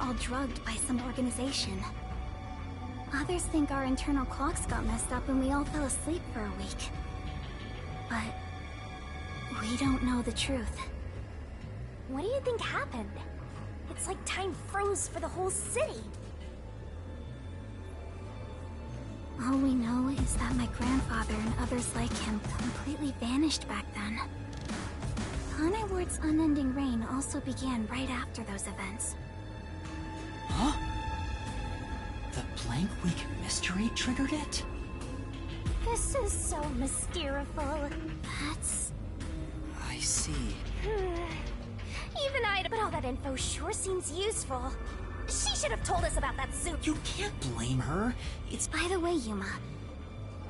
all drugged by some organization. Others think our internal clocks got messed up and we all fell asleep for a week. But we don't know the truth. What do you think happened? It's like time froze for the whole city. All we know is that my grandfather and others like him completely vanished back then. Hanai Ward's unending reign also began right after those events. Huh? The Blank Week mystery triggered it? This is so mysteriful. That's... I see. Even I... But all that info sure seems useful. She should have told us about that suit. You can't blame her. It's... By the way, Yuma,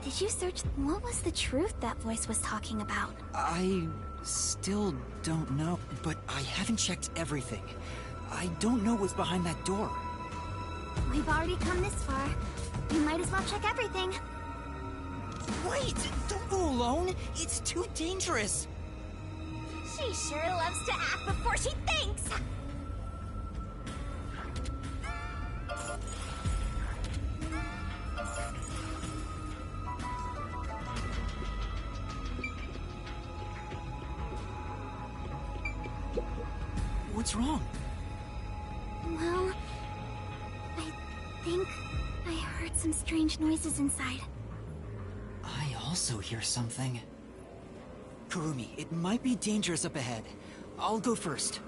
did you search... What was the truth that voice was talking about? I still don't know, but I haven't checked everything. I don't know what's behind that door. We've already come this far. We might as well check everything. Wait! Don't go alone! It's too dangerous! She sure loves to act before she thinks! What's wrong? Well, I think I heard some strange noises inside. I also hear something. Kurumi, it might be dangerous up ahead. I'll go first.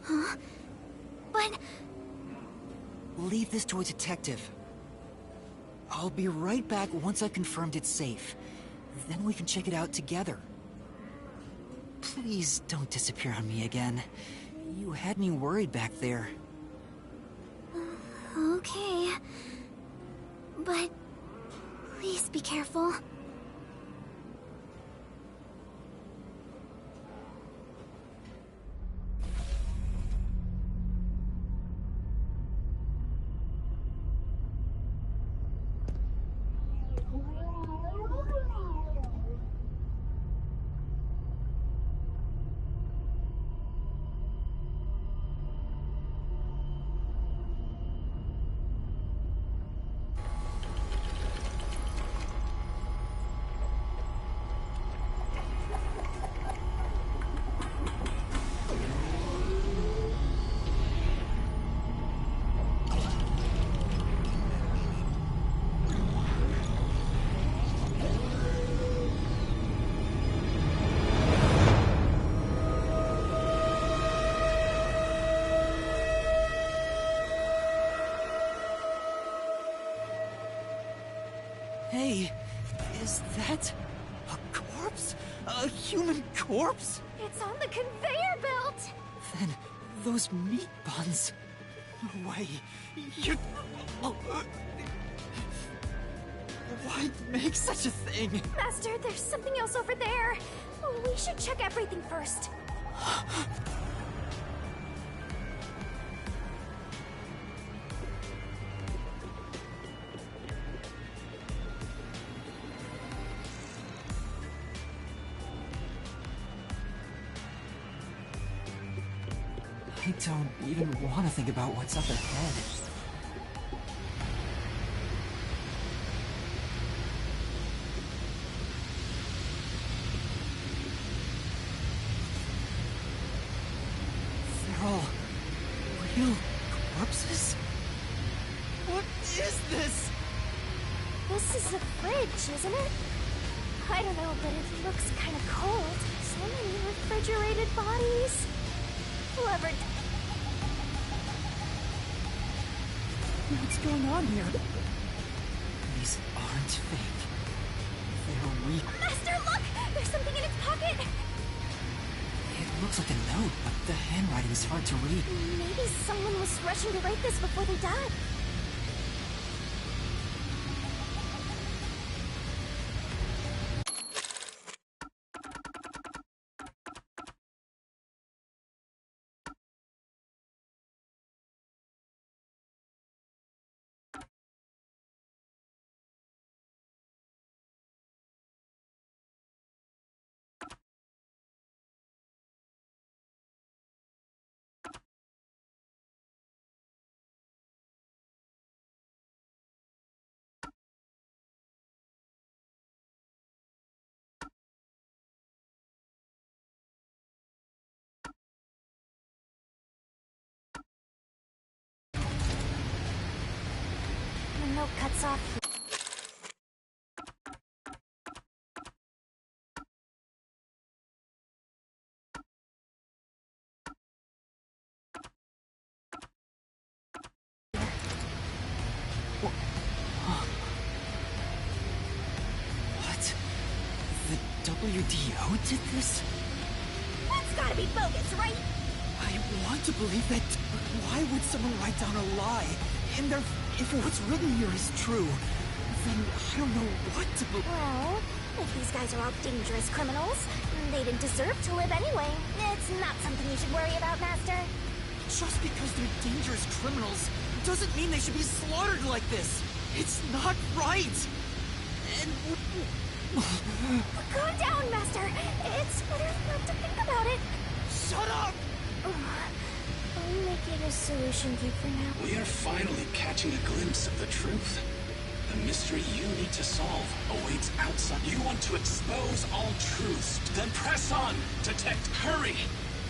Huh? But... Leave this to a detective. I'll be right back once I've confirmed it's safe. Then we can check it out together. Please don't disappear on me again. You had me worried back there. Okay. But... please be careful. Hey, is that a corpse? A human corpse? It's on the conveyor belt! Then those meat buns. No way. You. Oh, why make such a thing? Master, there's something else over there. We should check everything first. I don't even want to think about what's up ahead. They're all real corpses? What is this? This is a fridge, isn't it? I don't know, but it looks kind of cold. So many refrigerated bodies. Whoever... What's going on here? These aren't fake. They're real. Master, look! There's something in its pocket! It looks like a note, but the handwriting is hard to read. Maybe someone was rushing to write this before they died. lights off here. What? The WDO did this? That's gotta be bogus, right? I want to believe that, but why would someone write down a lie? And if what's written here is true, then I don't know what to believe. Well, if these guys are all dangerous criminals, they didn't deserve to live anyway. It's not something you should worry about, Master. Just because they're dangerous criminals doesn't mean they should be slaughtered like this. It's not right. And Calm down, Master. It's better not to think about it. shut up! I'll make it a solution kit for now. We are finally catching a glimpse of the truth. The mystery you need to solve awaits outside. You want to expose all truths, then press on. Detect, hurry!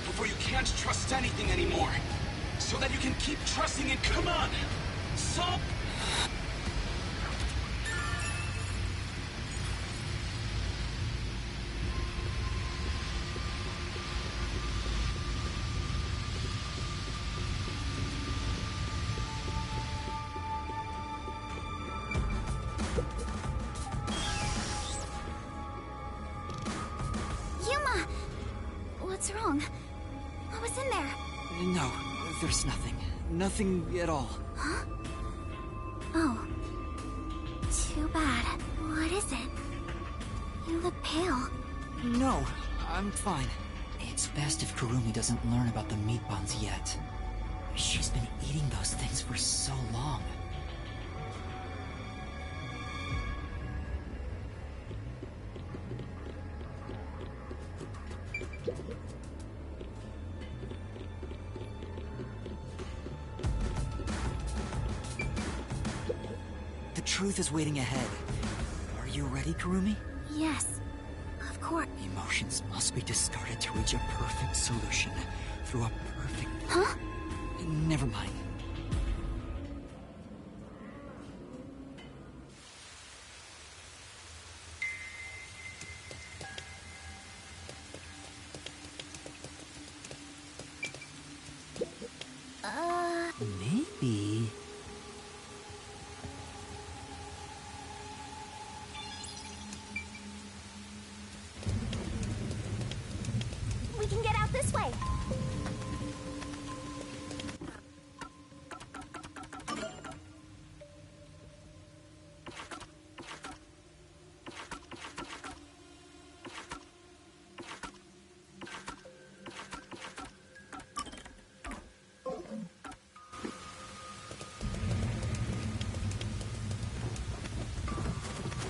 Before you can't trust anything anymore. So that you can keep trusting it. Come on! Solve... Yuma! What's wrong? What was in there? No, there's nothing. Nothing at all. Huh? Oh. Too bad. What is it? You look pale. No, I'm fine. It's best if Kurumi doesn't learn about the meat buns yet. She's been eating those things for so long. The truth is waiting ahead. Are you ready, Kurumi? Yes. Of course. Emotions must be discarded to reach a perfect solution. Through a perfect... Huh? Never mind. Maybe... We can get out this way.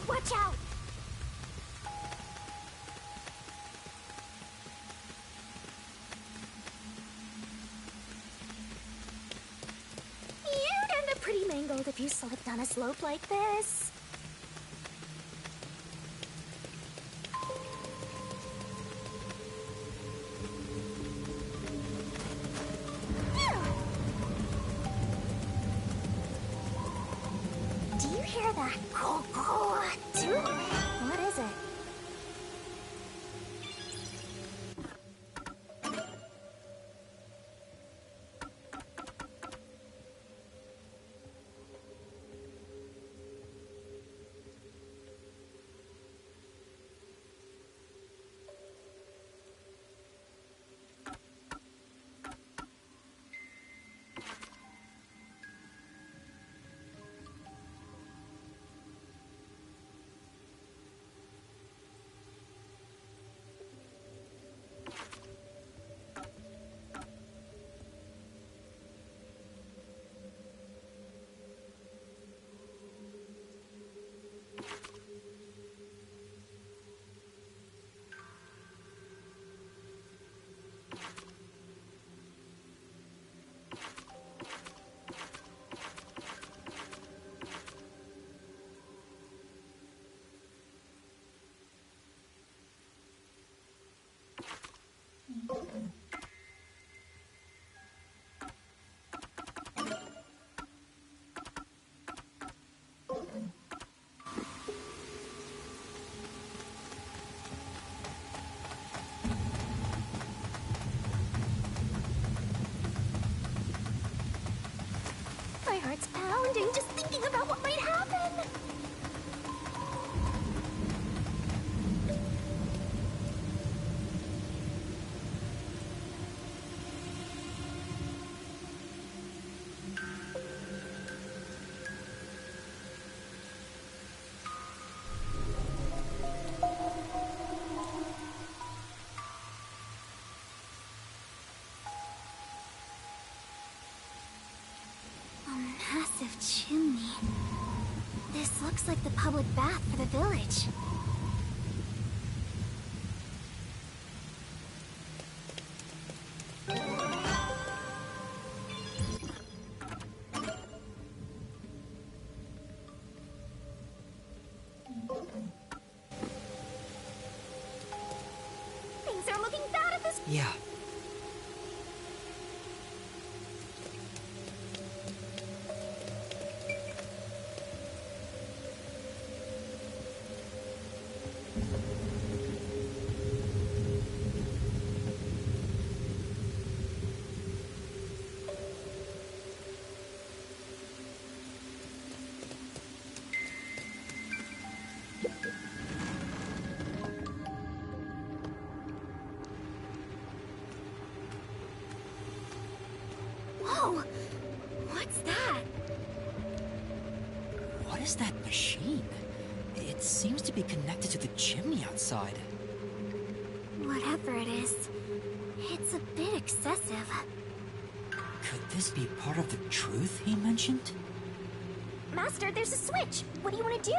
Watch out! You'd end up pretty mangled if you slipped on a slope like this. Do you hear that? What is it? heart's pounding just thinking about what might happen. Massive chimney. This looks like the public bath for the village. Things are looking bad at this. Yeah. Whoa! What's that? What is that machine? It seems to be connected to the chimney outside. Whatever it is, it's a bit excessive. Could this be part of the truth he mentioned? Master, there's a switch. What do you want to do?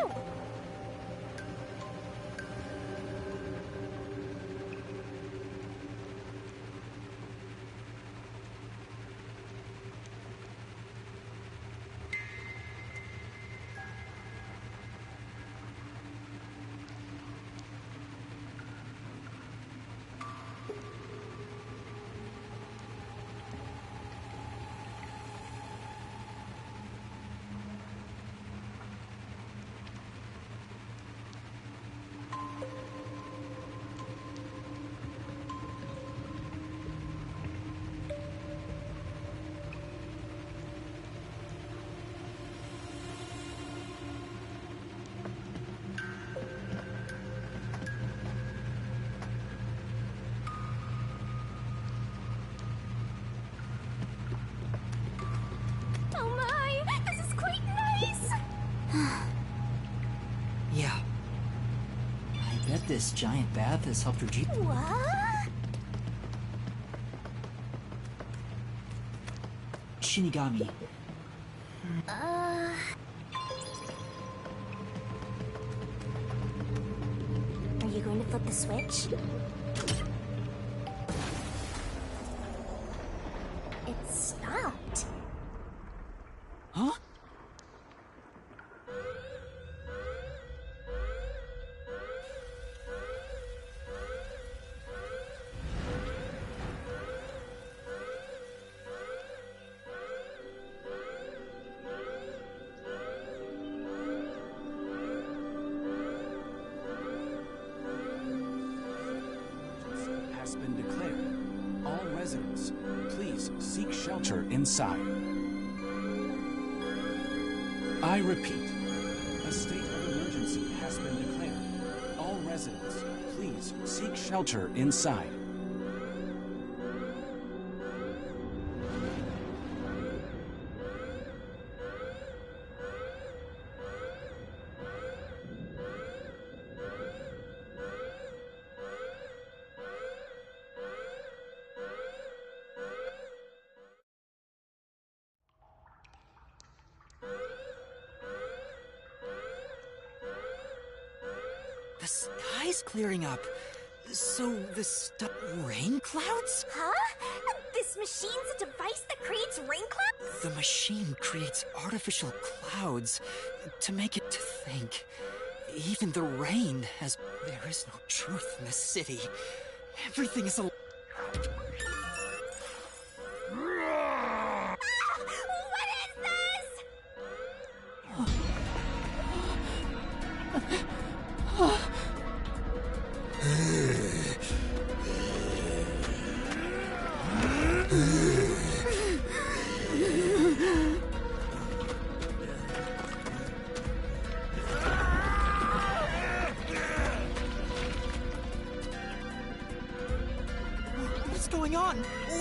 Oh my, this is quite nice. Yeah. I bet this giant bath has helped her What? Shinigami. Are you going to flip the switch? It stopped. Huh? Has been declared. All residents, please seek shelter inside. I repeat, a state of emergency has been declared. All residents, please seek shelter inside. The sky's clearing up. So rain clouds? Huh? This machine's a device that creates rain clouds? The machine creates artificial clouds to make it to think. Even the rain has... There is no truth in this city. Everything is a... What is this?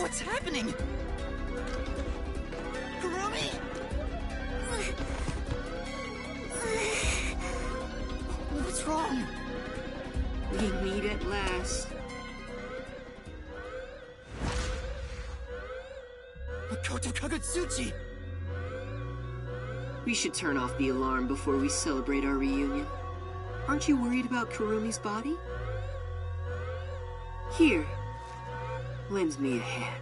What's happening? Kurumi! What's wrong? We meet at last. Makoto Kagutsuchi! We should turn off the alarm before we celebrate our reunion. Aren't you worried about Kurumi's body? Here, lend me a hand.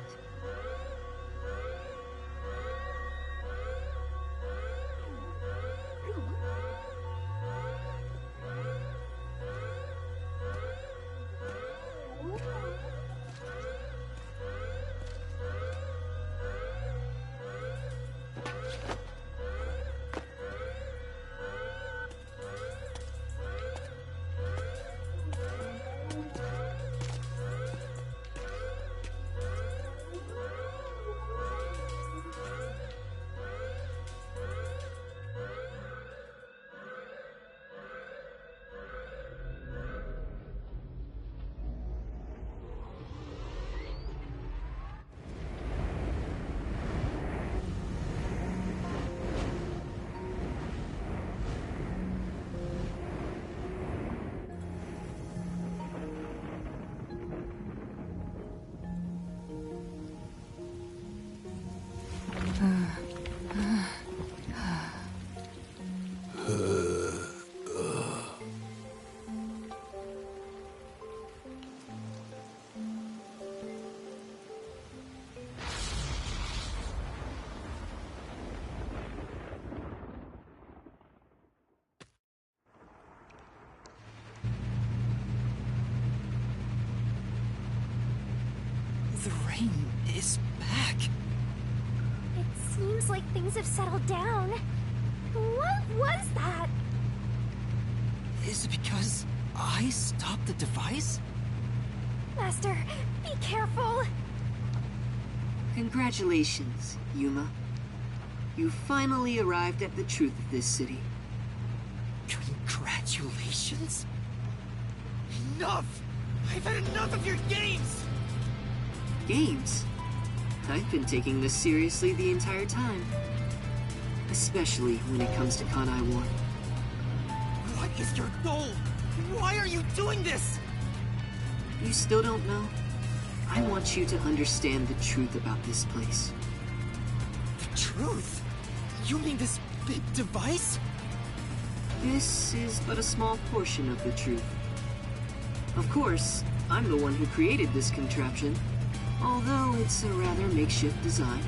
The rain is back. It seems like things have settled down. What was that? Is it because I stopped the device? Master, be careful. Congratulations, Yuma. You finally arrived at the truth of this city. Congratulations? Enough! I've had enough of your games! Games? I've been taking this seriously the entire time. Especially when it comes to Kanai War. What is your goal? Why are you doing this? You still don't know? I want you to understand the truth about this place. The truth? You mean this big device? This is but a small portion of the truth. Of course, I'm the one who created this contraption, although it's a rather makeshift design.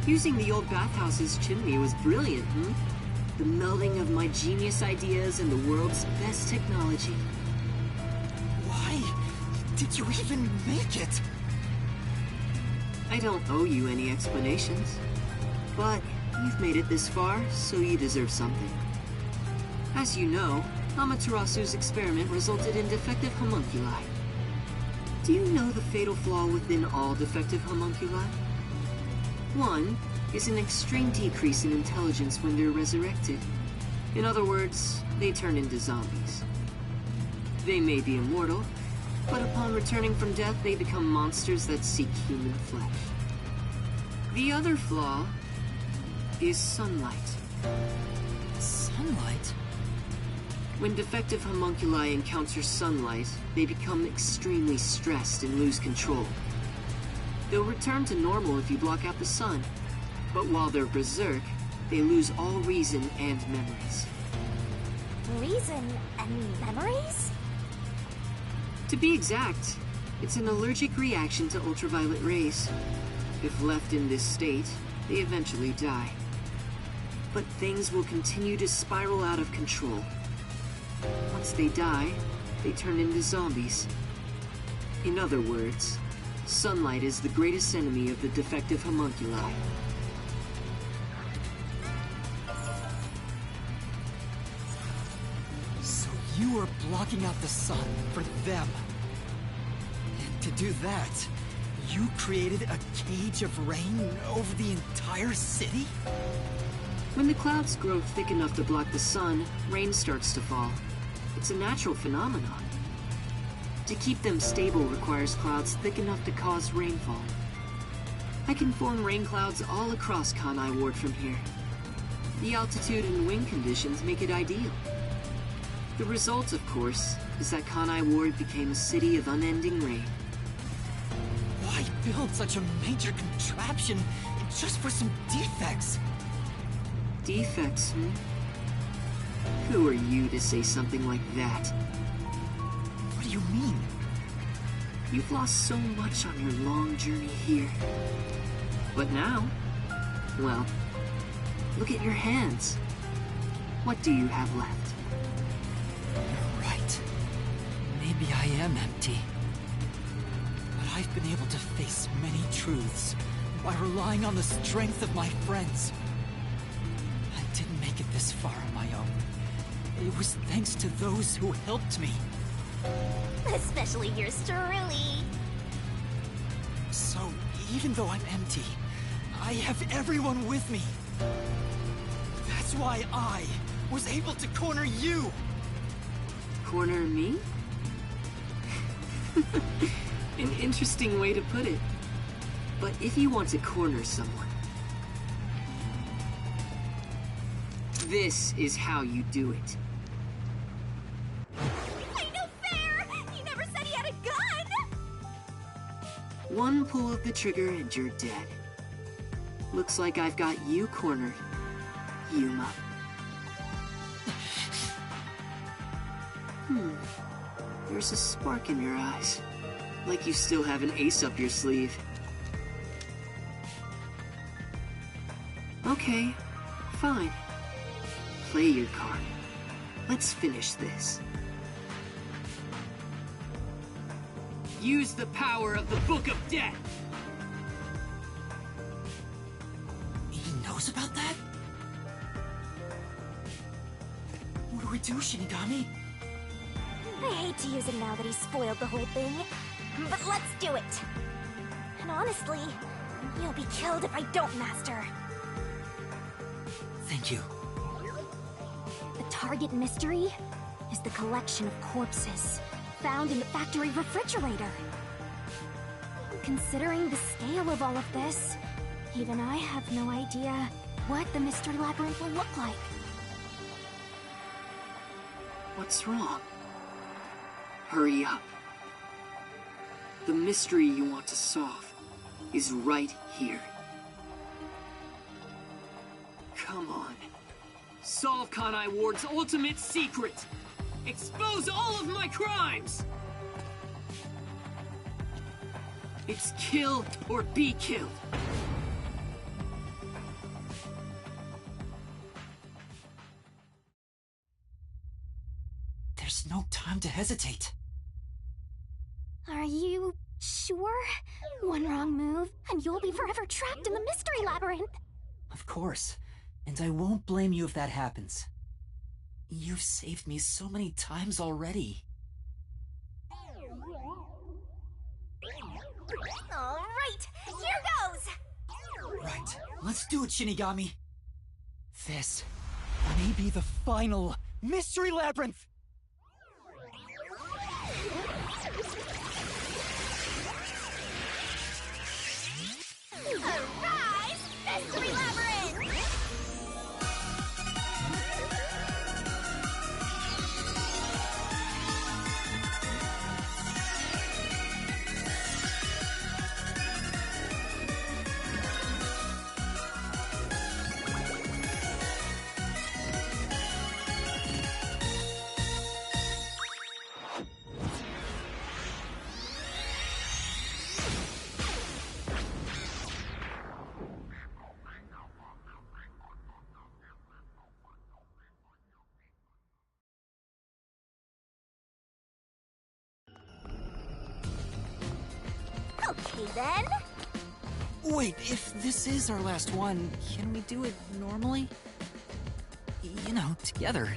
Using the old bathhouse's chimney was brilliant, The melding of my genius ideas and the world's best technology. Why did you even make it? I don't owe you any explanations. But you've made it this far, so you deserve something. As you know, Amaterasu's experiment resulted in defective homunculi. Do you know the fatal flaw within all defective homunculi? One is an extreme decrease in intelligence when they're resurrected. In other words, they turn into zombies. They may be immortal, but upon returning from death, they become monsters that seek human flesh. The other flaw is sunlight. Sunlight? When defective homunculi encounter sunlight, they become extremely stressed and lose control. They'll return to normal if you block out the sun, but while they're berserk, they lose all reason and memories. Reason and memories? To be exact, it's an allergic reaction to ultraviolet rays. If left in this state, they eventually die. But things will continue to spiral out of control. Once they die, they turn into zombies. In other words, sunlight is the greatest enemy of the defective homunculi. So you are blocking out the sun for them. And to do that, you created a cage of rain over the entire city? When the clouds grow thick enough to block the sun, rain starts to fall. It's a natural phenomenon. To keep them stable requires clouds thick enough to cause rainfall. I can form rain clouds all across Kanai Ward from here. The altitude and wind conditions make it ideal. The result, of course, is that Kanai Ward became a city of unending rain. Why build such a major contraption just for some defects? Defects, hmm? Who are you to say something like that? What do you mean? You've lost so much on your long journey here. But now, well, look at your hands. What do you have left? You're right. Maybe I am empty. But I've been able to face many truths by relying on the strength of my friends. I didn't make it this far on my own. It was thanks to those who helped me. Especially yours truly. So, even though I'm empty, I have everyone with me. That's why I was able to corner you. Corner me? An interesting way to put it. But if you want to corner someone, this is how you do it. Ain't no fair! He never said he had a gun! One pull of the trigger and you're dead. Looks like I've got you cornered, Yuma. There's a spark in your eyes. Like you still have an ace up your sleeve. Okay, fine. Play your card. Let's finish this. Use the power of the Book of Death! He knows about that? What do we do, Shinigami? I hate to use it now that he's spoiled the whole thing, but let's do it! And honestly, you'll be killed if I don't, Master. Thank you. The target mystery is the collection of corpses found in the factory refrigerator. Considering the scale of all of this, even I have no idea what the mystery labyrinth will look like. What's wrong? Hurry up. The mystery you want to solve is right here. Come on. Solve Kanai Ward's ultimate secret! Expose all of my crimes! It's kill or be killed. There's no time to hesitate. Are you sure? One wrong move, and you'll be forever trapped in the mystery labyrinth. Of course. And I won't blame you if that happens. You've saved me so many times already. All right, here goes! Right, let's do it, Shinigami. This may be the final mystery labyrinth. Arise, mystery labyrinth! Okay then. Wait, if this is our last one, can we do it normally? You know, together.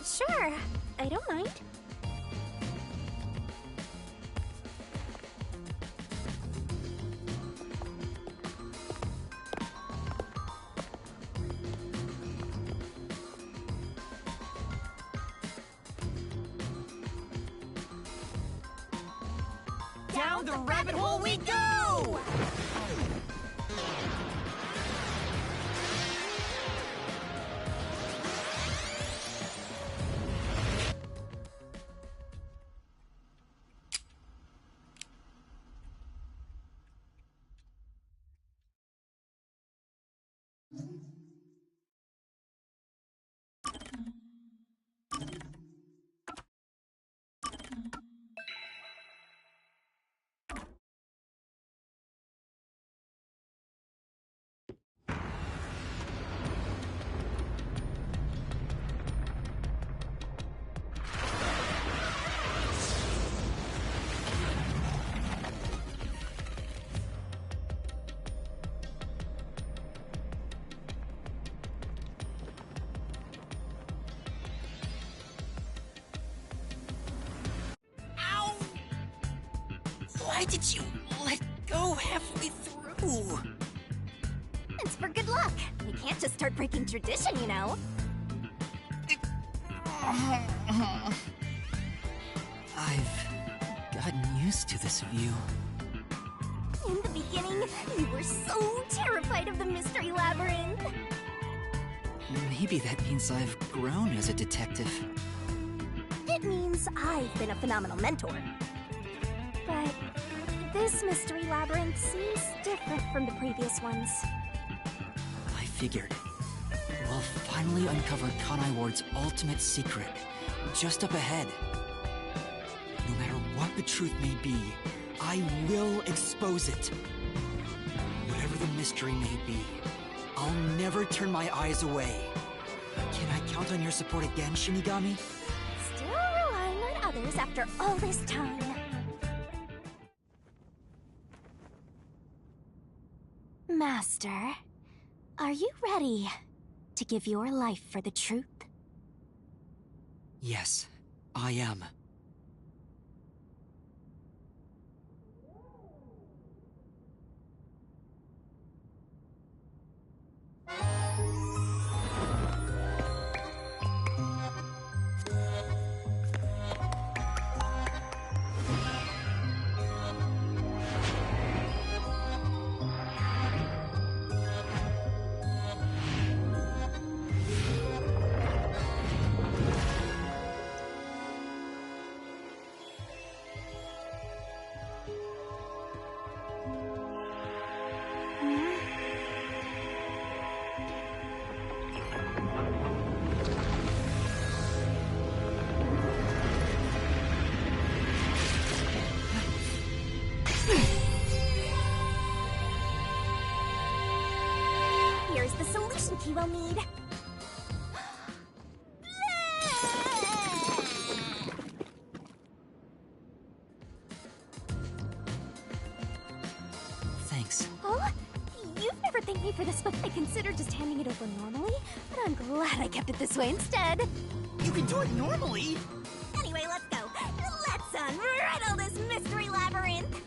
Sure, I don't mind. Down the rabbit hole we go! Why did you let go halfway through? It's for good luck. We can't just start breaking tradition, you know. I've gotten used to this view. In the beginning, you were so terrified of the mystery labyrinth. Maybe that means I've grown as a detective. It means I've been a phenomenal mentor. But this mystery labyrinth seems different from the previous ones. I figured. We'll finally uncover Kanai Ward's ultimate secret, just up ahead. No matter what the truth may be, I will expose it. Whatever the mystery may be, I'll never turn my eyes away. Can I count on your support again, Shinigami? Still relying on others after all this time. Master, are you ready to give your life for the truth? Yes, I am. Here's the solution key we'll need. Thanks. Oh, you've never thanked me for this, but I considered just handing it over normally. But I'm glad I kept it this way instead. You can do it normally! Anyway, let's go. Let's unriddle this mystery labyrinth.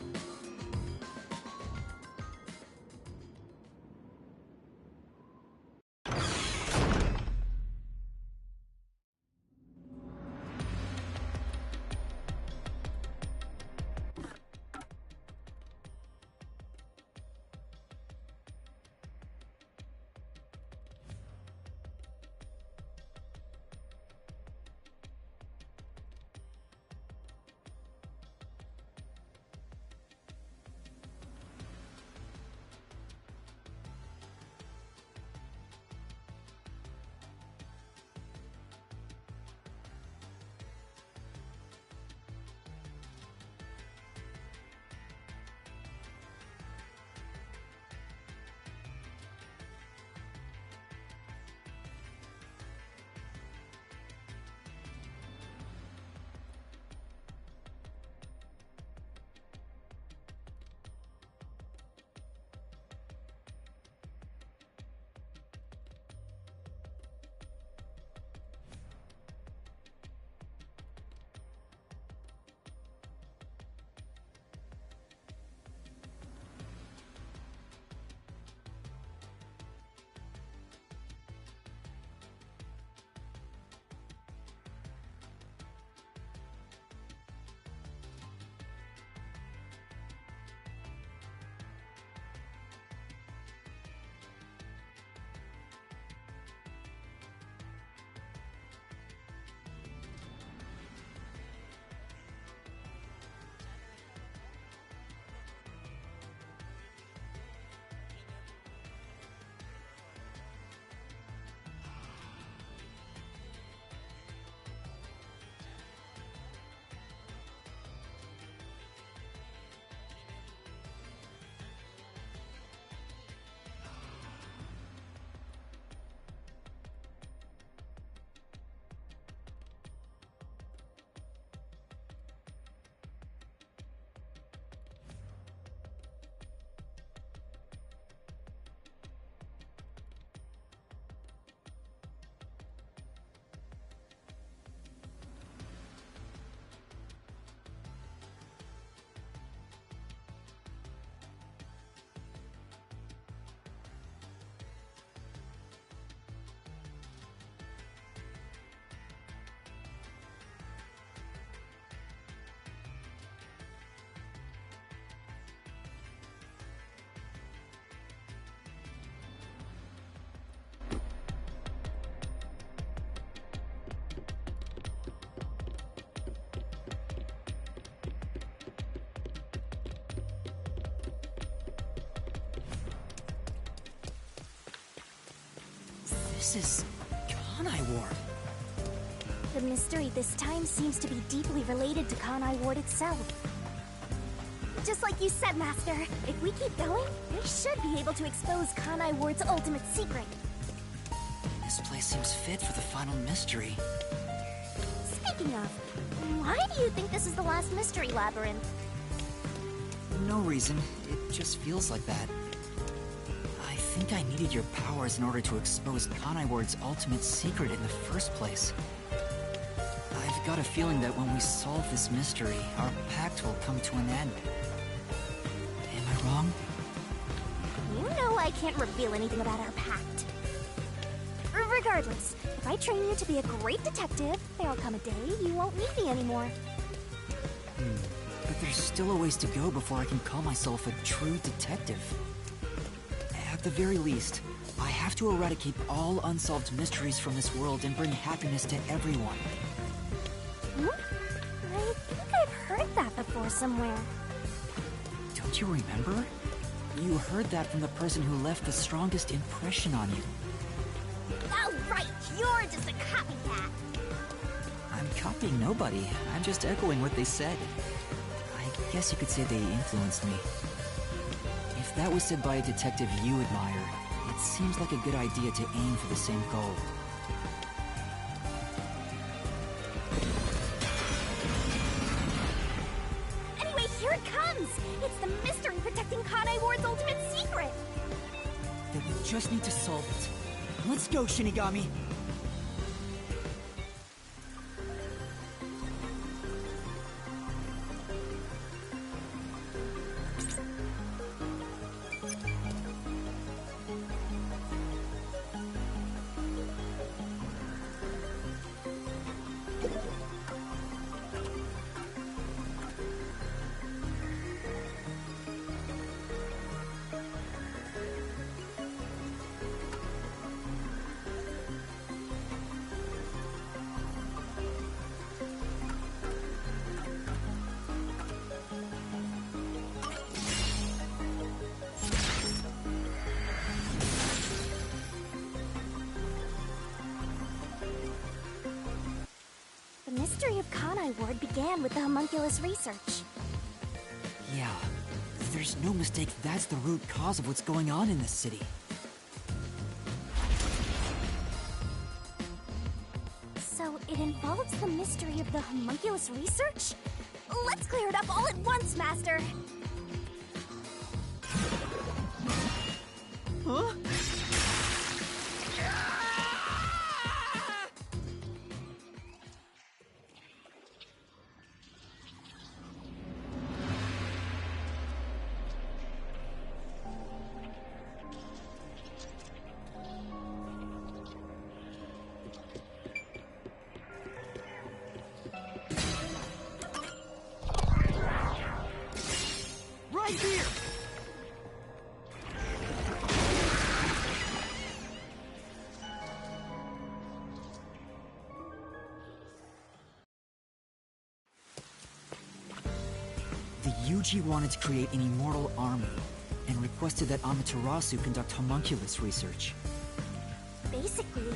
This is Kanai Ward. The mystery this time seems to be deeply related to Kanai Ward itself. Just like you said, Master, if we keep going, we should be able to expose Kanai Ward's ultimate secret. This place seems fit for the final mystery. Speaking of, why do you think this is the last mystery labyrinth? No reason. It just feels like that. I think I needed your powers in order to expose Kanai Ward's ultimate secret in the first place. I've got a feeling that when we solve this mystery, our pact will come to an end. Am I wrong? You know I can't reveal anything about our pact. Regardless, if I train you to be a great detective, there'll come a day you won't need me anymore. But there's still a ways to go before I can call myself a true detective. At the very least, I have to eradicate all unsolved mysteries from this world and bring happiness to everyone. I think I've heard that before somewhere. Don't you remember? You heard that from the person who left the strongest impression on you. Oh, right! You're just a copycat! I'm copying nobody. I'm just echoing what they said. I guess you could say they influenced me. If that was said by a detective you admire, it seems like a good idea to aim for the same goal. Anyway, here it comes! It's the mystery protecting Kanai Ward's ultimate secret! Then we just need to solve it. Let's go, Shinigami! The mystery of Kanai Ward began with the homunculus research. Yeah, there's no mistake that's the root cause of what's going on in this city. So it involves the mystery of the homunculus research? Let's clear it up all at once, Master! Huh? Right here! The Yuji wanted to create an immortal army, and requested that Amaterasu conduct homunculus research. Basically,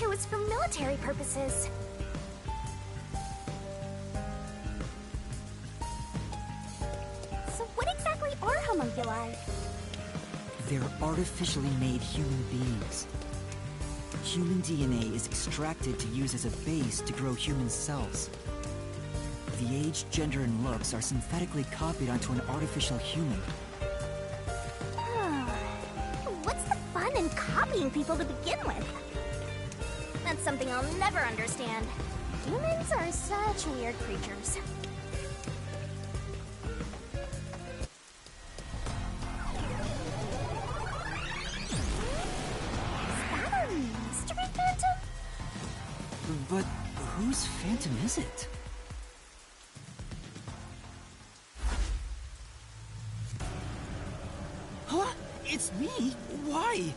it was for military purposes. So what exactly are homunculi? They're artificially made human beings. Human DNA is extracted to use as a base to grow human cells. The age, gender, and looks are synthetically copied onto an artificial human. What's the fun in copying people to begin with? That's something I'll never understand. Humans are such weird creatures. Is that a mystery phantom? But whose phantom is it? Huh? It's me? Why?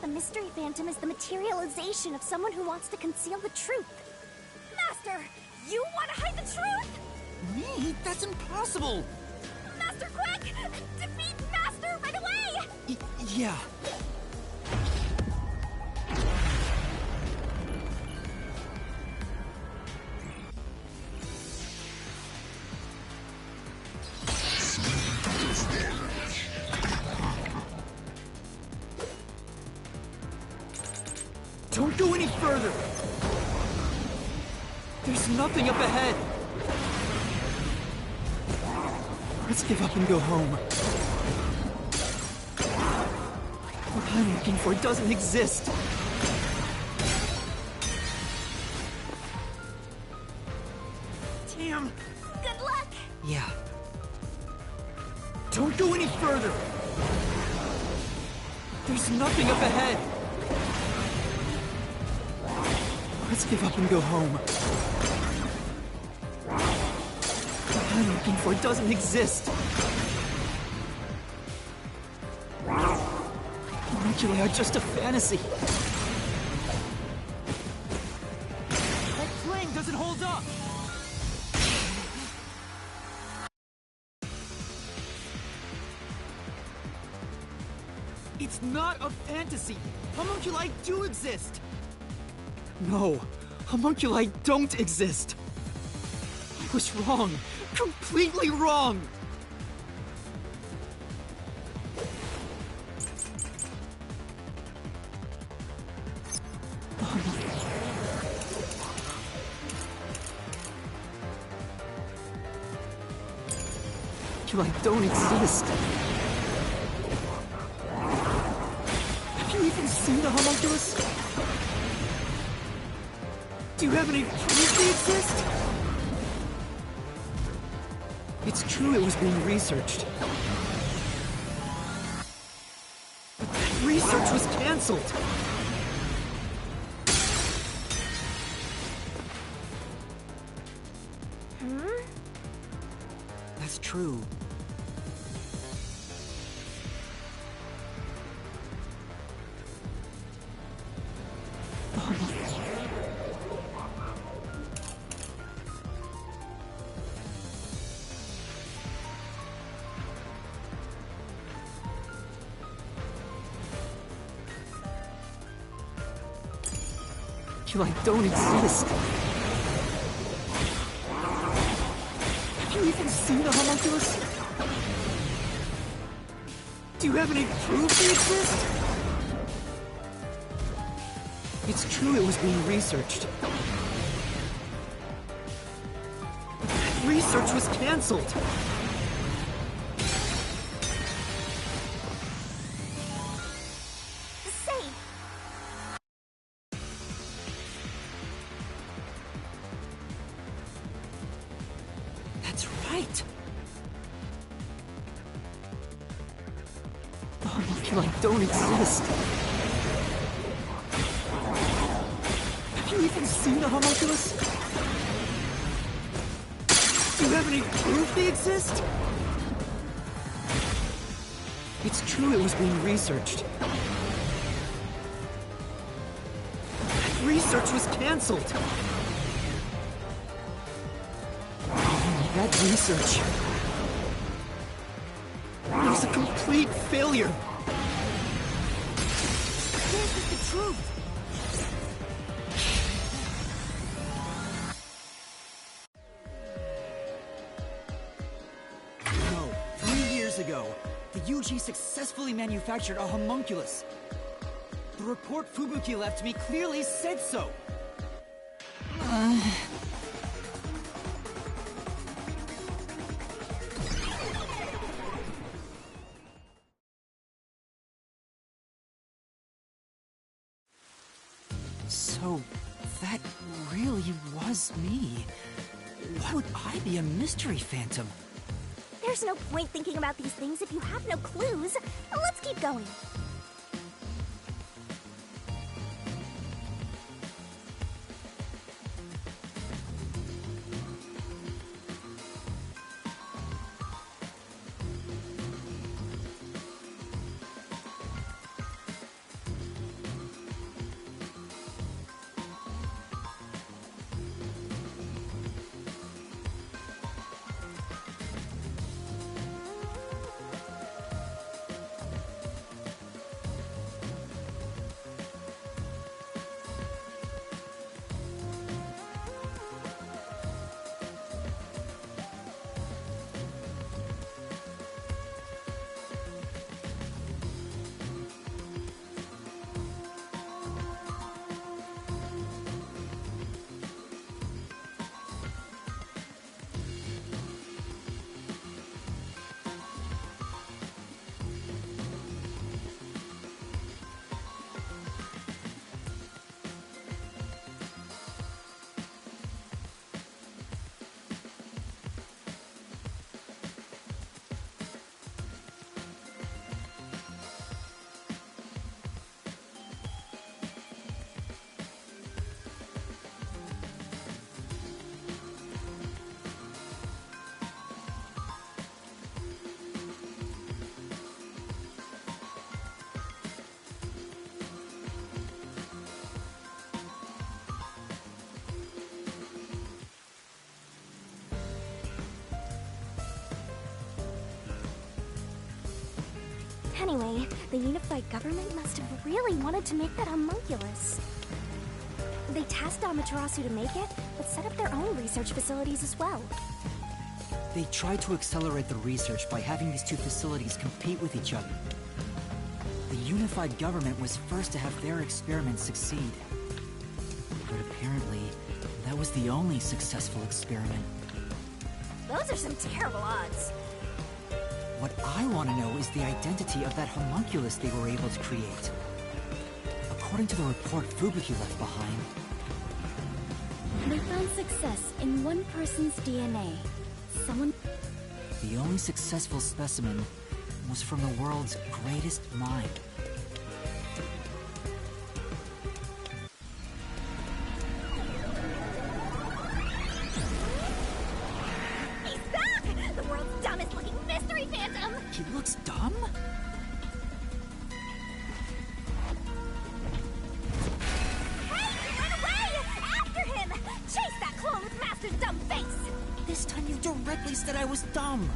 The mystery phantom is the materialization of someone who wants to conceal the truth. Master, you want to hide the truth? Me? That's impossible! Master, quick! Defeat Master right away! Yeah. Don't go any further! There's nothing up ahead! Let's give up and go home. What I'm looking for doesn't exist. Damn! Good luck! Yeah. Don't go any further! There's nothing up ahead! Let's give up and go home. What I'm looking for doesn't exist. Homunculi are just a fantasy. That flame doesn't hold up! It's not a fantasy! Homunculi do exist! No, homunculi don't exist! I was wrong! Completely wrong! Homunculi don't exist! Have you even seen the homunculus? Do you have any proof they exist? It's true it was being researched. But that research was cancelled! That's true. You don't exist. Have you even seen the homunculus? Do you have any proof they exist? It's true it was being researched. But that research was cancelled. That's right! The homunculi don't exist. Have you even seen the homunculus? Do you have any proof they exist? It's true it was being researched. That research was cancelled. That research was a complete failure. This is the truth. No, 3 years ago, the UG successfully manufactured a homunculus. The report Fubuki left me clearly said so. So, that really was me. Why would I be a mystery phantom? There's no point thinking about these things if you have no clues. Let's keep going. Anyway, the unified government must have really wanted to make that homunculus. They tasked Amaterasu to make it, but set up their own research facilities as well. They tried to accelerate the research by having these two facilities compete with each other. The unified government was first to have their experiments succeed. But apparently, that was the only successful experiment. Those are some terrible odds. What I want to know is the identity of that homunculus they were able to create. According to the report Fubuki left behind, They found success in one person's DNA. Someone... the only successful specimen was from the world's greatest mind. He's back! The world's dumbest looking mystery phantom! He looks dumb? Hey! Run away! After him! Chase that clone with Master's dumb face! This time you directly said I was dumb.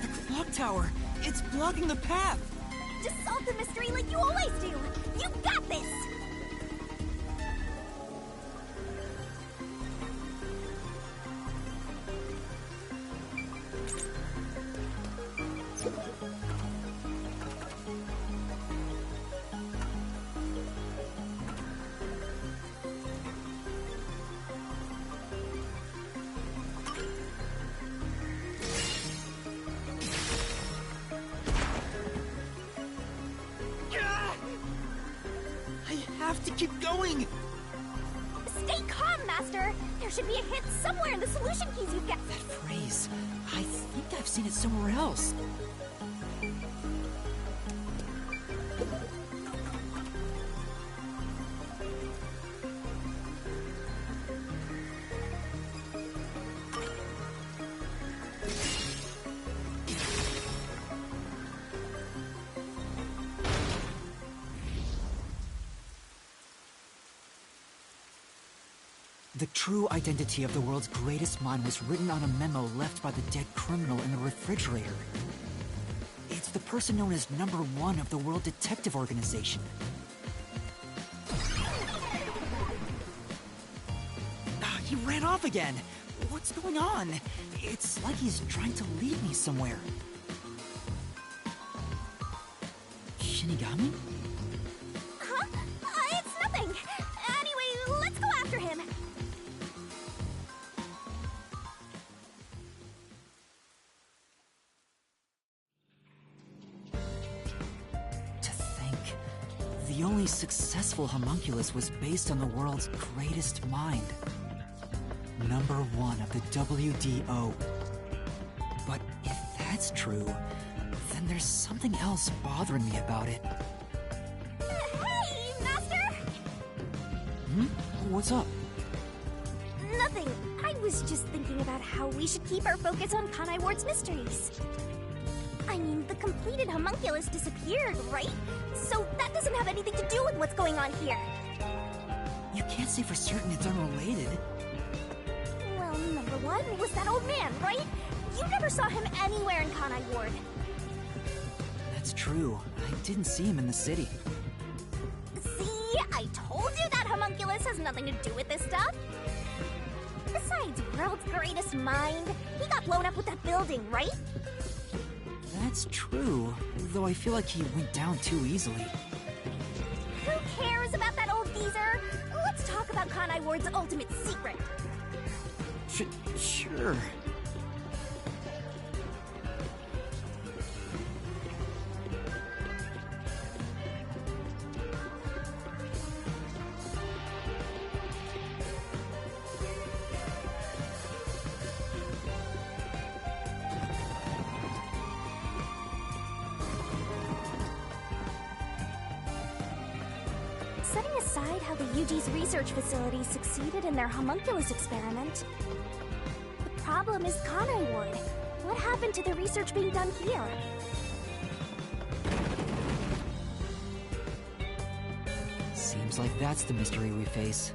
The clock tower! It's blocking the path! Just solve the mystery like you always do! You got this! I have to keep going! Stay calm, Master! There should be a hint somewhere in the solution keys you've got. That phrase, I think I've seen it somewhere else. The true identity of the world's greatest mind was written on a memo left by the dead criminal in the refrigerator. It's the person known as Number 1 of the World Detective Organization. He ran off again! What's going on? It's like he's trying to lead me somewhere. Shinigami? Huh? It's nothing! Anyway, let's go after him! To think, the only successful homunculus was based on the world's greatest mind. Number 1 of the WDO. But if that's true, then there's something else bothering me about it. Hey, Master! What's up? Nothing. I was just thinking about how we should keep our focus on Kanai Ward's mysteries. I mean, the completed homunculus disappeared, right? So that doesn't have anything to do with what's going on here. You can't say for certain it's unrelated. Well, number 1 was that old man, right? You never saw him anywhere in Kanai Ward. That's true. I didn't see him in the city. See? I told you that homunculus has nothing to do with this stuff. Besides, world's greatest mind. He got blown up with that building, right? That's true, though I feel like he went down too easily. Who cares about that old geezer? Let's talk about Kanai Ward's ultimate secret. Sure. Setting aside how the UG's research facilities succeeded in their homunculus experiment, the problem is Kanai Ward. What happened to the research being done here? Seems Seems like that's the mystery we face.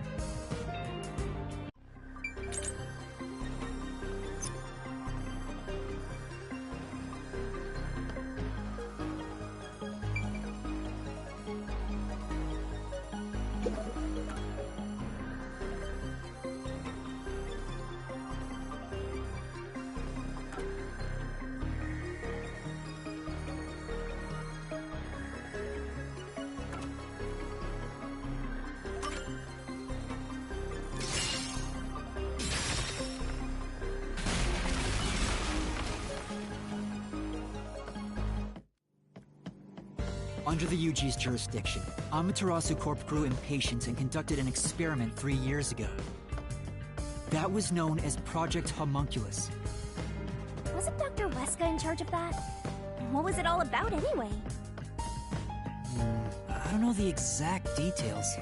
Under the UG's jurisdiction, Amaterasu Corp grew impatient and conducted an experiment 3 years ago. That was known as Project Homunculus. Wasn't Dr. Weska in charge of that? What was it all about anyway? I don't know the exact details.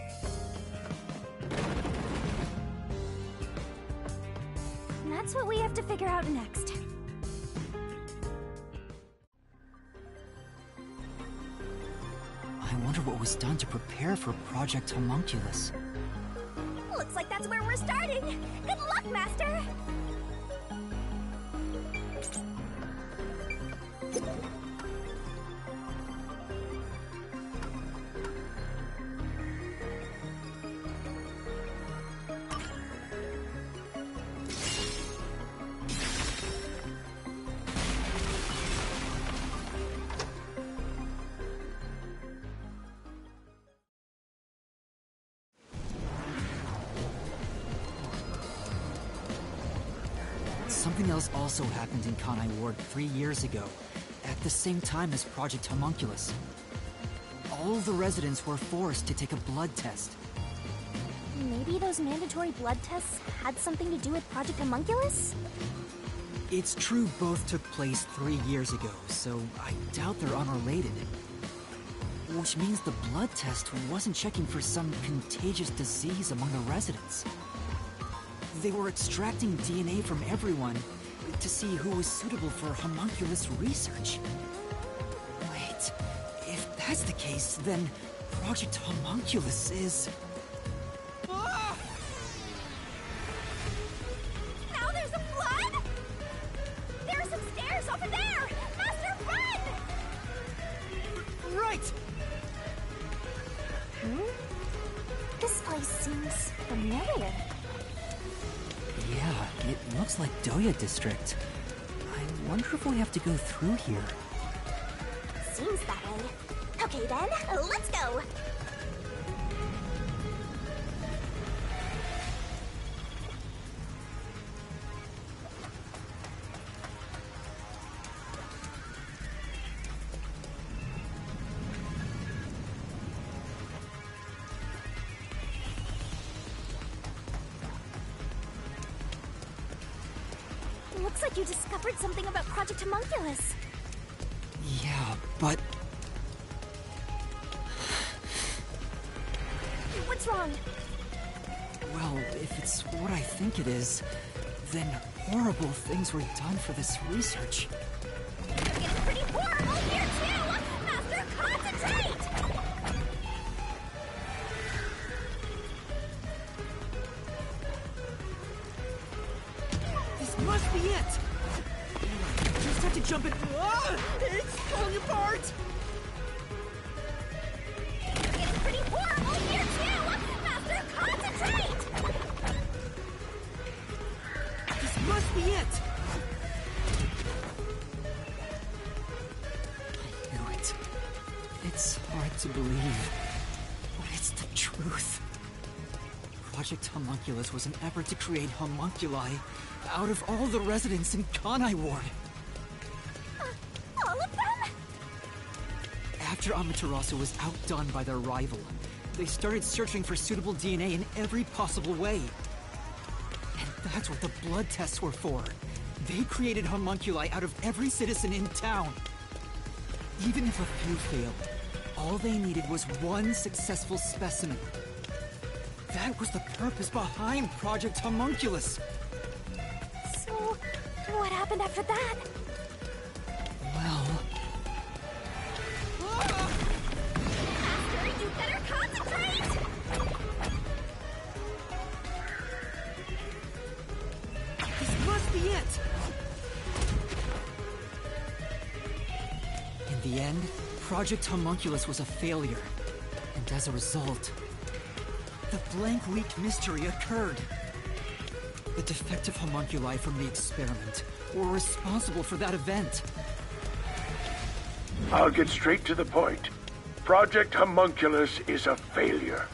That's what we have to figure out next. I wonder what was done to prepare for Project Homunculus. Looks like that's where we're starting! Good luck, Master! Something else also happened in Kanai Ward 3 years ago, at the same time as Project Homunculus. All the residents were forced to take a blood test. Maybe those mandatory blood tests had something to do with Project Homunculus? It's true both took place 3 years ago, so I doubt they're unrelated. Which means the blood test wasn't checking for some contagious disease among the residents. They were extracting DNA from everyone to see who was suitable for homunculus research. Wait, if that's the case, then Project Homunculus is... Now there's some blood? There are some stairs over there! Master, run! Right! This place seems familiar. Yeah, it looks like Doya District. I wonder if we have to go through here. Seems that way. Okay then, let's go! Looks like you discovered something about Project Homunculus. Yeah, but... What's wrong? Well, if it's what I think it is, then horrible things were done for this research. You're getting pretty horrible here too! Master, concentrate! This must be it! Just have to jump in... Ah! It's falling apart! You're getting pretty horrible here too! Master, concentrate! This must be it! I knew it. It's hard to believe, but it's the truth. Project Homunculus was an effort to create homunculi out of all the residents in Kanai Ward. All of them? After Amaterasu was outdone by their rival, they started searching for suitable DNA in every possible way. And that's what the blood tests were for. They created homunculi out of every citizen in town. Even if a few failed, all they needed was one successful specimen. That was the purpose behind Project Homunculus. So, what happened after that? Well... Master, you better concentrate! be it! In the end, Project Homunculus was a failure. And as a result, the blank week mystery occurred. The defective homunculi from the experiment were responsible for that event. I'll get straight to the point. Project Homunculus is a failure.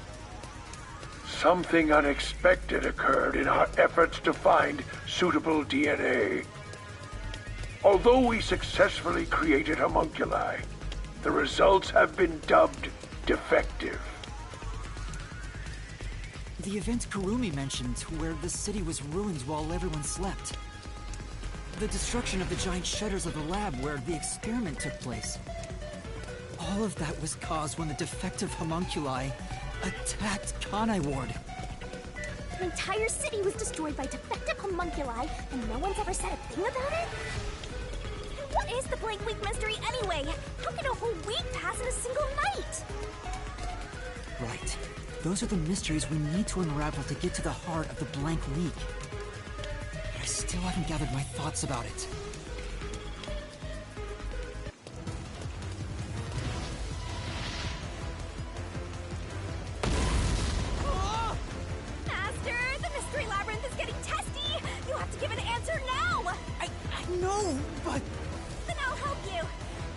Something unexpected occurred in our efforts to find suitable DNA. Although we successfully created homunculi, the results have been dubbed defective. The event Kurumi mentioned, where the city was ruined while everyone slept. The destruction of the giant shutters of the lab where the experiment took place. All of that was caused when the defective homunculi attacked Kanai Ward. The entire city was destroyed by defective homunculi, and no one's ever said a thing about it? And what is the blank week mystery anyway? How can a whole week pass in a single night? Right. Those are the mysteries we need to unravel to get to the heart of the blank week. But I still haven't gathered my thoughts about it. Master, the mystery labyrinth is getting testy! You have to give an answer now! I know, but... Then I'll help you.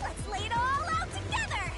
Let's lay it all out together!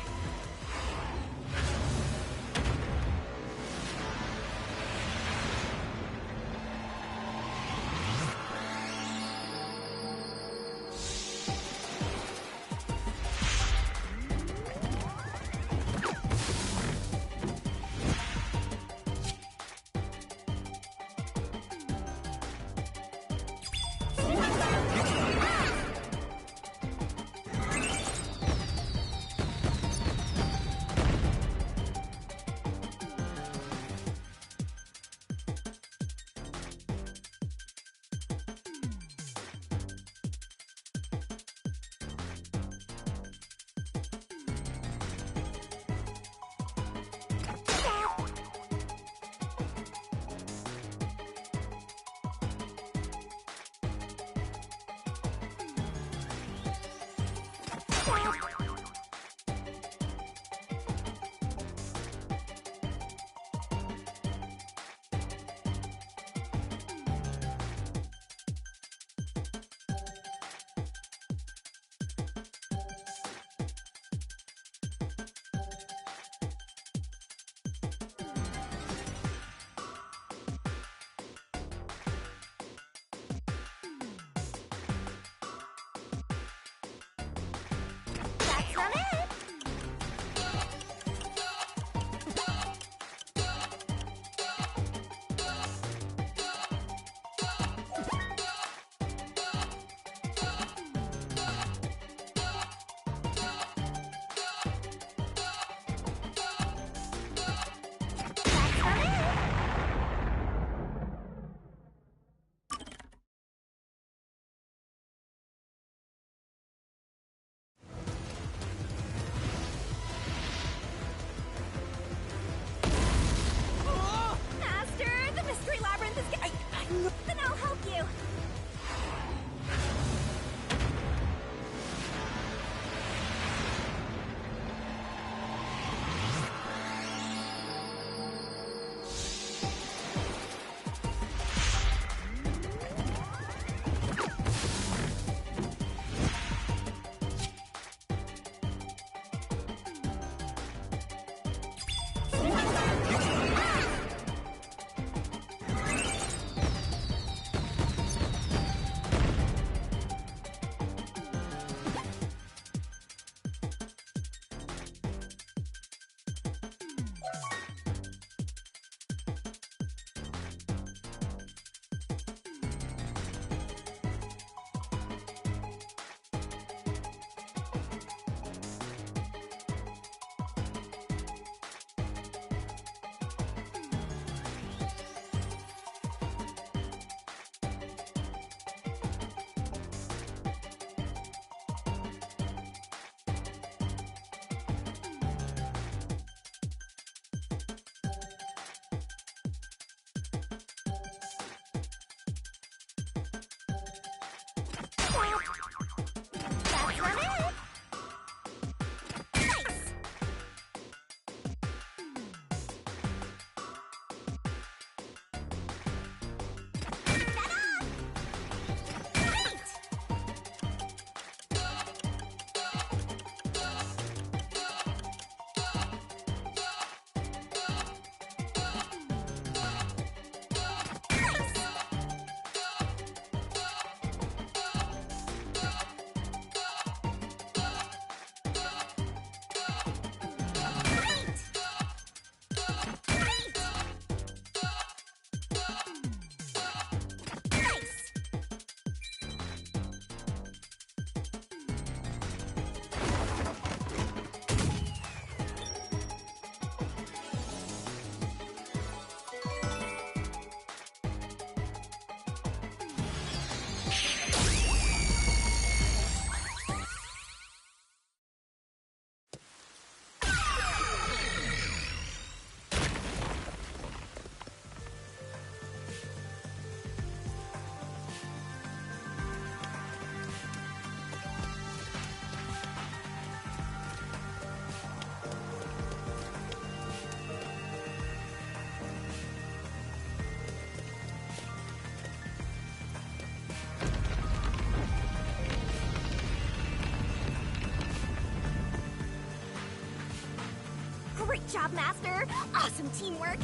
job, Master! Awesome teamwork!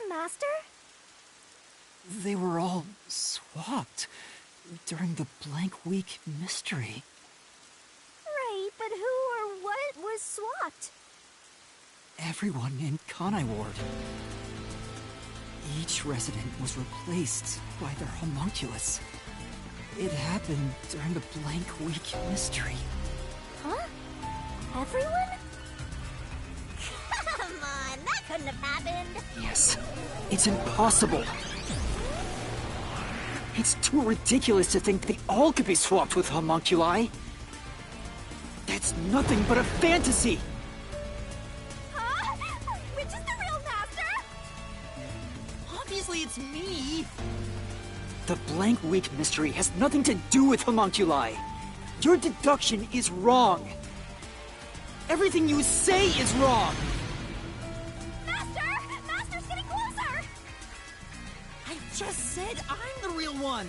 Master? They were all swapped during the blank week mystery. Right, but who or what was swapped? Everyone in Kanai Ward. Each resident was replaced by their homunculus. It happened during the blank week mystery. Huh? Everyone? Come on, that couldn't have happened! Yes, it's impossible. It's too ridiculous to think they all could be swapped with homunculi. That's nothing but a fantasy! Huh? Which is the real Master? Obviously it's me! The blank week mystery has nothing to do with homunculi. Your deduction is wrong. Everything you say is wrong! Master! Master's getting closer! I just said I'm the real one!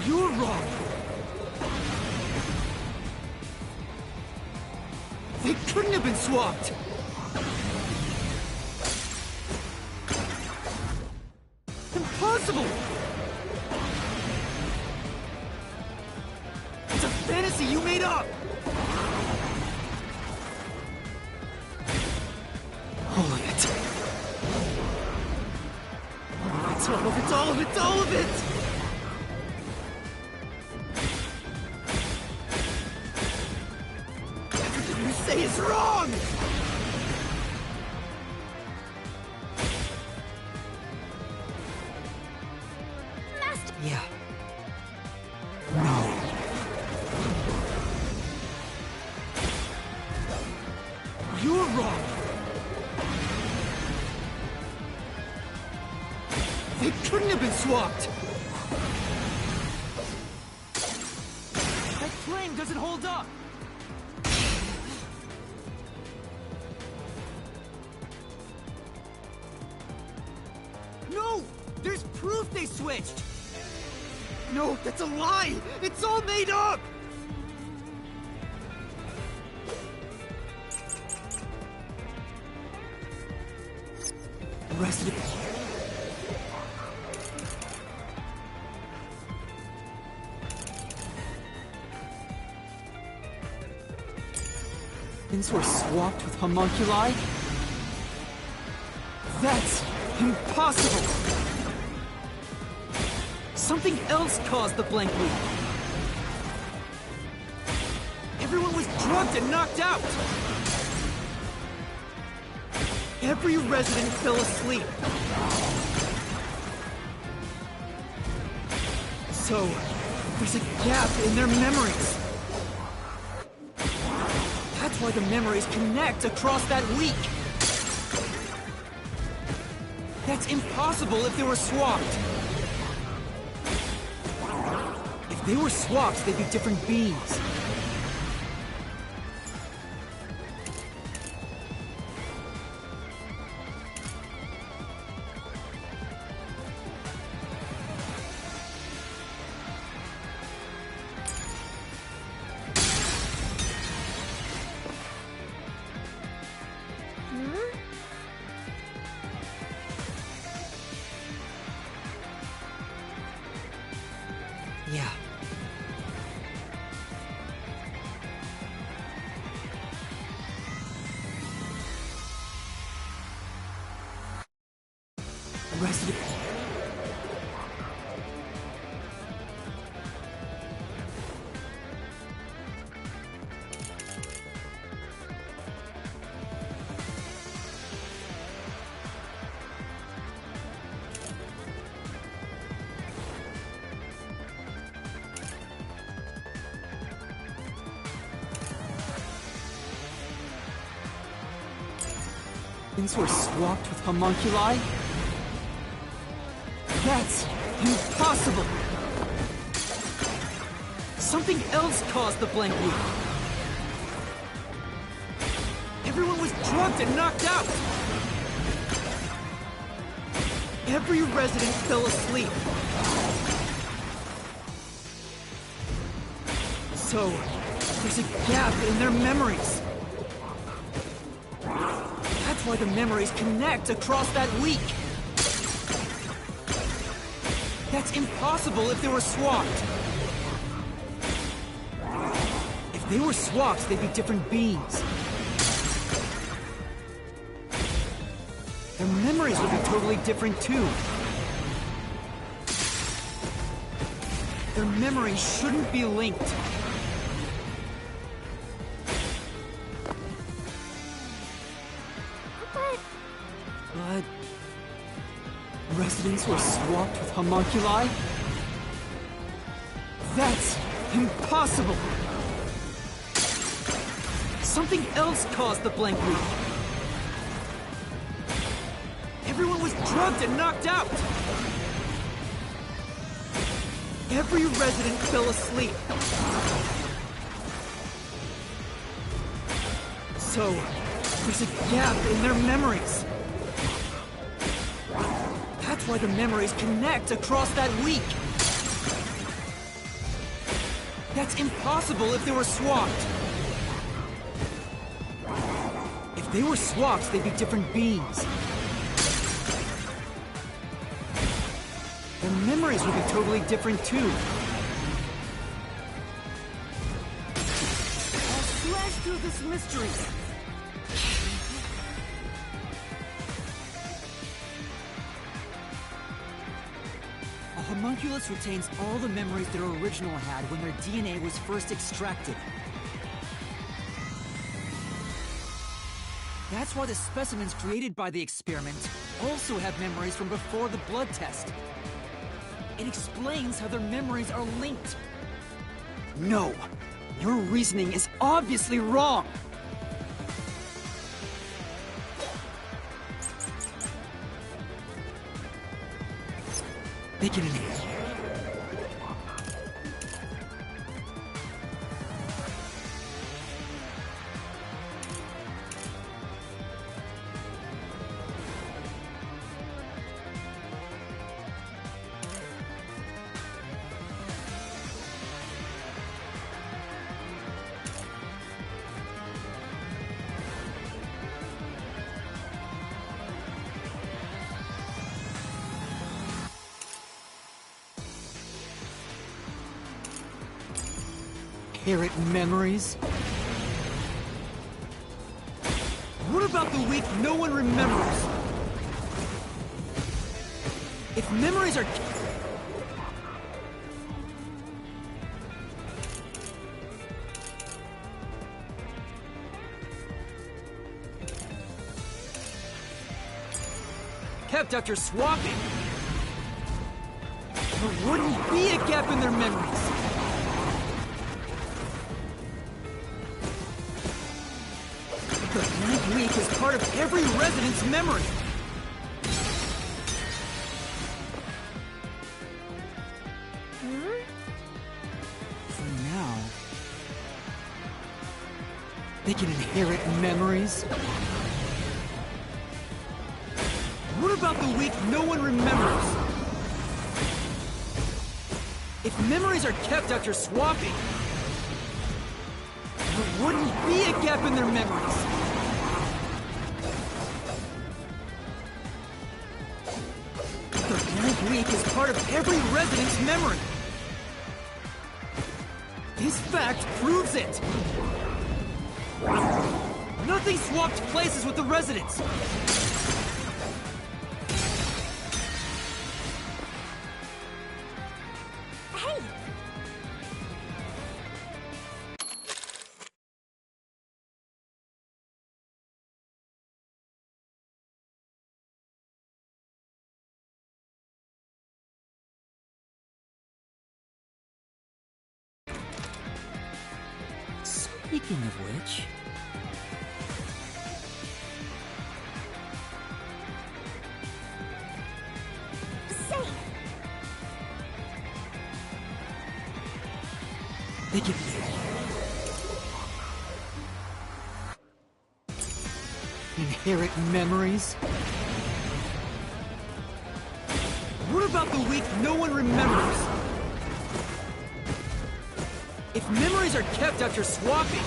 You're wrong! They couldn't have been swapped! Impossible! It's a fantasy you made up! All of it. It's all of it, all of it, all of it! Everything you say is wrong! Master! Yeah. No. You're wrong! They couldn't have been swapped! That claim doesn't hold up! No! There's proof they switched! No, that's a lie! It's all made up! Resident... Things were swapped with homunculi? That's impossible! Something else caused the blank week. Everyone was drugged and knocked out! Every resident fell asleep. So, there's a gap in their memories. That's why the memories connect across that week. That's impossible if they were swapped. If they were swapped, they'd be different beings. Yeah. Resident... Things were swapped with homunculi? That's Impossible! Something else caused the blank loop. Everyone was drugged and knocked out! Every resident fell asleep. So, there's a gap in their memories. That's why the memories connect across that week. That's impossible if they were swapped. If they were swapped, they'd be different beings. Their memories would be totally different too. Their memories shouldn't be linked. But residents were swapped with homunculi? That's impossible! Something else caused the blank loop. Everyone was drugged and knocked out! Every resident fell asleep. So, there's a gap in their memories. That's why the memories connect across that week. That's impossible if they were swapped. If they were swapped, they'd be different beings. Their memories would be totally different too. I'll slash through this mystery. A homunculus retains all the memories their original had when their DNA was first extracted. That's why the specimens created by the experiment also have memories from before the blood test. It explains how their memories are linked. No! Your reasoning is obviously wrong! Make it an A. Inherit memories? What about the week no one remembers? If memories are... kept after swapping, there wouldn't be a gap in their memories. The blank week is part of every resident's memory. For now, they can inherit memories. What about the week no one remembers? If memories are kept after swapping, there wouldn't be a gap in their memories. The blank week is part of every resident's memory. This fact proves it. Nothing swapped places with the residents. Hey! Speaking of which... Say! They can... inherit memories? What about the week no one remembers? If memories are kept after swapping,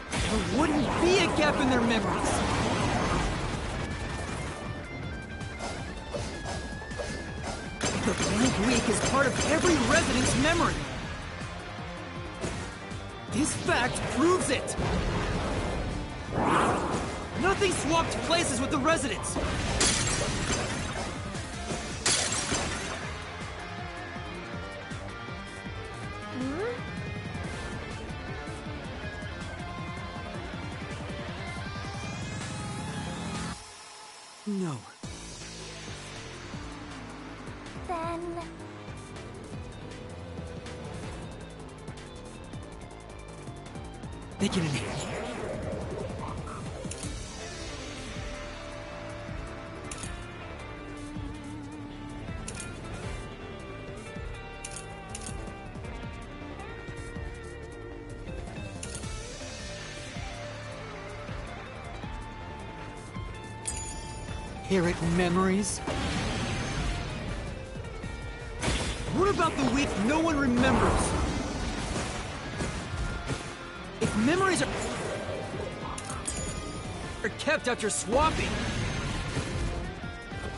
there wouldn't be a gap in their memories. The blank week is part of every resident's memory. This fact proves it. Nothing swapped places with the residents. No. Then... They can inherit. Inherit memories? What about the week no one remembers? If memories are kept after swapping,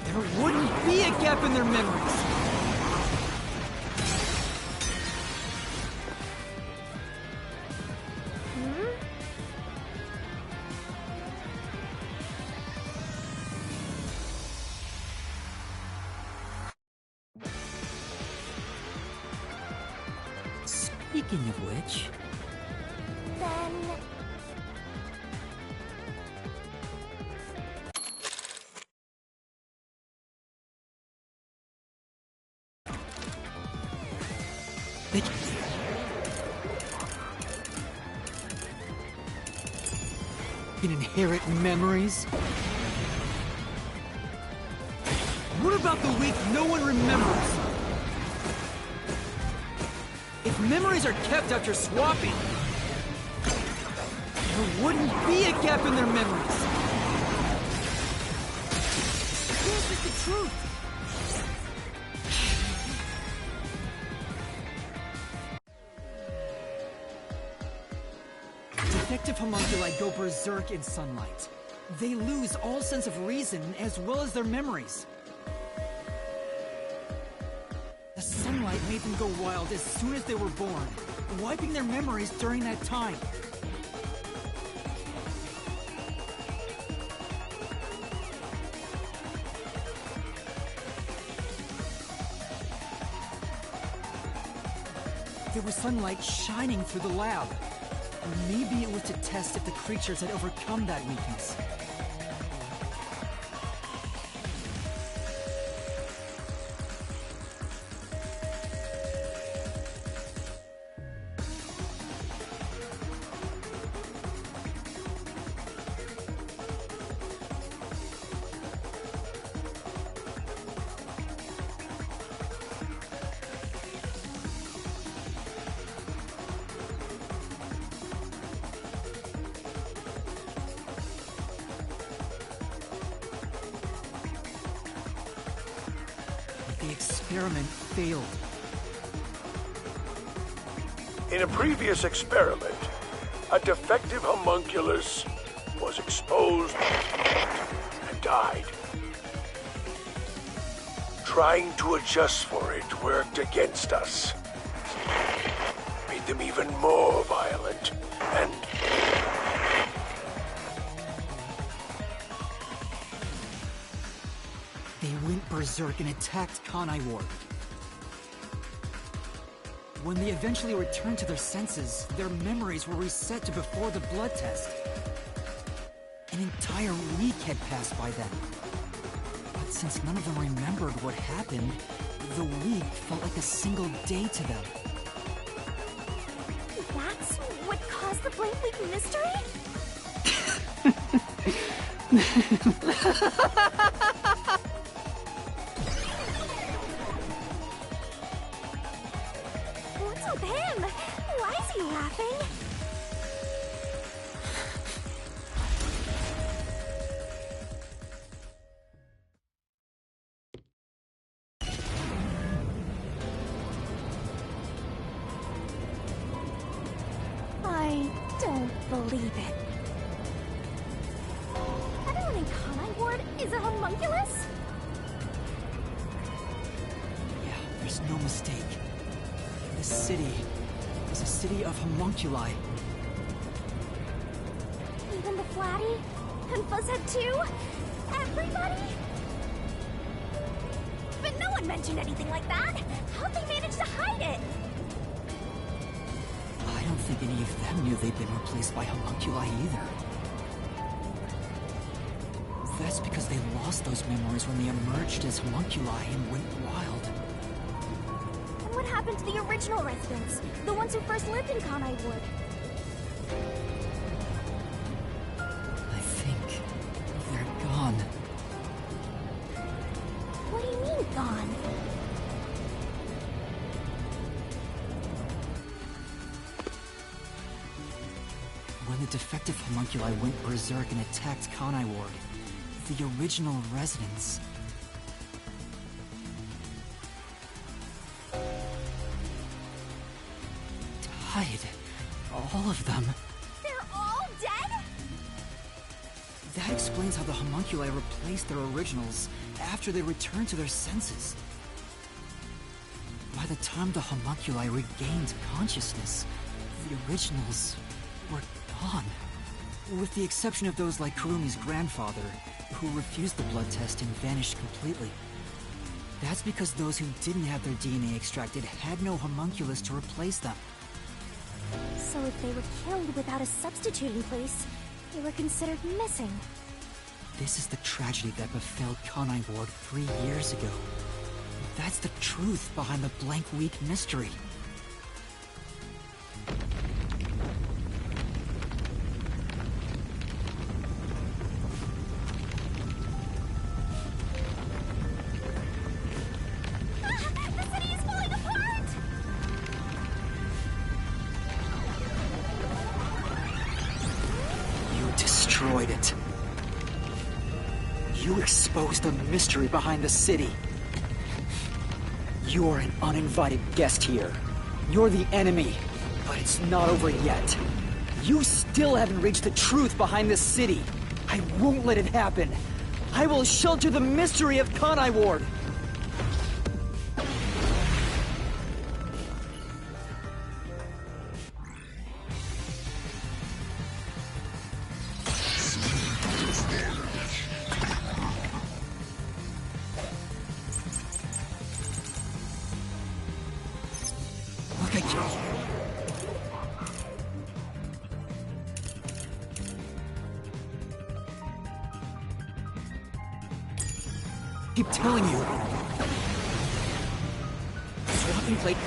there wouldn't be a gap in their memories. Speaking of which... then... they can inherit memories? What about the week no one remembers? If memories are kept after swapping, there wouldn't be a gap in their memories. This is the truth. Defective homunculi go berserk in sunlight. They lose all sense of reason as well as their memories. The sunlight made them go wild as soon as they were born, wiping their memories during that time. There was sunlight shining through the lab. Maybe it was to test if the creatures had overcome that weakness. The experiment failed. In a previous experiment, a defective homunculus was exposed and died. Trying to adjust for it worked against us. Made them even more violent and... They went berserk and attacked Kanai Ward. When they eventually returned to their senses, their memories were reset to before the blood test. An entire week had passed by then. But since none of them remembered what happened, the week felt like a single day to them. That's what caused the blank week mystery? What's up there? laughing? I don't believe it. Everyone in Kanai Ward is a homunculus? Yeah, there's no mistake. This city is a city of homunculi. Even the Flatty? And Fuzzhead too? Everybody? But no one mentioned anything like that! How'd they manage to hide it? I don't think any of them knew they'd been replaced by homunculi either. That's because they lost those memories when they emerged as homunculi and went wild. And what happened to the original residents? The ones who first lived in Kanai Ward? I think they're gone. What do you mean, gone? When the defective homunculi went berserk and attacked Kanai Ward, the original residents... died. All of them. They're all dead? That explains how the homunculi replaced their originals after they returned to their senses. By the time the homunculi regained consciousness, the originals were gone. With the exception of those like Kurumi's grandfather, who refused the blood test and vanished completely. That's because those who didn't have their DNA extracted had no homunculus to replace them. So if they were killed without a substitute in place, they were considered missing. This is the tragedy that befell Kanai Ward 3 years ago. That's the truth behind the blank week mystery. The city is falling apart! You destroyed it. You exposed the mystery behind the city. You're an uninvited guest here. You're the enemy, but it's not over yet. You still haven't reached the truth behind this city. I won't let it happen. I will shelter the mystery of Kanai Ward. Look at you. Keep telling you. Swapping plate.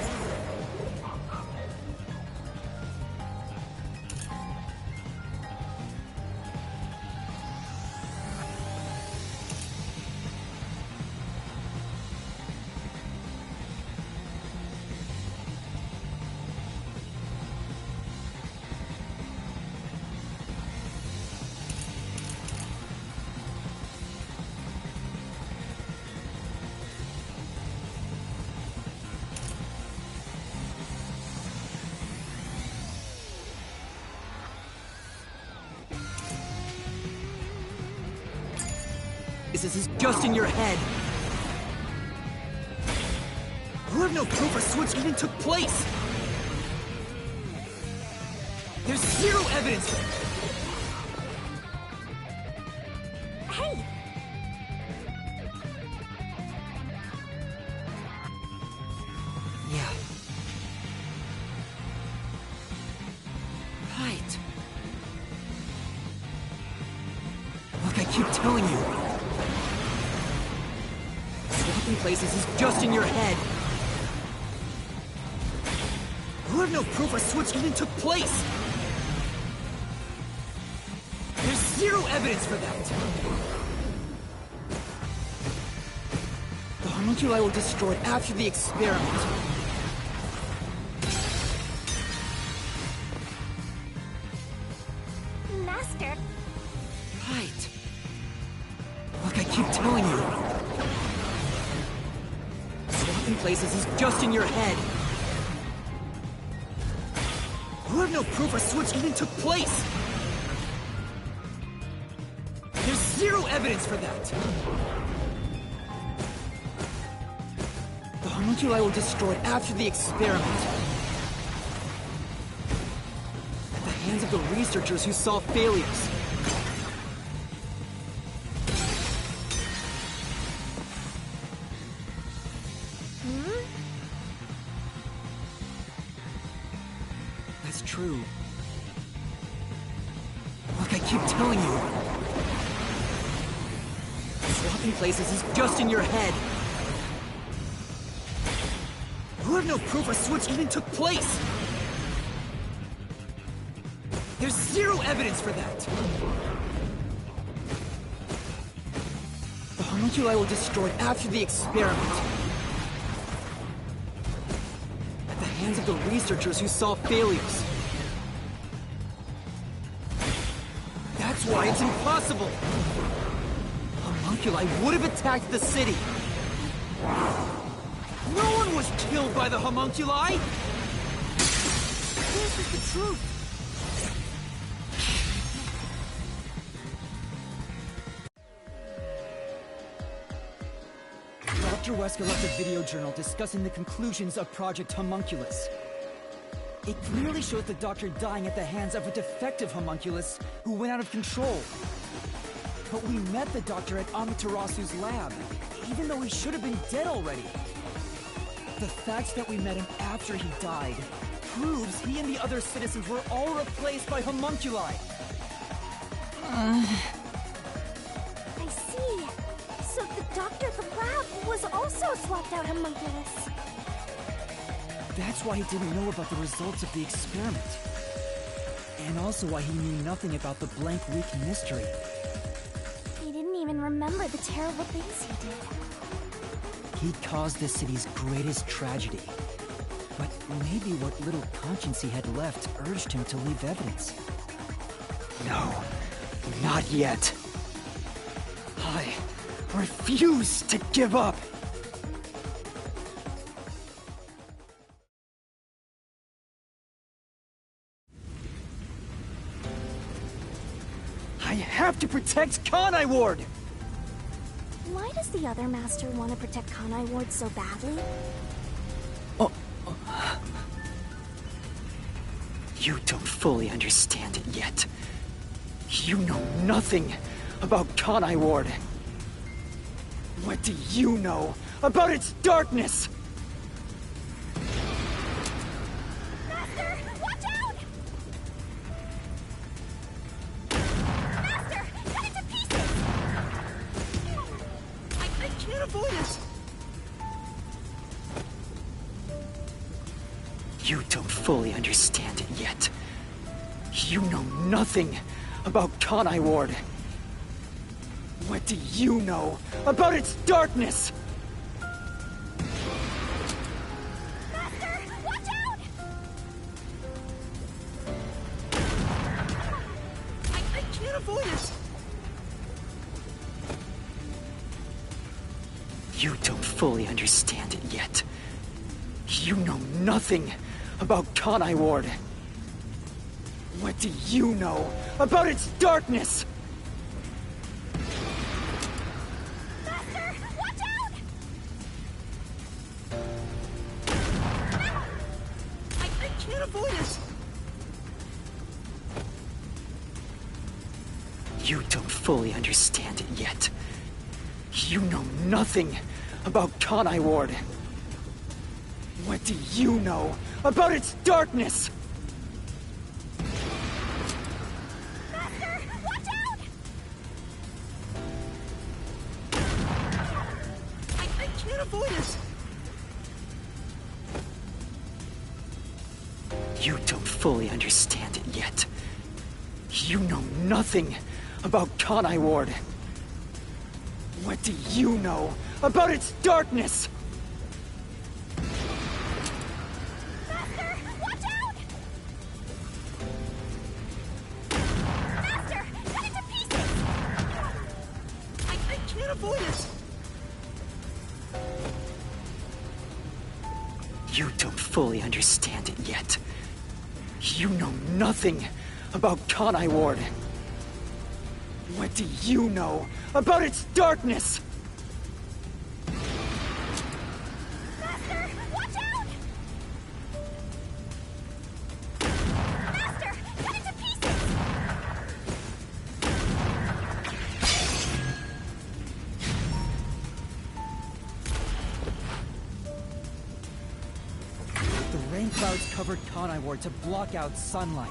This is just in your head. You have no proof a switch even took place. There's zero evidence. Hey! Yeah. Right. Look, I keep telling you. Swapping places is just in your head. You have no proof a switch even took place. There's zero evidence for that. The homunculi were destroyed after the experiment. Master! Right. Look, I keep telling you. Swapping places is just in your head. You have no proof a switch even took place. There's zero evidence for that. The homunculi were destroyed after the experiment. At the hands of the researchers who saw failures. That's true. Look, I keep telling you. Swapping places is just in your head. You have no proof a switch even took place. There's zero evidence for that. The homunculi were destroyed after the experiment. At the hands of the researchers who saw failures. That's why it's impossible. Homunculi would have attacked the city. No one was killed by the homunculi! This is the truth. Dr. Wesker left a video journal discussing the conclusions of Project Homunculus. It clearly shows the Doctor dying at the hands of a defective homunculus who went out of control. But we met the Doctor at Amaterasu's lab, even though he should have been dead already. The fact that we met him after he died proves he and the other citizens were all replaced by homunculi. I see. So the doctor at the lab was also a swapped out homunculus. That's why he didn't know about the results of the experiment. And also why he knew nothing about the blank week mystery. He didn't even remember the terrible things he did. He caused the city's greatest tragedy. But maybe what little conscience he had left urged him to leave evidence. No, not yet. I refuse to give up. I have to protect Kanai Ward! Why does the other master want to protect Kanai Ward so badly? You don't fully understand it yet. You know nothing about Kanai Ward. What do you know about its darkness? Master, watch out! Master, cut it to pieces! I can't avoid it! You don't fully understand it yet. You know nothing about Kanai Ward. What do you know about its darkness? Master, watch out! I can't avoid it! You don't fully understand it yet. You know nothing about Kanai Ward. What do you know about its darkness? Master, watch out! I can't avoid it! You don't fully understand it yet. You know nothing about Kanai Ward. What do you know about its darkness? Master, watch out! I can't avoid it! You don't fully understand it yet. You know nothing about Kanai Ward. What do you know about its darkness? Master, watch out! Master, avoid it! You don't fully understand it yet. You know nothing about Kanai Ward. What do you know about its darkness? Master, watch out! Master, cut it to pieces! The rain clouds covered Kanai Ward to block out sunlight,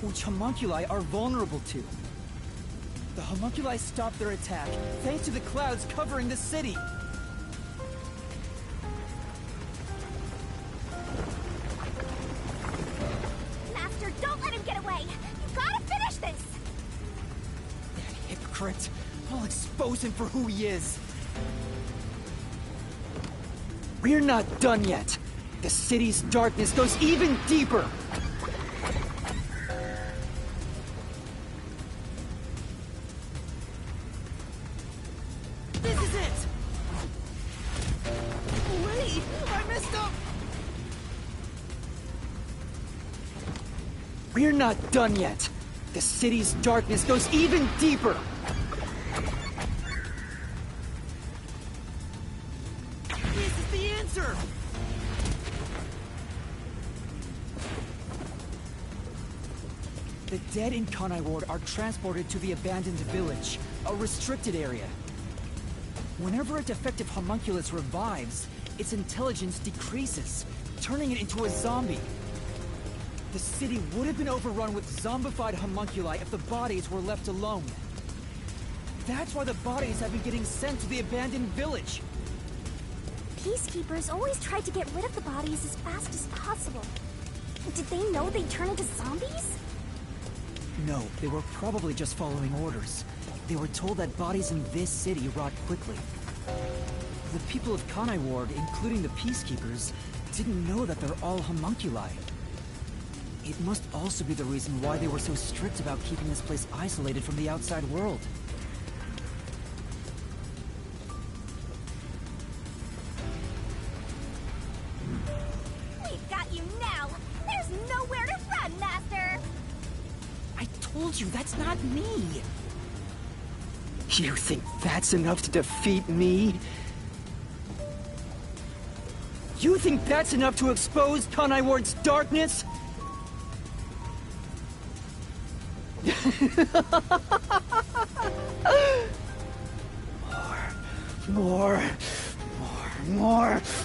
which homunculi are vulnerable to. The homunculi stopped their attack thanks to the clouds covering the city. Master, don't let him get away! You gotta finish this! That hypocrite! I'll expose him for who he is! We're not done yet! The city's darkness goes even deeper! This is it! Wait! I messed up! We're not done yet! The city's darkness goes even deeper! This is the answer! The dead in Kanai Ward are transported to the abandoned village, a restricted area. Whenever a defective homunculus revives, its intelligence decreases, turning it into a zombie. The city would have been overrun with zombified homunculi if the bodies were left alone. That's why the bodies have been getting sent to the abandoned village. Peacekeepers always tried to get rid of the bodies as fast as possible. Did they know they'd turn into zombies? No, they were probably just following orders. They were told that bodies in this city rot quickly. The people of Kanai Ward, including the Peacekeepers, didn't know that they're all homunculi. It must also be the reason why they were so strict about keeping this place isolated from the outside world. We've got you now! There's nowhere to run, Master! I told you, that's not me! You think that's enough to defeat me? You think that's enough to expose Kanai Ward's darkness?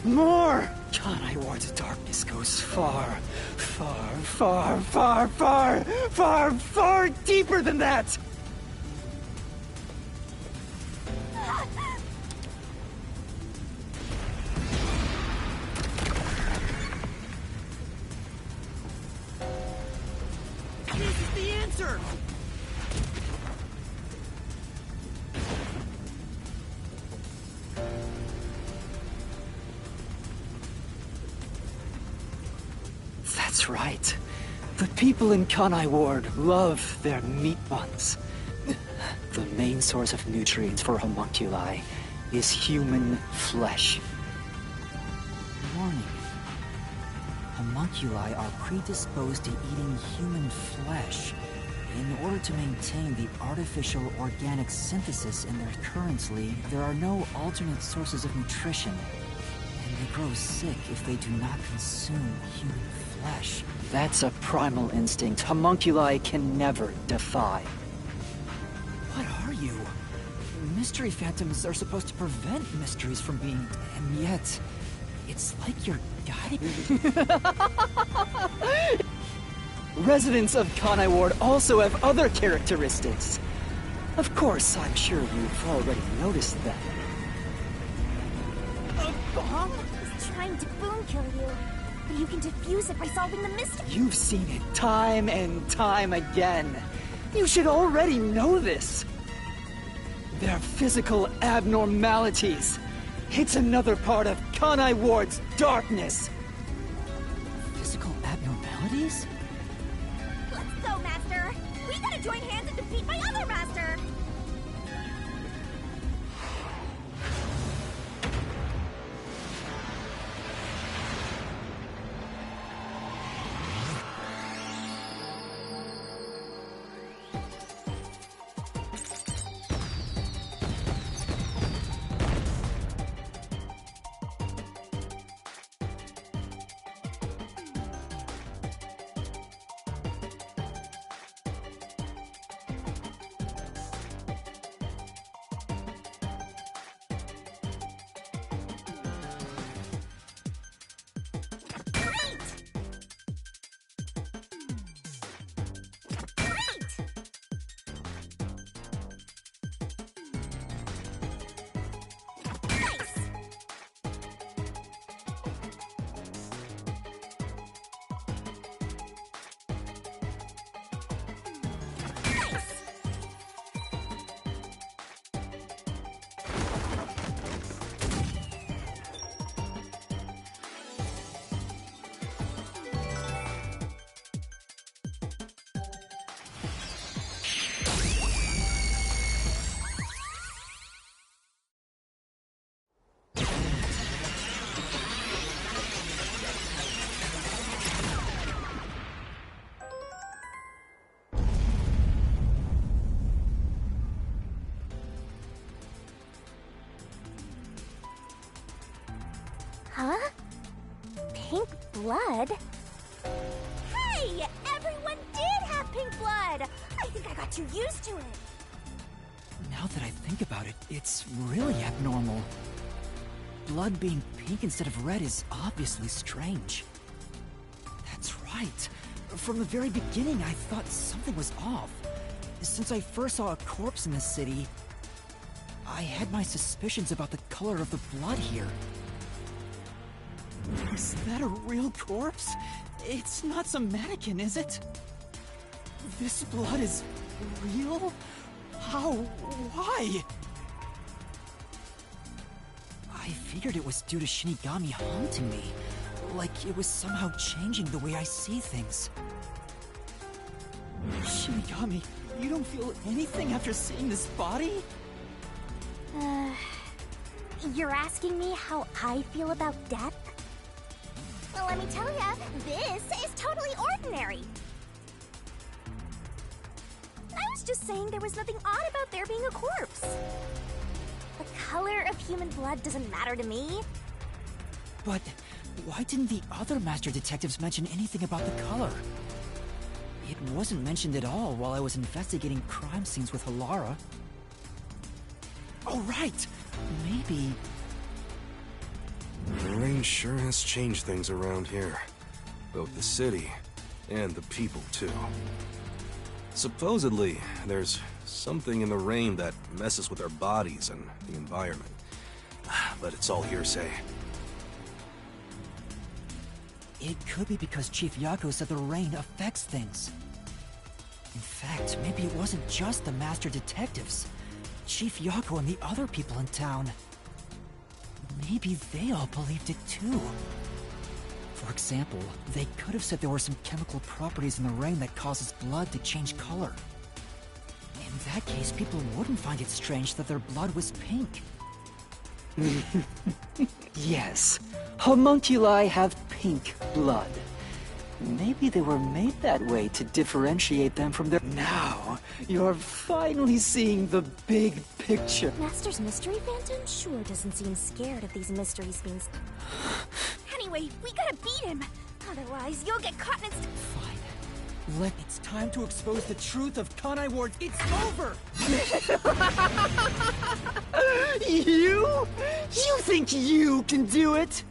More! Kanai Ward's darkness goes far deeper than that! This is the answer! That's right. The people in Kanai Ward love their meat buns. The main source of nutrients for homunculi is human flesh. Warning. Homunculi are predisposed to eating human flesh in order to maintain the artificial organic synthesis in their currently, there are no alternate sources of nutrition, and they grow sick if they do not consume human flesh. That's a primal instinct homunculi can never defy. What are you? Mystery phantoms are supposed to prevent mysteries from being... and yet... it's like you're guiding me. Residents of Kanai Ward also have other characteristics. Of course, I'm sure you've already noticed them. A bomb? He's trying to boom kill you, but you can defuse it by solving the mystery. You've seen it time and time again. You should already know this. They're physical abnormalities. It's another part of Kanai Ward's darkness. Physical abnormalities? Let's go, Master! We gotta join hands and defeat my other Master! blood? Hey! Everyone did have pink blood! I think I got too used to it. Now that I think about it, it's really abnormal. Blood being pink instead of red is obviously strange. That's right. From the very beginning, I thought something was off. Since I first saw a corpse in the city, I had my suspicions about the color of the blood here. Is that a real corpse? It's not some mannequin, is it? This blood is real? How? Why? I figured it was due to Shinigami haunting me. Like it was somehow changing the way I see things. Shinigami, you don't feel anything after seeing this body? You're asking me how I feel about death? Well, let me tell ya, this is totally ordinary. I was just saying there was nothing odd about there being a corpse. The color of human blood doesn't matter to me. But why didn't the other master detectives mention anything about the color? It wasn't mentioned at all while I was investigating crime scenes with Halara. Oh, right! Maybe... The rain sure has changed things around here. Both the city and the people, too. Supposedly, there's something in the rain that messes with our bodies and the environment. But it's all hearsay. It could be because Chief Yako said the rain affects things. In fact, maybe it wasn't just the master detectives. Chief Yako and the other people in town. Maybe they all believed it too. For example, they could have said there were some chemical properties in the rain that causes blood to change color. In that case, people wouldn't find it strange that their blood was pink. Yes, homunculi have pink blood. Maybe they were made that way to differentiate them from their... Now, you're finally seeing the big picture. Master's mystery phantom sure doesn't seem scared of these mysteries being... Anyway, we gotta beat him! Otherwise, you'll get caught in its... Fine. It's time to expose the truth of Kanai Ward's... It's over! You? You think you can do it?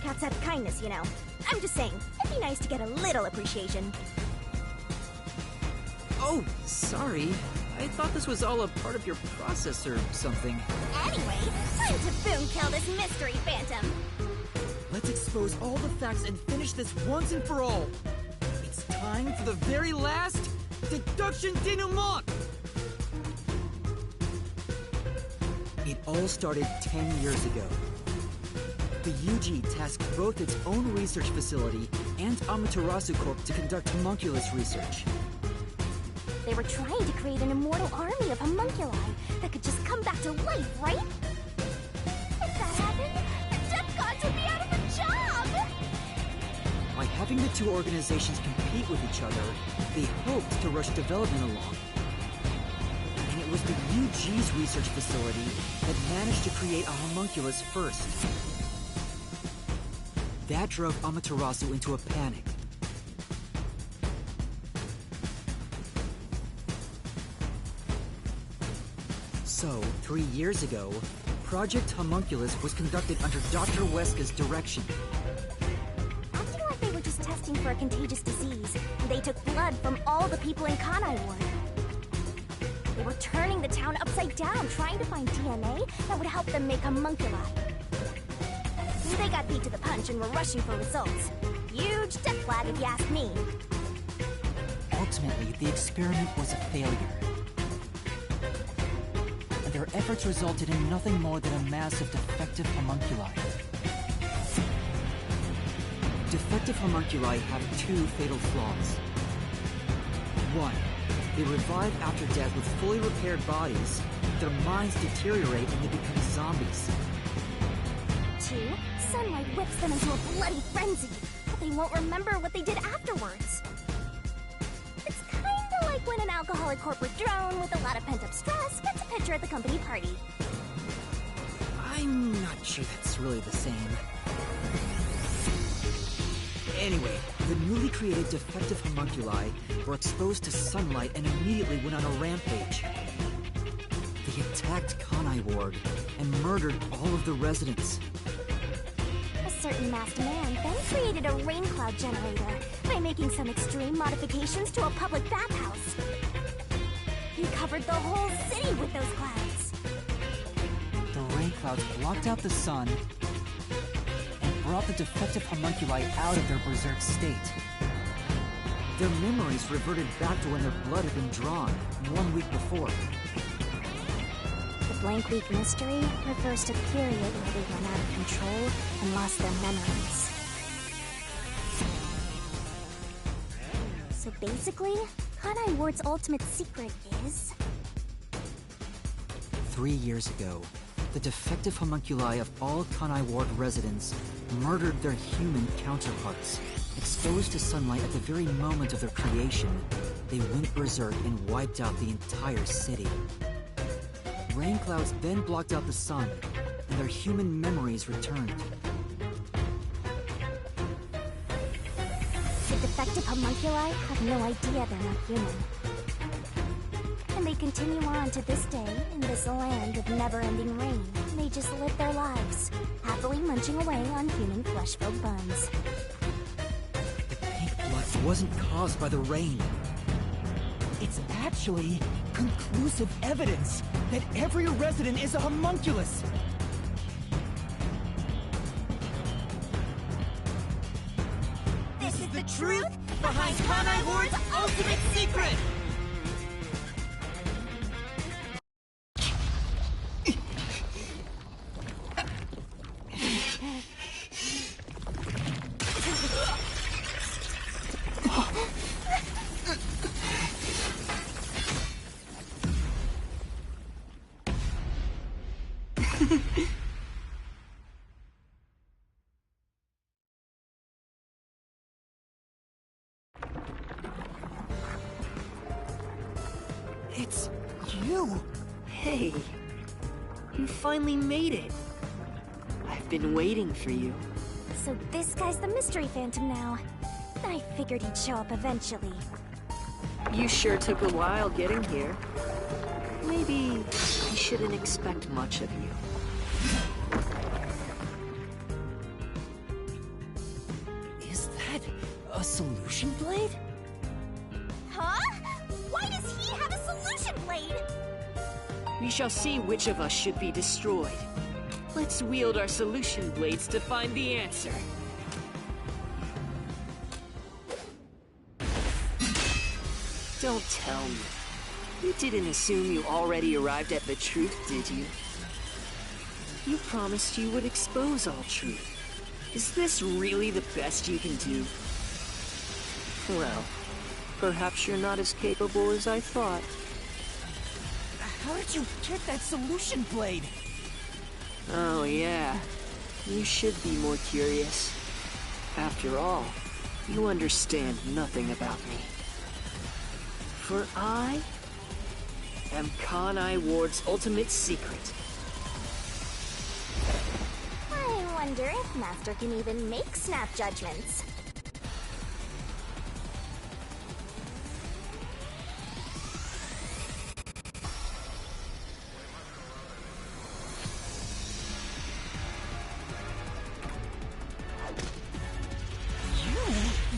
shortcuts out of kindness, you know. I'm just saying, it'd be nice to get a little appreciation. Oh, sorry. I thought this was all a part of your process or something. Anyway, time to boom kill this mystery phantom. Let's expose all the facts and finish this once and for all. It's time for the very last deduction denouement! It all started 10 years ago. The UG tasked both its own research facility and Amaterasu Corp to conduct homunculus research. They were trying to create an immortal army of homunculi that could just come back to life, right? If that happened, the Death Gods would be out of a job! By having the two organizations compete with each other, they hoped to rush development along. And it was the UG's research facility that managed to create a homunculus first. That drove Amaterasu into a panic. So, 3 years ago, Project Homunculus was conducted under Dr. Weska's direction. Acting like they were just testing for a contagious disease, they took blood from all the people in Kanai Ward. They were turning the town upside down, trying to find DNA that would help them make homunculi. They got beat to the punch and were rushing for results. Huge death flag if you ask me. Ultimately, the experiment was a failure. And their efforts resulted in nothing more than a mass of defective homunculi. Defective homunculi have two fatal flaws. One, they revive after death with fully repaired bodies, their minds deteriorate and they become zombies. Two, sunlight whips them into a bloody frenzy, but they won't remember what they did afterwards. It's kinda like when an alcoholic corporate drone with a lot of pent-up stress gets a picture at the company party. I'm not sure that's really the same. Anyway, the newly created defective homunculi were exposed to sunlight and immediately went on a rampage. They attacked Kanai Ward and murdered all of the residents. A certain masked man then created a rain cloud generator by making some extreme modifications to a public bathhouse. He covered the whole city with those clouds. The rain clouds blocked out the sun and brought the defective homunculi out of their berserk state. Their memories reverted back to when their blood had been drawn 1 week before. The blank week mystery refers to the period where they went out of control and lost their memories. So basically, Kanai Ward's ultimate secret is... 3 years ago, the defective homunculi of all Kanai Ward residents murdered their human counterparts. Exposed to sunlight at the very moment of their creation, they went berserk and wiped out the entire city. Rain clouds then blocked out the sun, and their human memories returned. The defective homunculi have no idea they're not human. And they continue on to this day in this land of never-ending rain. They just live their lives, happily munching away on human flesh-filled bones. The pink blood wasn't caused by the rain. It's actually conclusive evidence that every resident is a homunculus. This is the Truth behind Kanai Ward's ultimate secret! It's you! Hey, you finally made it. I've been waiting for you. So this guy's the mystery phantom now. I figured he'd show up eventually. You sure took a while getting here. Maybe I shouldn't expect much of you. blade? Huh? Why does he have a solution blade? We shall see which of us should be destroyed. Let's wield our solution blades to find the answer. Don't tell me. You didn't assume you already arrived at the truth, did you? You promised you would expose all truth. Is this really the best you can do? Well, perhaps you're not as capable as I thought. How did you get that solution blade? Oh yeah, you should be more curious. After all, you understand nothing about me. For I am Kanai Ward's ultimate secret. I wonder if Master can even make snap judgments.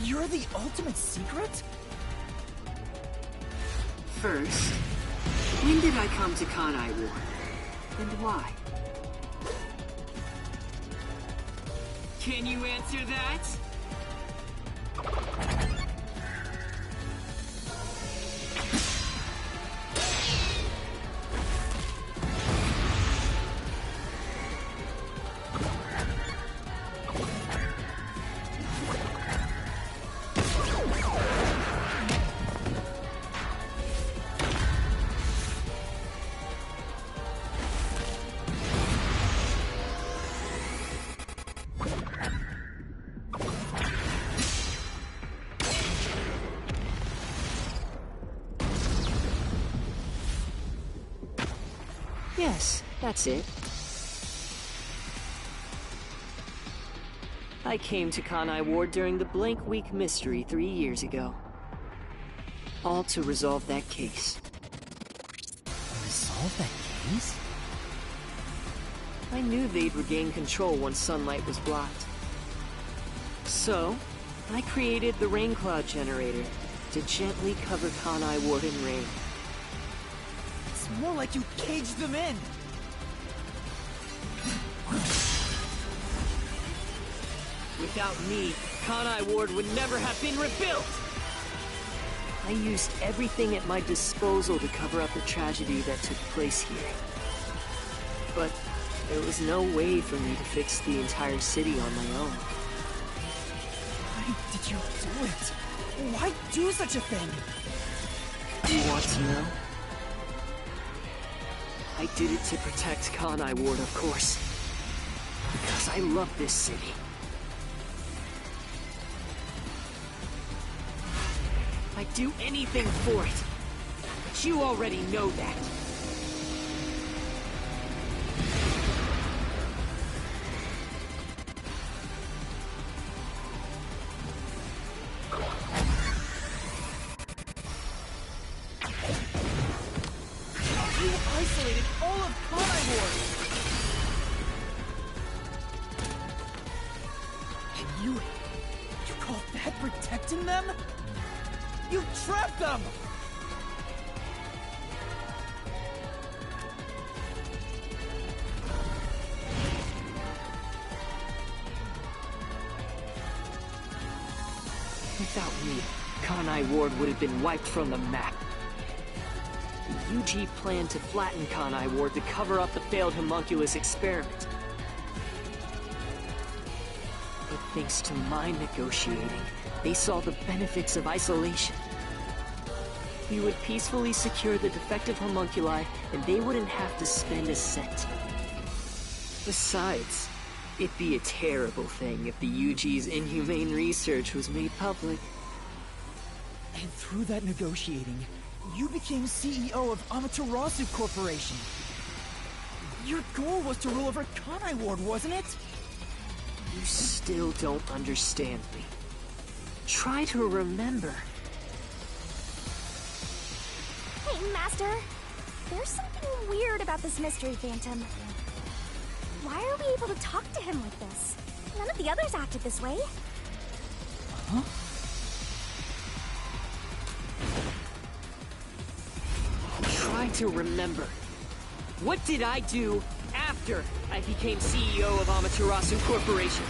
You're the ultimate secret? First, when did I come to Kanai Ward? And why? Can you answer that? Yes, that's it. I came to Kanai Ward during the Blank Week mystery 3 years ago. All to resolve that case. Resolve that case? I knew they'd regain control once sunlight was blocked. So, I created the rain cloud generator to gently cover Kanai Ward in rain. It's more like you caged them in. Without me, Kanai Ward would never have been rebuilt! I used everything at my disposal to cover up the tragedy that took place here. But there was no way for me to fix the entire city on my own. Why did you do it? Why do such a thing? You want to know? I did it to protect Kanai Ward, of course. Because I love this city. I'd do anything for it. But you already know that. You isolated all of Kanai Ward! And you call that protecting them? You trapped them! Without me, Kanai Ward would have been wiped from the map. The UG planned to flatten Kanai Ward to cover up the failed homunculus experiment. But thanks to my negotiating, they saw the benefits of isolation. We would peacefully secure the defective homunculi, and they wouldn't have to spend a cent. Besides, it'd be a terrible thing if the UG's inhumane research was made public. And through that negotiating, you became CEO of Amaterasu Corporation. Your goal was to rule over Kanai Ward, wasn't it? You still don't understand me. Try to remember. Hey, Master. There's something weird about this mystery phantom. Why are we able to talk to him like this? None of the others acted this way. Huh? Try to remember. What did I do after I became CEO of Amaterasu Corporation?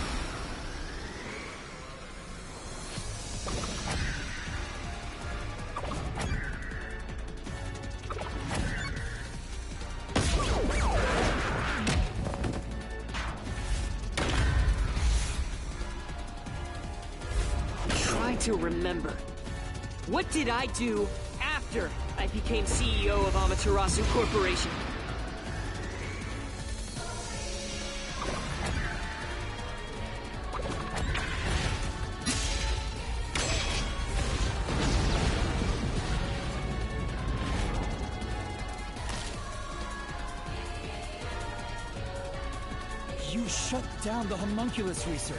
Try to remember. What did I do after I became CEO of Amaterasu Corporation? You shut down the homunculus research.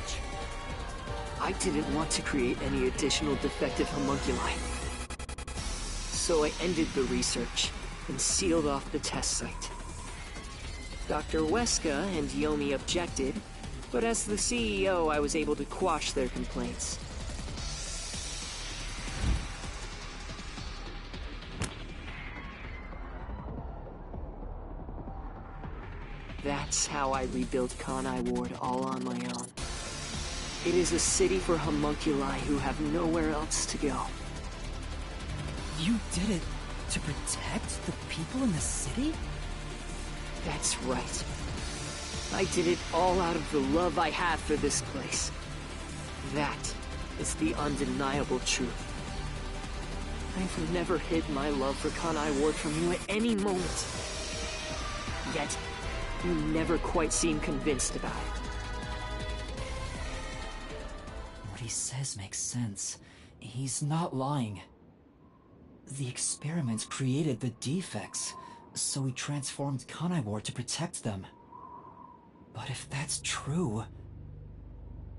I didn't want to create any additional defective homunculi. So I ended the research and sealed off the test site. Dr. Weska and Yomi objected, but as the CEO, I was able to quash their complaints. That's how I rebuilt Kanai Ward all on my own. It is a city for homunculi who have nowhere else to go. You did it to protect the people in the city? That's right. I did it all out of the love I have for this place. That is the undeniable truth. I've never hid my love for Kanai Ward from you at any moment. Yet, you never quite seem convinced about it. What he says makes sense. He's not lying. The experiments created the defects, so he transformed Kanai Ward to protect them. But if that's true,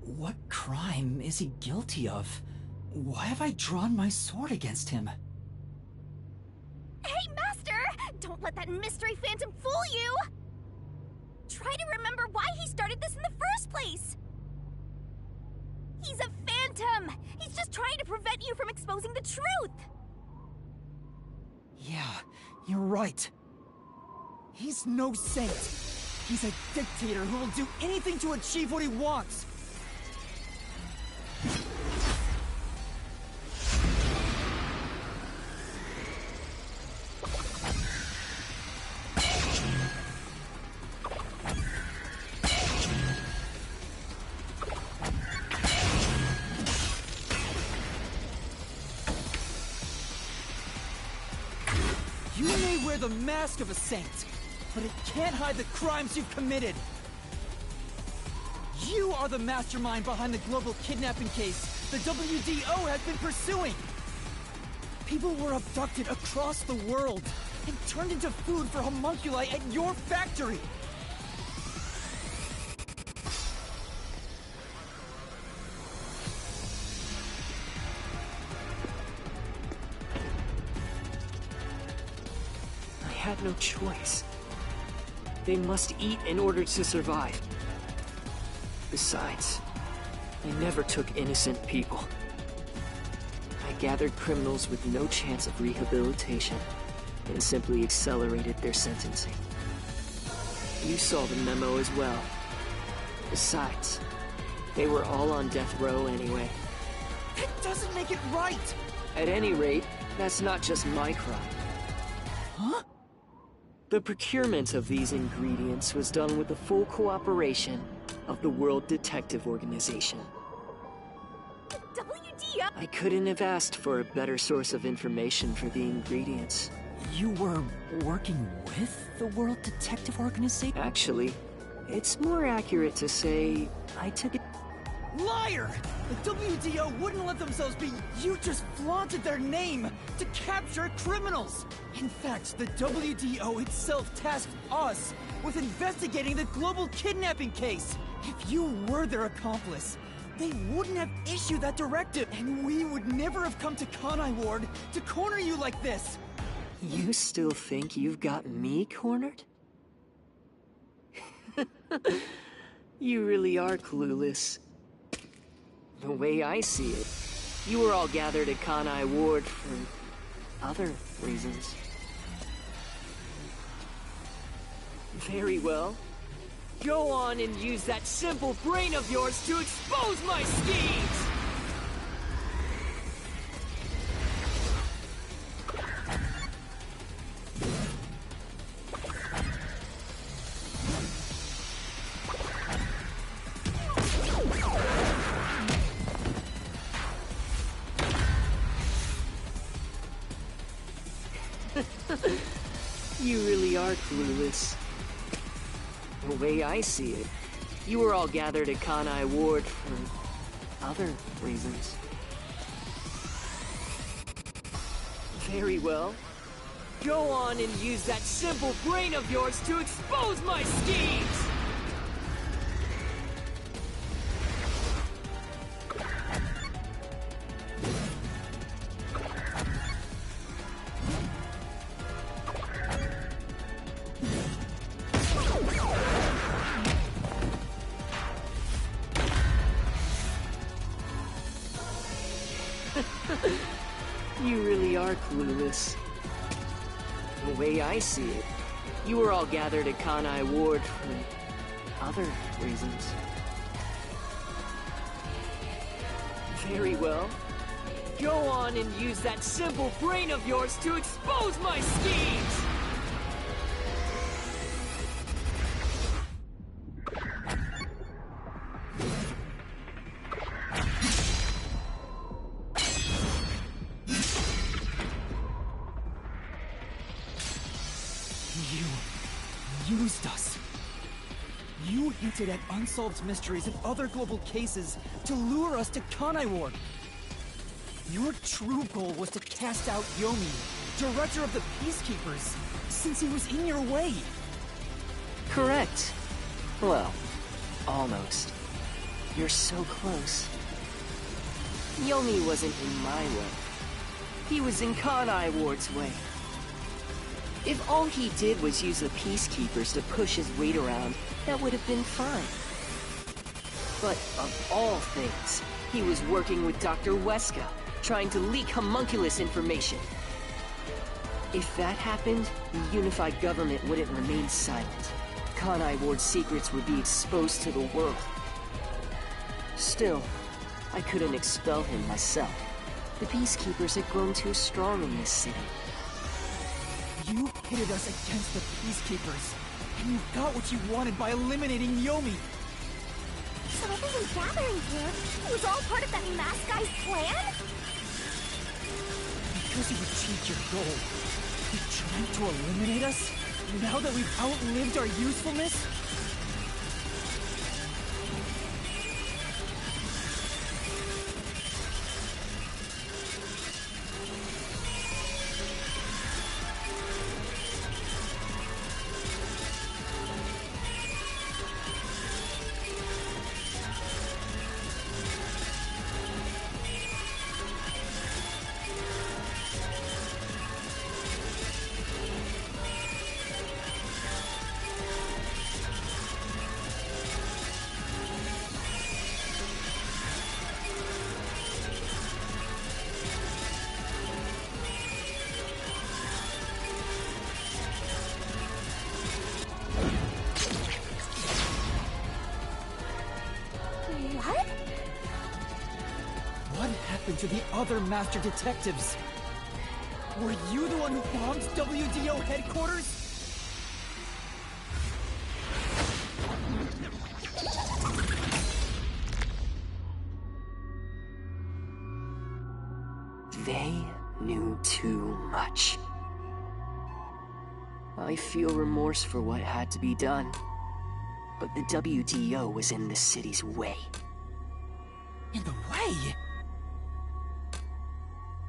what crime is he guilty of? Why have I drawn my sword against him? Hey, Master! Don't let that mystery phantom fool you! Try to remember why he started this in the first place! He's a phantom! He's just trying to prevent you from exposing the truth! Yeah, you're right. He's no saint. He's a dictator who will do anything to achieve what he wants. You may wear the mask of a saint, but it can't hide the crimes you've committed. You are the mastermind behind the global kidnapping case the WDO has been pursuing. People were abducted across the world and turned into food for homunculi at your factory. I had no choice. They must eat in order to survive. Besides, I never took innocent people. I gathered criminals with no chance of rehabilitation and simply accelerated their sentencing. You saw the memo as well. Besides, they were all on death row anyway. That doesn't make it right! At any rate, that's not just my crime. Huh? The procurement of these ingredients was done with the full cooperation of the World Detective Organization. The WDO? I couldn't have asked for a better source of information for the ingredients. You were working with the World Detective Organization? Actually, it's more accurate to say I took it. Liar! The WDO wouldn't let themselves be. You just flaunted their name to capture criminals! In fact, the WDO itself tasked us with investigating the global kidnapping case! If you were their accomplice, they wouldn't have issued that directive, and we would never have come to Kanai Ward to corner you like this! You still think you've got me cornered? You really are clueless. The way I see it, you were all gathered at Kanai Ward for other reasons. Very well. Go on and use that simple brain of yours to expose my schemes! You really are clueless. The way I see it, you were all gathered at Kanai Ward for other reasons. Very well. Go on and use that simple brain of yours to expose my schemes! You really are clueless. The way I see it, you were all gathered at Kanai Ward for other reasons. Very well. Go on and use that simple brain of yours to expose my schemes! You used us. You hinted at unsolved mysteries and other global cases to lure us to Kanai Ward. Your true goal was to cast out Yomi, director of the Peacekeepers, since he was in your way. Correct. Well, almost. You're so close. Yomi wasn't in my way. He was in Kanai Ward's way. If all he did was use the Peacekeepers to push his weight around, that would have been fine. But of all things, he was working with Dr. Weska, trying to leak homunculus information. If that happened, the unified government wouldn't remain silent. Kanai Ward's secrets would be exposed to the world. Still, I couldn't expel him myself. The Peacekeepers had grown too strong in this city. You pitted us against the Peacekeepers, and you got what you wanted by eliminating Yomi. So everyone gathering here, it was all part of that masked guy's plan? Because you achieved your goal, you're trying to eliminate us? Now that we've outlived our usefulness? What? What happened to the other master detectives? Were you the one who bombed WDO headquarters? They knew too much. I feel remorse for what had to be done. But the WDO was in the city's way. In the way?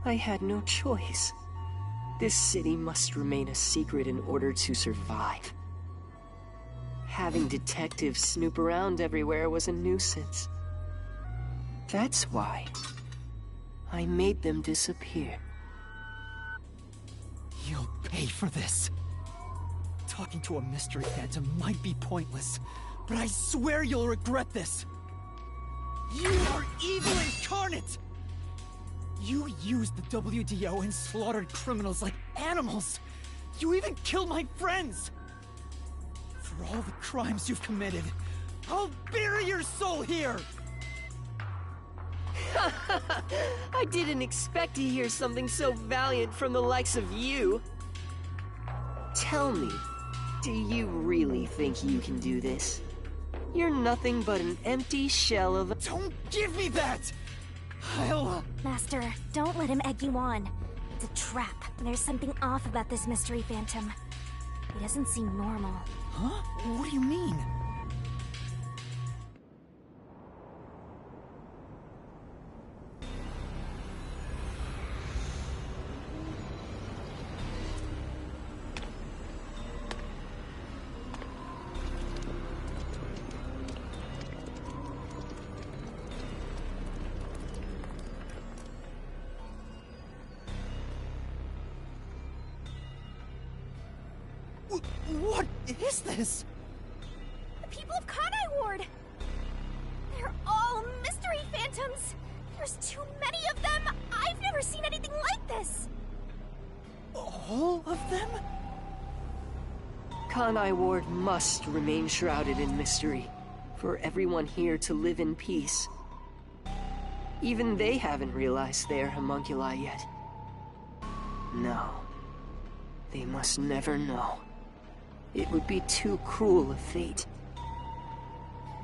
I had no choice. This city must remain a secret in order to survive. Having detectives snoop around everywhere was a nuisance. That's why I made them disappear. You'll pay for this. Talking to a mystery phantom might be pointless, but I swear you'll regret this. You are evil incarnate! You used the WDO and slaughtered criminals like animals! You even killed my friends! For all the crimes you've committed, I'll bury your soul here! I didn't expect to hear something so valiant from the likes of you. Tell me, do you really think you can do this? You're nothing but an empty shell of a— Don't give me that! Master, don't let him egg you on. It's a trap. There's something off about this mystery phantom. He doesn't seem normal. Huh? What do you mean? What is this? The people of Kanai Ward! They're all mystery phantoms! There's too many of them! I've never seen anything like this! All of them? Kanai Ward must remain shrouded in mystery, for everyone here to live in peace. Even they haven't realized they are homunculi yet. No. They must never know. It would be too cruel a fate.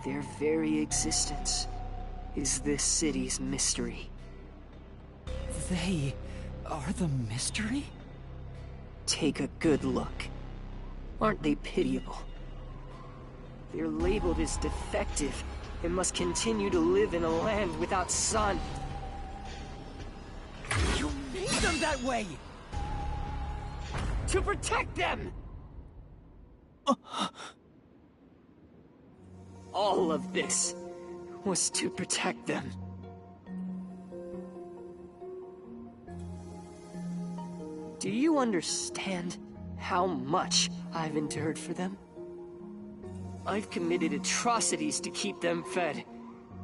Their very existence is this city's mystery. They are the mystery? Take a good look. Aren't they pitiable? They're labeled as defective and must continue to live in a land without sun. You made them that way! To protect them! All of this was to protect them. Do you understand how much I've endured for them? I've committed atrocities to keep them fed.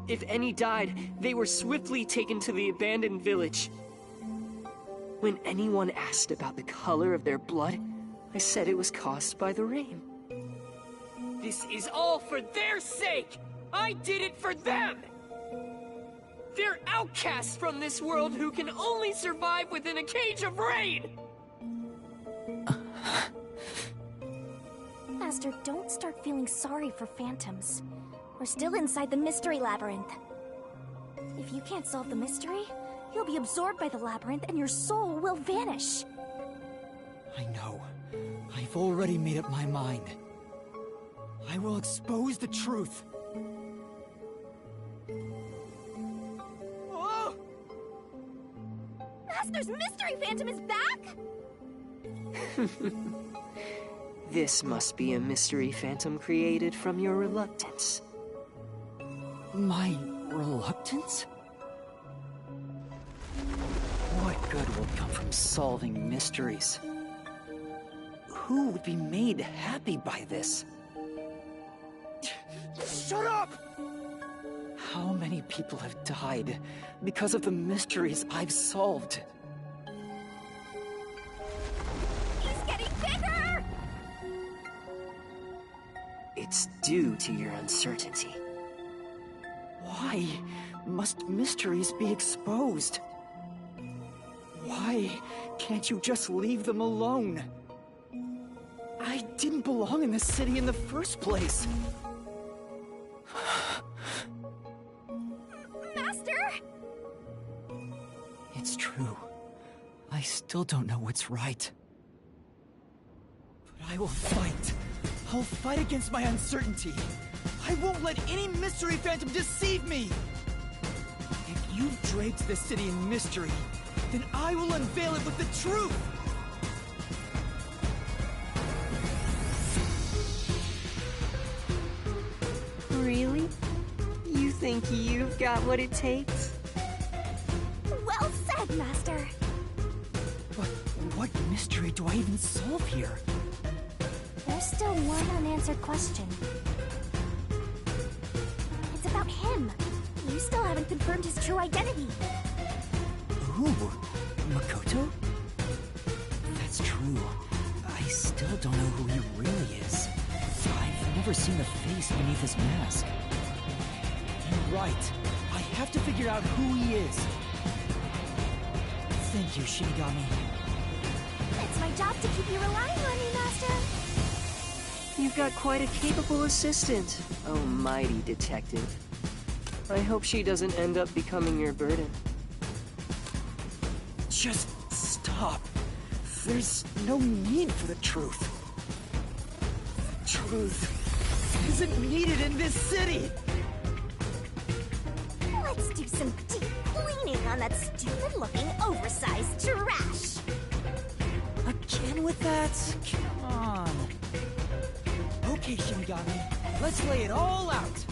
If any died, they were swiftly taken to the abandoned village. When anyone asked about the color of their blood, I said it was caused by the rain. This is all for their sake! I did it for them! They're outcasts from this world who can only survive within a cage of rain! Master, don't start feeling sorry for phantoms. We're still inside the mystery labyrinth. If you can't solve the mystery, you'll be absorbed by the labyrinth and your soul will vanish. I know. I've already made up my mind. I will expose the truth. Oh! Master's mystery phantom is back? This must be a mystery phantom created from your reluctance. My reluctance? What good will come from solving mysteries? Who would be made happy by this? Shut up! How many people have died because of the mysteries I've solved? He's getting bigger! It's due to your uncertainty. Why must mysteries be exposed? Why can't you just leave them alone? I didn't belong in this city in the first place. Master! It's true. I still don't know what's right. But I will fight. I'll fight against my uncertainty. I won't let any mystery phantom deceive me! If you've draped this city in mystery, then I will unveil it with the truth! Really? You think you've got what it takes? Well said, Master! But what mystery do I even solve here? There's still one unanswered question. It's about him. You still haven't confirmed his true identity. Who? Makoto? That's true. I still don't know who he really is. I've never seen the face beneath his mask. You're right. I have to figure out who he is. Thank you, Shinigami. It's my job to keep you relying on me, Master. You've got quite a capable assistant, oh mighty detective. I hope she doesn't end up becoming your burden. Just stop. There's no need for the truth. Truth isn't needed in this city! Let's do some deep cleaning on that stupid-looking, oversized trash. Again with that? Come on. Okay, Shinigami, let's lay it all out.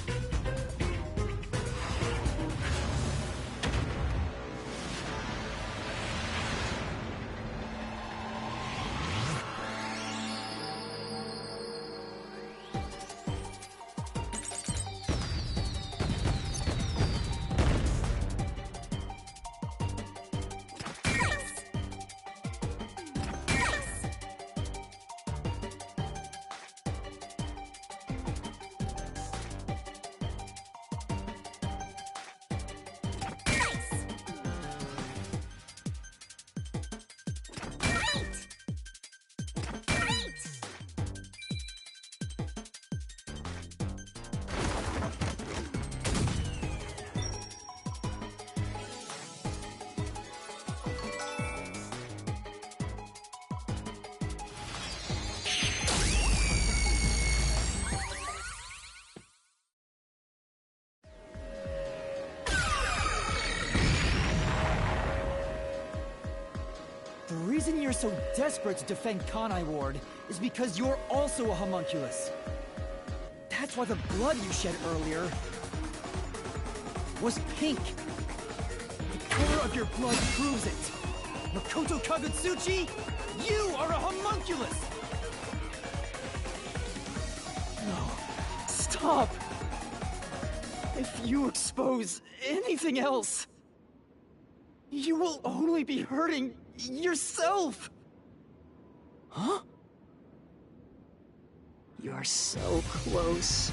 The reason you're so desperate to defend Kanai Ward is because you're also a homunculus. That's why the blood you shed earlier was pink. The color of your blood proves it. Makoto Kagutsuchi, you are a homunculus! No, stop! If you expose anything else, you will only be hurting yourself! Huh? You're so close.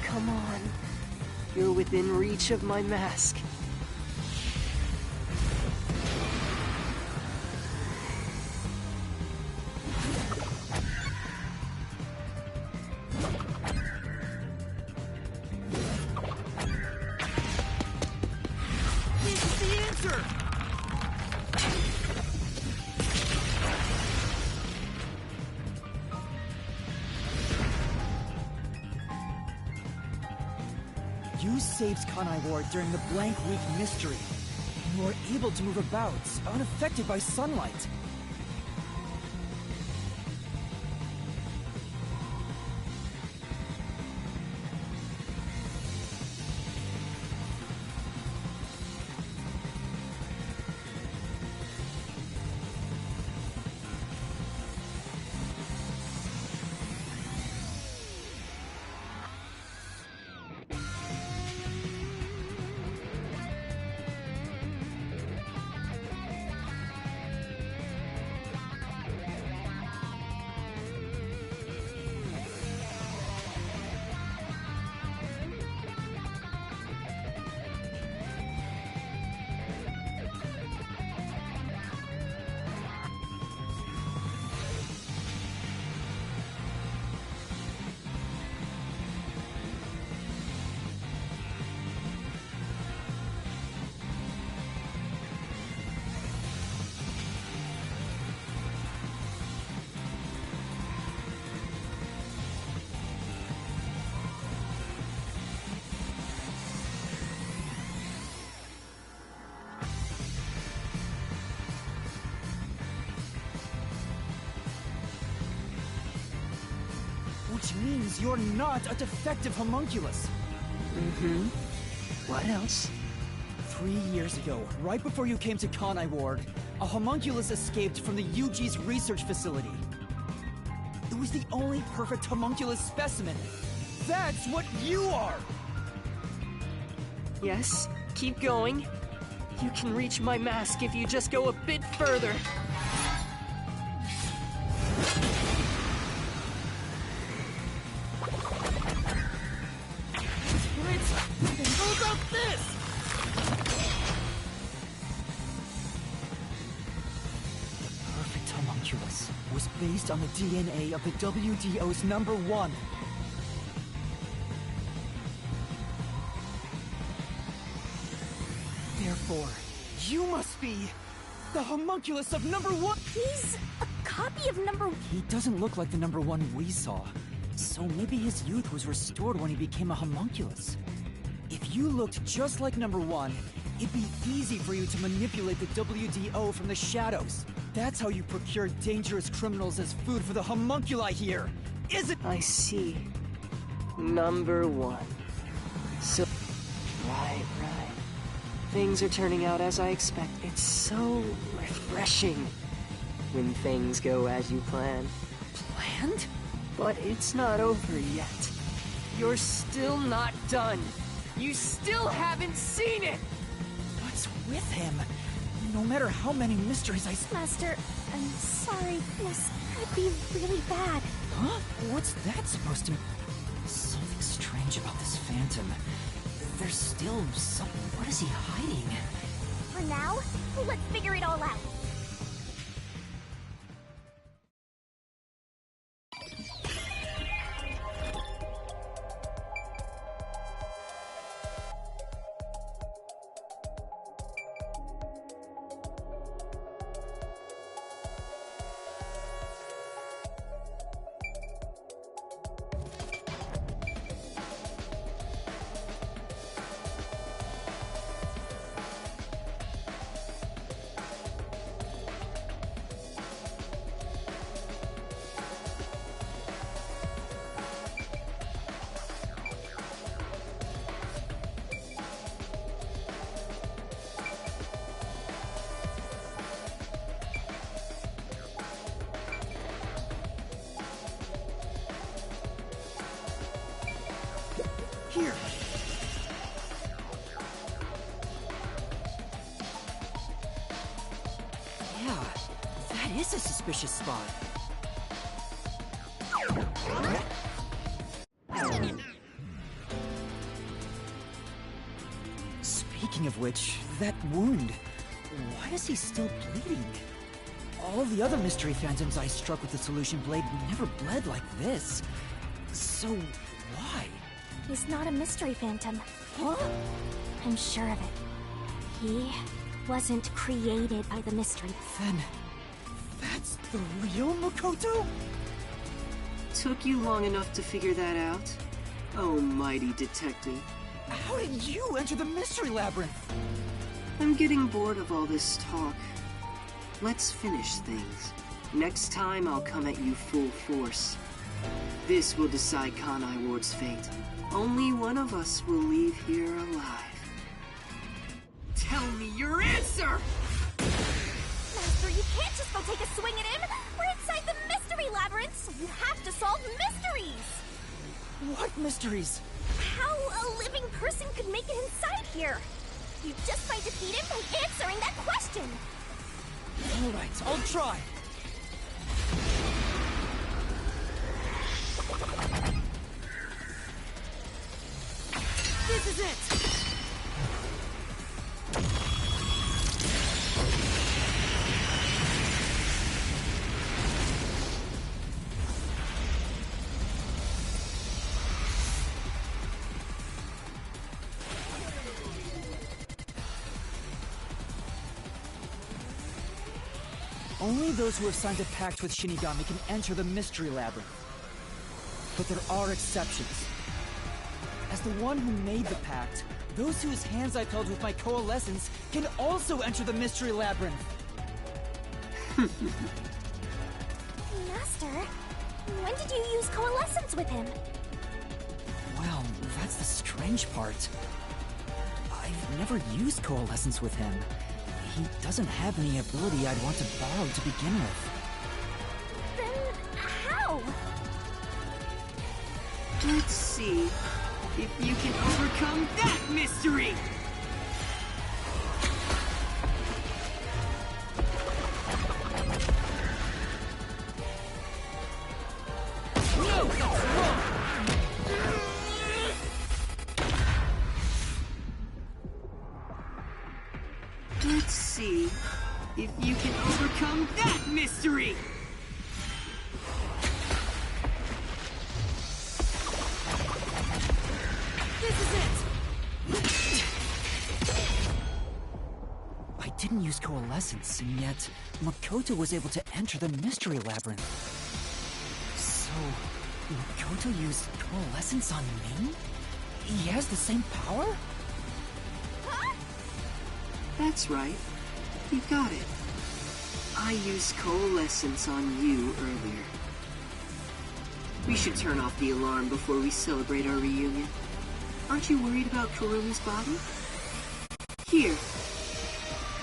Come on. You're within reach of my mask. This is the answer! You saved Kanai Ward during the Blank Week mystery. You were able to move about, unaffected by sunlight. Which means you're not a defective homunculus. Mm-hmm. What else? 3 years ago, right before you came to Kanai Ward, a homunculus escaped from the UG's research facility. It was the only perfect homunculus specimen. That's what you are! Yes, keep going. You can reach my mask if you just go a bit further. based on the DNA of the WDO's #1. Therefore, you must be the homunculus of #1! He's a copy of He doesn't look like the #1 we saw. So maybe his youth was restored when he became a homunculus. If you looked just like #1, it'd be easy for you to manipulate the WDO from the shadows. That's how you procure dangerous criminals as food for the homunculi here, is it? I see. #1. So... Right. Things are turning out as I expect. It's so refreshing when things go as you plan. Planned? But it's not over yet. You're still not done. You still haven't seen it! What's with him? No matter how many mysteries Master, I'm sorry. This could be really bad. Huh? What's that supposed to mean? Something strange about this phantom. There's still some... What is he hiding? For now, let's figure it all out. Here! Yeah, that is a suspicious spot. Speaking of which, that wound, why is he still bleeding? All the other mystery phantoms I struck with the solution blade never bled like this. So, why? He's not a mystery phantom. Huh? I'm sure of it. He wasn't created by the mystery. Then, that's the real Makoto? Took you long enough to figure that out? Oh, mighty detective. How did you enter the mystery labyrinth? I'm getting bored of all this talk. Let's finish things. Next time I'll come at you full force. This will decide Kanai Ward's fate. Only one of us will leave here alive. Tell me your answer! Master, you can't just go take a swing at him! We're inside the mystery labyrinth, so you have to solve mysteries! What mysteries? How a living person could make it inside here? You just might defeat him by answering that question! Alright, I'll try. This is it! Only those who have signed a pact with Shinigami can enter the Mystery Labyrinth. But there are exceptions. As the one who made the pact, those whose hands I've held with my coalescence can also enter the Mystery Labyrinth. Master, when did you use coalescence with him? Well, that's the strange part. I've never used coalescence with him. He doesn't have any ability I'd want to borrow to begin with. Then how? Let's see if you can overcome that mystery! No, that's wrong! Let's see if you can overcome that mystery! didn't use coalescence, and yet Makoto was able to enter the mystery labyrinth. So, Makoto used coalescence on me? He has the same power? That's right. You got it. I used coalescence on you earlier. We should turn off the alarm before we celebrate our reunion. Aren't you worried about Kurumi's body? Here,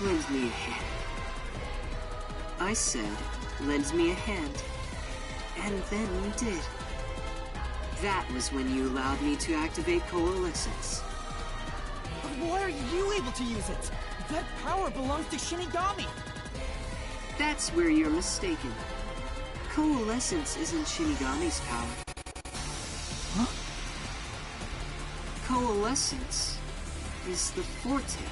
lend me a hand. I said, lend me a hand. And then you did. That was when you allowed me to activate coalescence. Why are you able to use it? That power belongs to Shinigami! That's where you're mistaken. Coalescence isn't Shinigami's power. Huh? Coalescence is the forte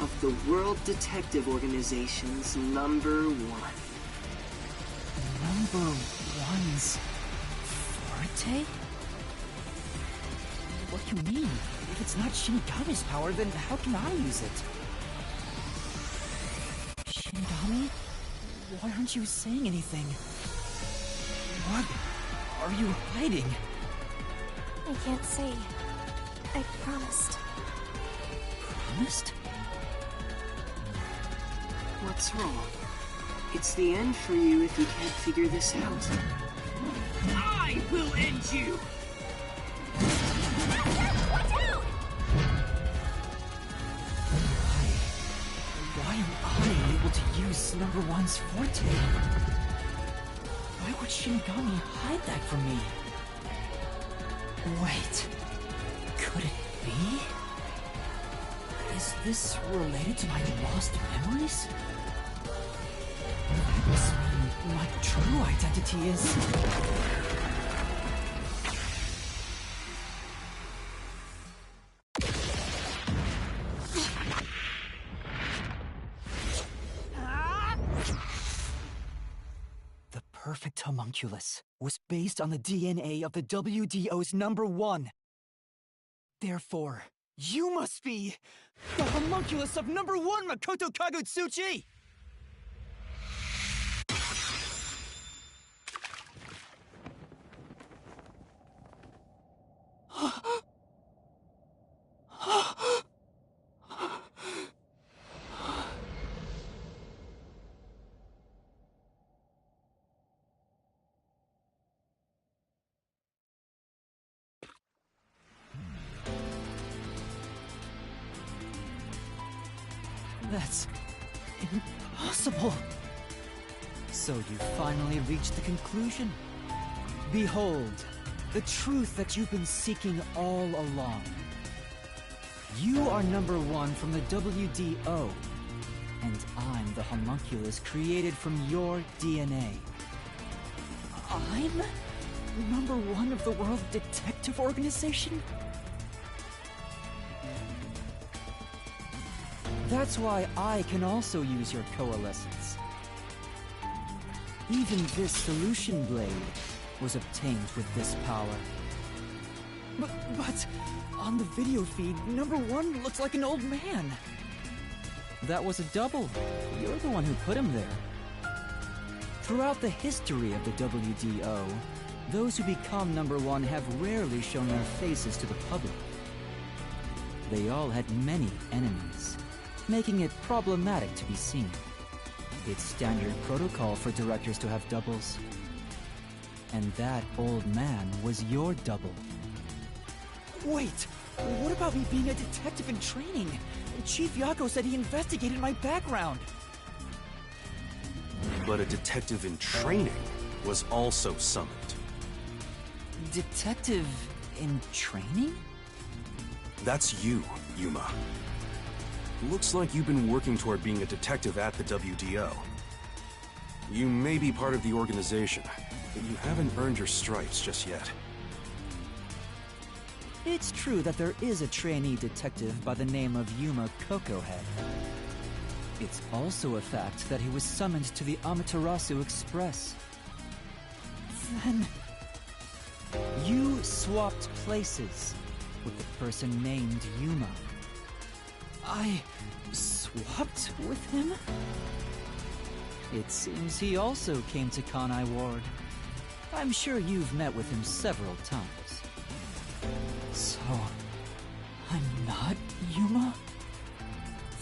of the World Detective Organization's #1. #1's forte? What do you mean? If it's not Shinigami's power, then how can I use it? Shinigami? Why aren't you saying anything? What are you hiding? I can't say. I promised. Promised? What's wrong? It's the end for you if you can't figure this out. I will end you! Watch out! Why am I able to use #1's forte? Why would Shinigami hide that from me? Wait, could it be? Is this related to my lost memories? That must mean my true identity is... The perfect homunculus was based on the DNA of the WDO's #1. Therefore, you must be the homunculus of #1 Makoto Kagutsuchi! That's impossible. So you finally reached the conclusion. Behold, the truth that you've been seeking all along. You are #1 from the WDO, and I'm the homunculus created from your DNA. I'm #1 of the World Detective Organization? That's why I can also use your coalescence. Even this solution blade was obtained with this power. But on the video feed, #1 looks like an old man. That was a double. You're the one who put him there. Throughout the history of the WDO, those who become #1 have rarely shown their faces to the public. They all had many enemies, making it problematic to be seen. It's standard protocol for directors to have doubles. And that old man was your double. Wait! What about me being a detective in training? Chief Yako said he investigated my background. But a detective in training was also summoned. Detective in training? That's you, Yuma. Looks like you've been working toward being a detective at the WDO. You may be part of the organization, but you haven't earned your stripes just yet. It's true that there is a trainee detective by the name of Yuma Kokohead. It's also a fact that he was summoned to the Amaterasu Express. Then... you swapped places with the person named Yuma. I swapped with him? It seems he also came to Kanai Ward. I'm sure you've met with him several times. So, I'm not Yuma?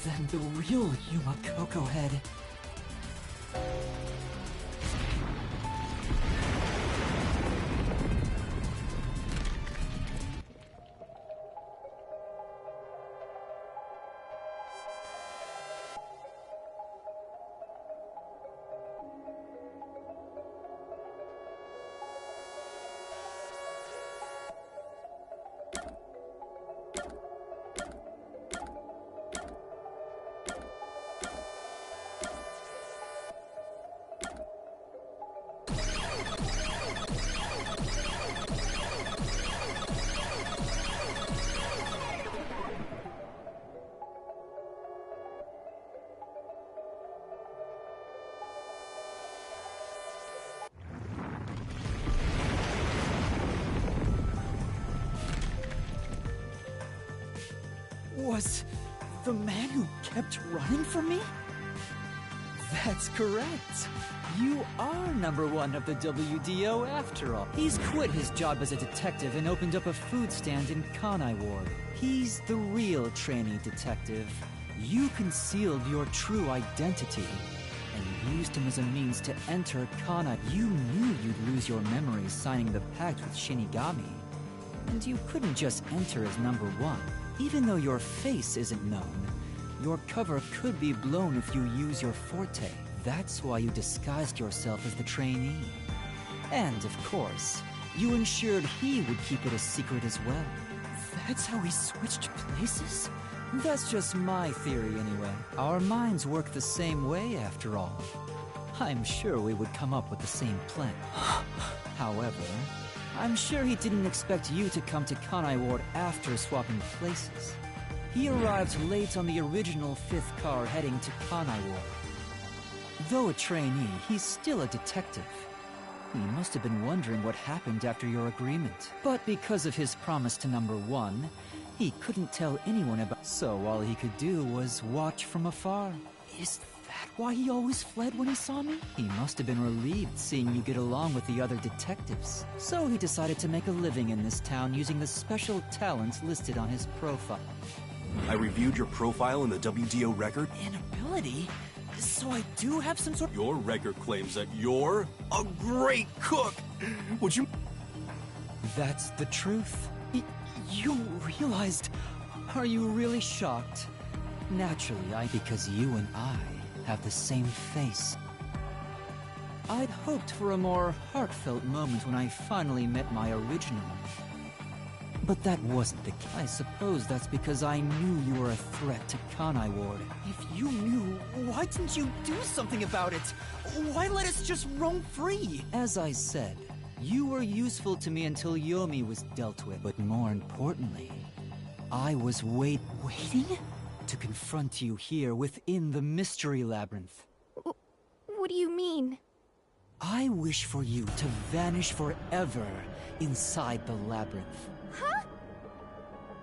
Then the real Yuma Coco Head. Was the man who kept running from me? That's correct. You are #1 of the WDO after all. He's quit his job as a detective and opened up a food stand in Kanai Ward. He's the real trainee detective. You concealed your true identity and used him as a means to enter Kanai. You knew you'd lose your memories signing the pact with Shinigami. And you couldn't just enter as #1. Even though your face isn't known, your cover could be blown if you use your forte. That's why you disguised yourself as the trainee. And, of course, you ensured he would keep it a secret as well. That's how we switched places? That's just my theory anyway. Our minds work the same way after all. I'm sure we would come up with the same plan. However, I'm sure he didn't expect you to come to Kanai Ward after swapping places. He arrived late on the original 5th car heading to Kanai Ward. Though a trainee, he's still a detective. He must have been wondering what happened after your agreement. But because of his promise to #1, he couldn't tell anyone about. So all he could do was watch from afar. Is that why he always fled when he saw me? He must have been relieved seeing you get along with the other detectives. So he decided to make a living in this town using the special talents listed on his profile. I reviewed your profile in the WDO record. An ability? So I do have some sort of... Your record claims that you're a great cook. Would you... That's the truth. You realized... Are you really shocked? Naturally, because you and I have the same face. I'd hoped for a more heartfelt moment when I finally met my original. But that wasn't the case. I suppose that's because I knew you were a threat to Kanai Ward. If you knew, why didn't you do something about it? Why let us just roam free? As I said, you were useful to me until Yomi was dealt with. But more importantly, I was waiting to confront you here within the Mystery Labyrinth. What do you mean? I wish for you to vanish forever inside the labyrinth. Huh?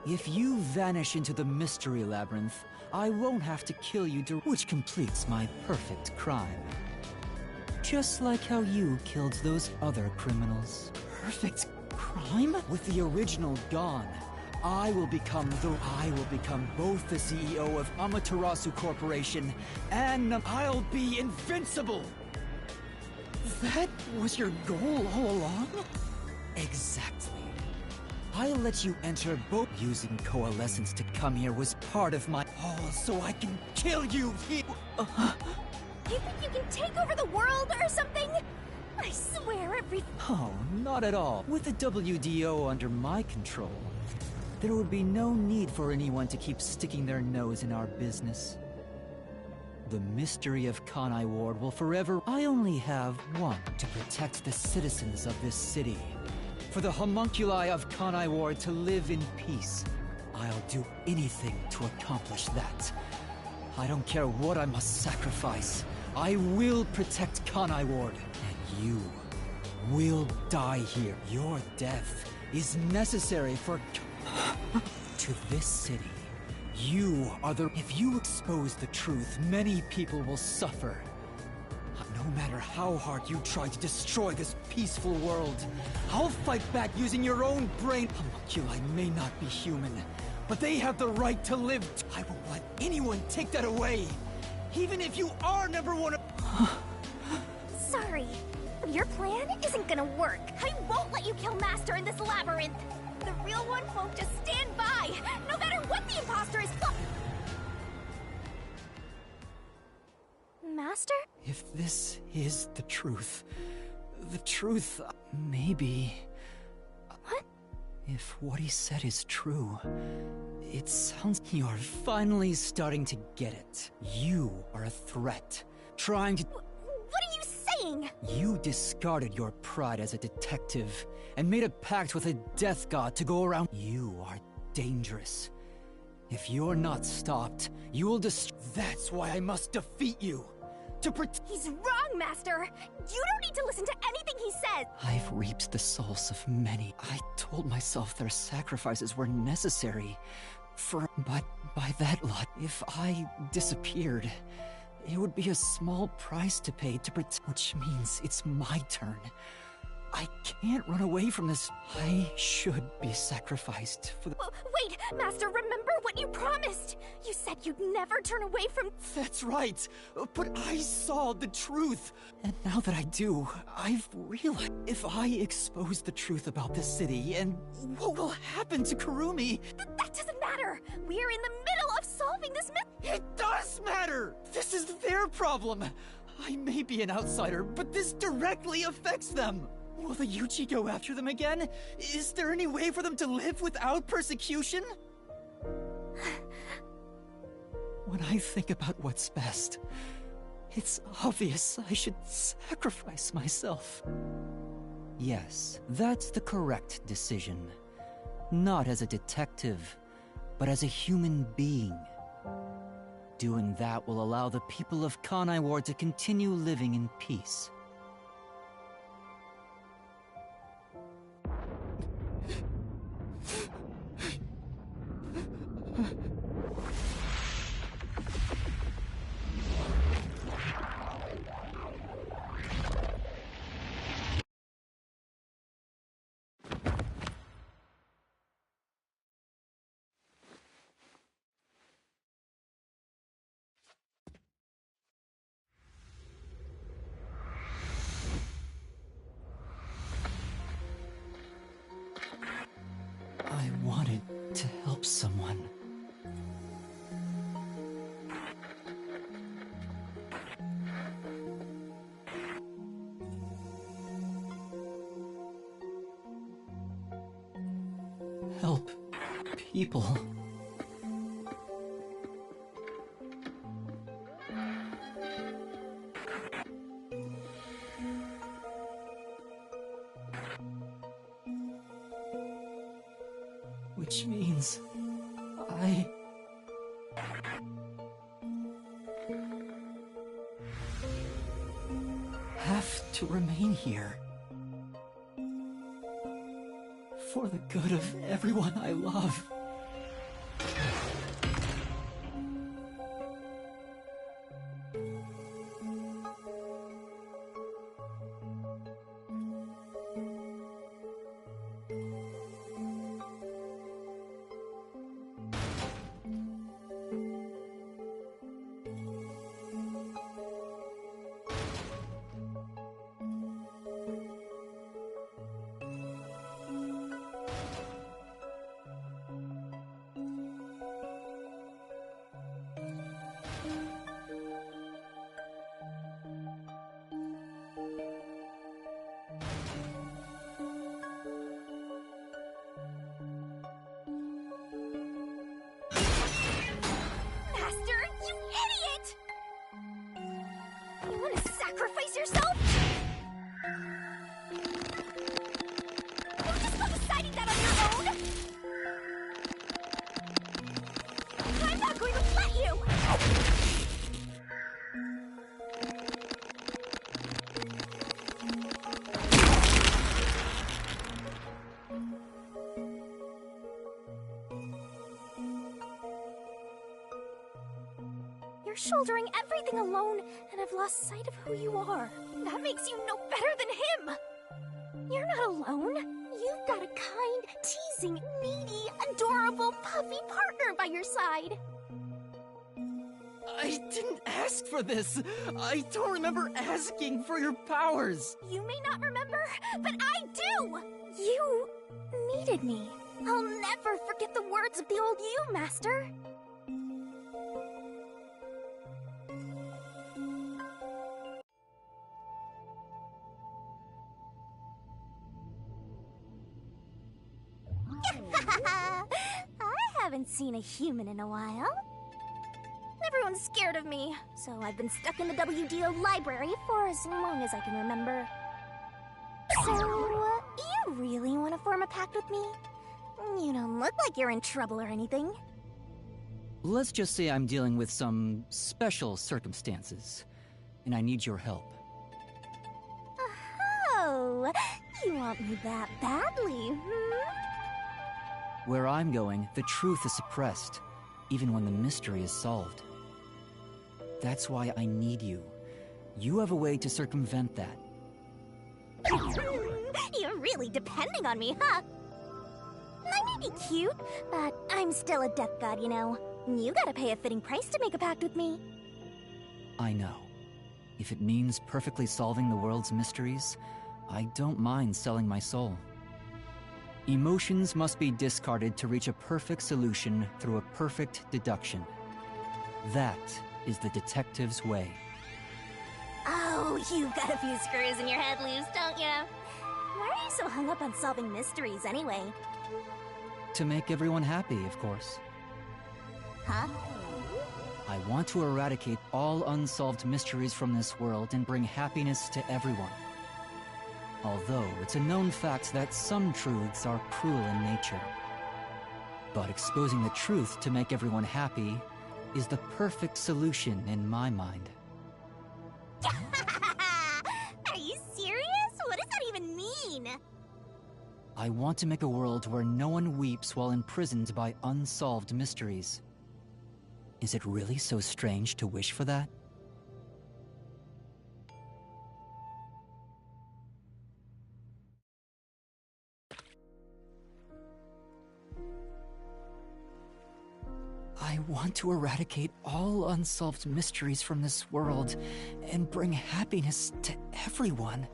If you vanish into the Mystery Labyrinth, I won't have to kill you, which completes my perfect crime. Just like how you killed those other criminals. Perfect crime? With the original gone, I will become both the CEO of Amaterasu Corporation and I'll be invincible! That was your goal all along? Exactly. I let you enter both. Using Coalescence to come here was part of my... Oh, so I can kill you here! You think you can take over the world or something? I swear Oh, not at all. With the WDO under my control, there would be no need for anyone to keep sticking their nose in our business. The mystery of Kanai Ward will forever... I only have one: to protect the citizens of this city. For the homunculi of Kanai Ward to live in peace. I'll do anything to accomplish that. I don't care what I must sacrifice. I will protect Kanai Ward. And you will die here. Your death is necessary for... to this city. You are the... If you expose the truth, many people will suffer. No matter how hard you try to destroy this peaceful world, I'll fight back using your own brain. Homunculi may not be human, but they have the right to live. I won't let anyone take that away, even if you are number one. Sorry. Your plan isn't gonna work. I won't let you kill Master in this labyrinth. The real one won't just stand by, no matter what the imposter is. Master? If this is the truth, maybe... What? If what he said is true, it sounds... You're finally starting to get it. You are a threat, trying to... What are you saying? You discarded your pride as a detective and made a pact with a death god to go around. You are dangerous. If you're not stopped, you will That's why I must defeat you. He's wrong, Master! You don't need to listen to anything he says! I've reaped the souls of many. I told myself their sacrifices were necessary but by that lot, if I disappeared, it would be a small price to pay to which means it's my turn. I can't run away from this. I should be sacrificed for the... Wait, Master, remember what you promised! You said you'd never turn away from... That's right, but I saw the truth. And now that I do, I've realized if I expose the truth about this city, and what will happen to Kurumi? That doesn't matter! We're in the middle of solving this It does matter! This is their problem. I may be an outsider, but this directly affects them. Will the Yuji go after them again? Is there any way for them to live without persecution? When I think about what's best, it's obvious I should sacrifice myself. Yes, that's the correct decision. Not as a detective, but as a human being. Doing that will allow the people of Kanai Ward to continue living in peace. I wanted to help someone. Help people. Which means I have to remain here for the good of everyone I love. Sacrifice yourself? Don't just go deciding that on your own! I'm not going to let you! shouldering everything alone and have lost sight of who you are. That makes you no better than him! You're not alone. You've got a kind, teasing, needy, adorable, puffy partner by your side. I didn't ask for this. I don't remember asking for your powers. You may not remember, but I do! You needed me. I'll never forget the words of the old you, Master. I haven't seen a human in a while. Everyone's scared of me, so I've been stuck in the WDO library for as long as I can remember. So, you really want to form a pact with me? You don't look like you're in trouble or anything. Let's just say I'm dealing with some special circumstances, and I need your help. Oh, you want me that badly, hmm? Where I'm going, the truth is suppressed, even when the mystery is solved. That's why I need you. You have a way to circumvent that. You're really depending on me, huh? I may be cute, but I'm still a death god, you know. You gotta pay a fitting price to make a pact with me. I know. If it means perfectly solving the world's mysteries, I don't mind selling my soul. Emotions must be discarded to reach a perfect solution through a perfect deduction. That is the detective's way. Oh, you've got a few screws in your head loose, don't you? Why are you so hung up on solving mysteries anyway? To make everyone happy, of course. Huh? I want to eradicate all unsolved mysteries from this world and bring happiness to everyone. Although it's a known fact that some truths are cruel in nature. But exposing the truth to make everyone happy is the perfect solution in my mind. Are you serious? What does that even mean? I want to make a world where no one weeps while imprisoned by unsolved mysteries. Is it really so strange to wish for that? I want to eradicate all unsolved mysteries from this world and bring happiness to everyone.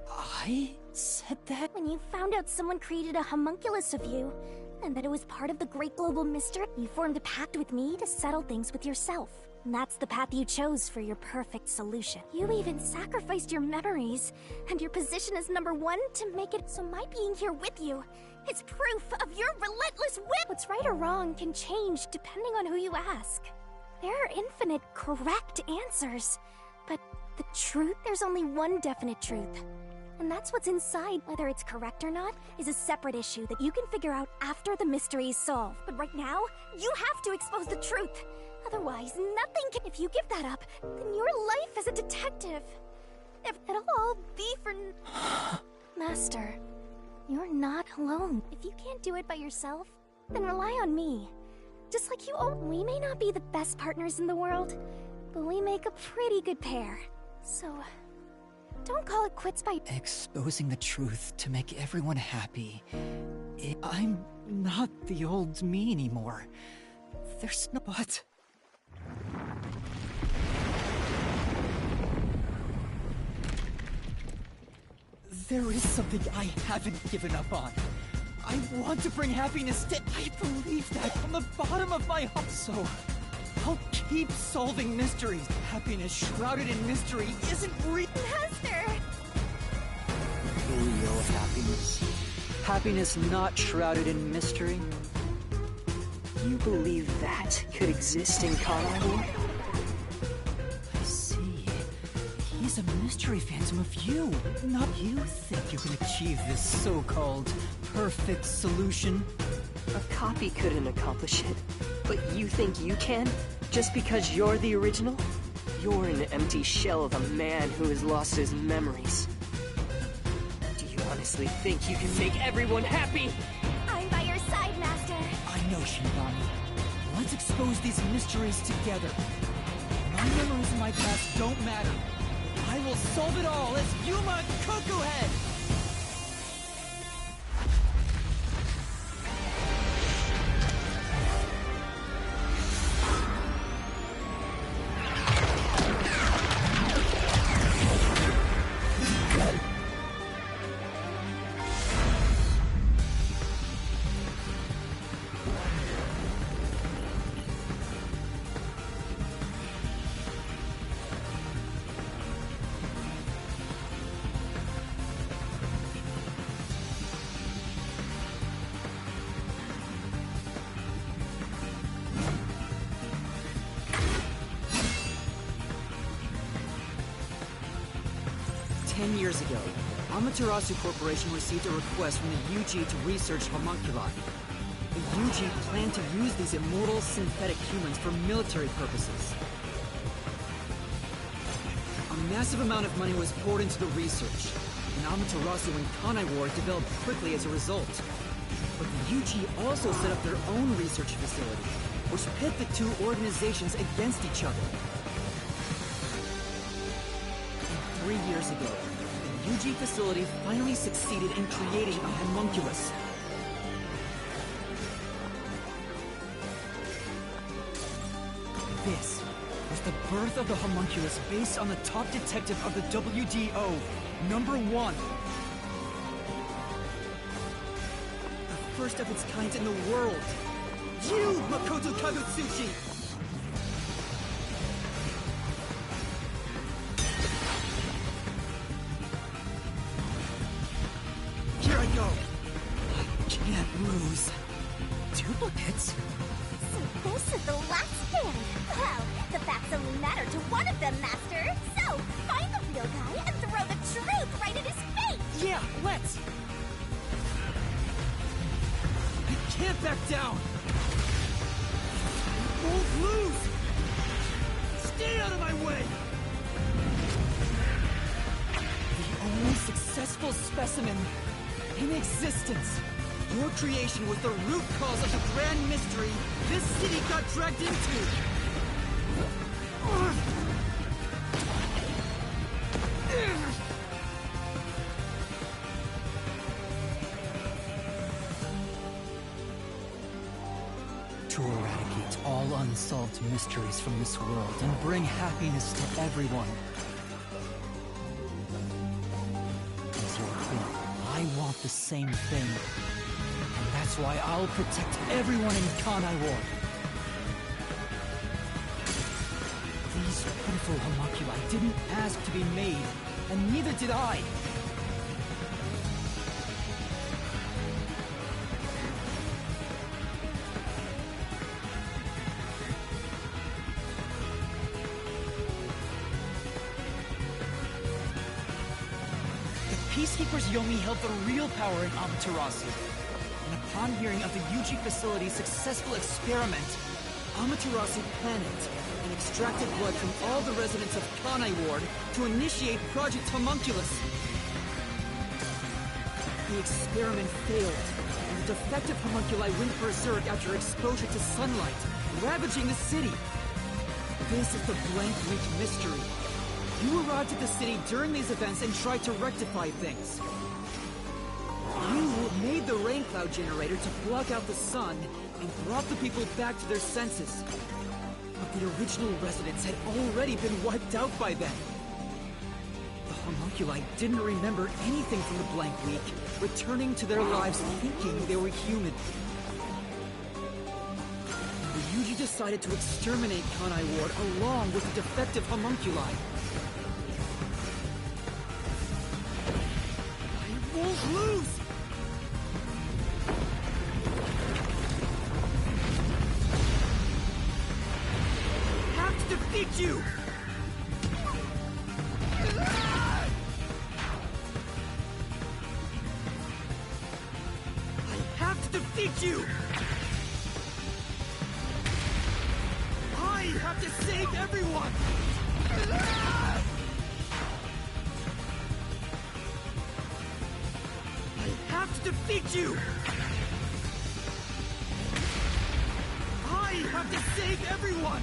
I said that? When you found out someone created a homunculus of you, and that it was part of the great global mystery, you formed a pact with me to settle things with yourself. And that's the path you chose for your perfect solution. You even sacrificed your memories and your position as #1 to make it so my being here with you is proof of your relentless wit. What's right or wrong can change depending on who you ask. There are infinite correct answers, but the truth, there's only one definite truth. And that's what's inside. Whether it's correct or not is a separate issue that you can figure out after the mystery is solved. But right now, you have to expose the truth. Otherwise, nothing can. If you give that up, then your life as a detective, it'll all be for... Master, you're not alone. If you can't do it by yourself, then rely on me. Just like you own. We may not be the best partners in the world, but we make a pretty good pair. So... don't call it quits by... Exposing the truth to make everyone happy. I'm not the old me anymore. There's no... But... There is something I haven't given up on. I want to bring happiness to... I believe that from the bottom of my heart. So, I'll keep solving mysteries. Happiness shrouded in mystery isn't real. Master! Real happiness. Happiness not shrouded in mystery. You believe that could exist in Kanai? I see. He's a mystery phantom of you. Not you think you can achieve this so-called perfect solution. A copy couldn't accomplish it, but you think you can? Just because you're the original? You're an empty shell of a man who has lost his memories. Do you honestly think you can make everyone happy? I'm by your side, Master. I know, Shinigami. Let's expose these mysteries together. My memories of my past don't matter. I will solve it all as Yuma Coco Head! 10 years ago, Amaterasu Corporation received a request from the UG to research homunculi. The UG planned to use these immortal synthetic humans for military purposes. A massive amount of money was poured into the research, and Amaterasu and Kanai Ward developed quickly as a result. But the UG also set up their own research facility, which pit the two organizations against each other. 3 years ago, the UG facility finally succeeded in creating a homunculus. This was the birth of the homunculus based on the top detective of the WDO, #1. The first of its kind in the world. You, Makoto Kagutsuchi! Here I go! I can't lose. Duplicates? So this is the last stand. Well, the facts only matter to one of them, Master. So, find the real guy and throw the truth right in his face! Yeah, let's! I can't back down! I won't lose! Stay out of my way! The only successful specimen in existence. Your creation was the root cause of the grand mystery this city got dragged into! To eradicate all unsolved mysteries from this world and bring happiness to everyone. As your queen, I want the same thing. And that's why I'll protect everyone in Kanai Ward. These pitiful homunculi didn't ask to be made, and neither did I. Peacekeeper's Yomi held the real power in Amaterasu. And upon hearing of the UG facility's successful experiment, Amaterasu panicked and extracted blood from all the residents of Kanai Ward to initiate Project Homunculus. The experiment failed, and the defective homunculi went berserk after exposure to sunlight, ravaging the city. This is the Blank Week mystery. You arrived at the city during these events and tried to rectify things. You made the rain cloud generator to block out the sun and brought the people back to their senses. But the original residents had already been wiped out by then. The homunculi didn't remember anything from the Blank Week, returning to their lives thinking they were human. The UG decided to exterminate Kanai Ward along with the defective homunculi. Won't lose! I have to defeat you! I have to defeat you! I have to save everyone! I have to defeat you! I I have to save everyone!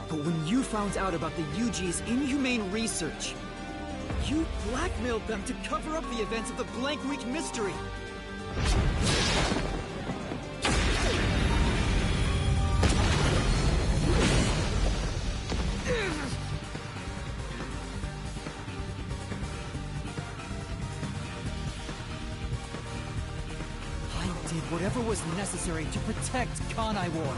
But when you found out about the UG's inhumane research, you blackmailed them to cover up the events of the Blank Week mystery. I did whatever was necessary to protect Kanai Ward.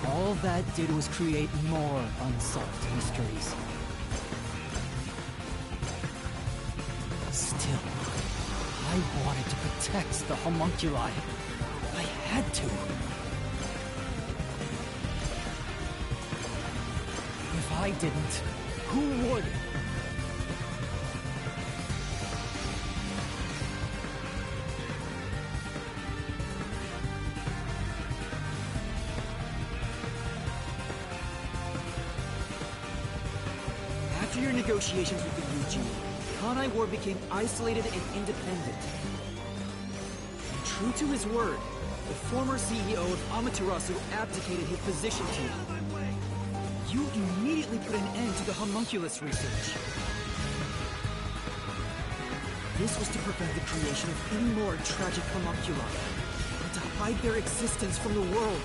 All that did was create more unsolved mysteries. Still, I wanted to protect the homunculi. I had to. If I didn't, who would? After your negotiations with the UG, Kanai Ward became isolated and independent. And true to his word, the former CEO of Amaterasu abdicated his position to you. You immediately put an end to the homunculus research. This was to prevent the creation of any more tragic homunculi, and to hide their existence from the world.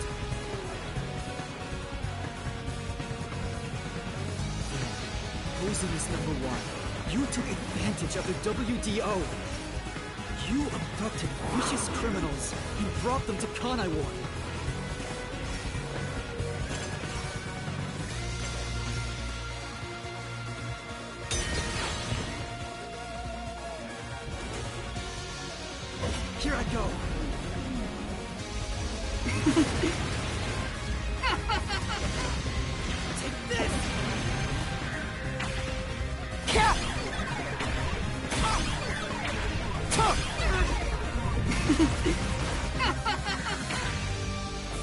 Poisonous number one, you took advantage of the WDO. You abducted vicious criminals and brought them to Kanai Ward. Here I go. Take this!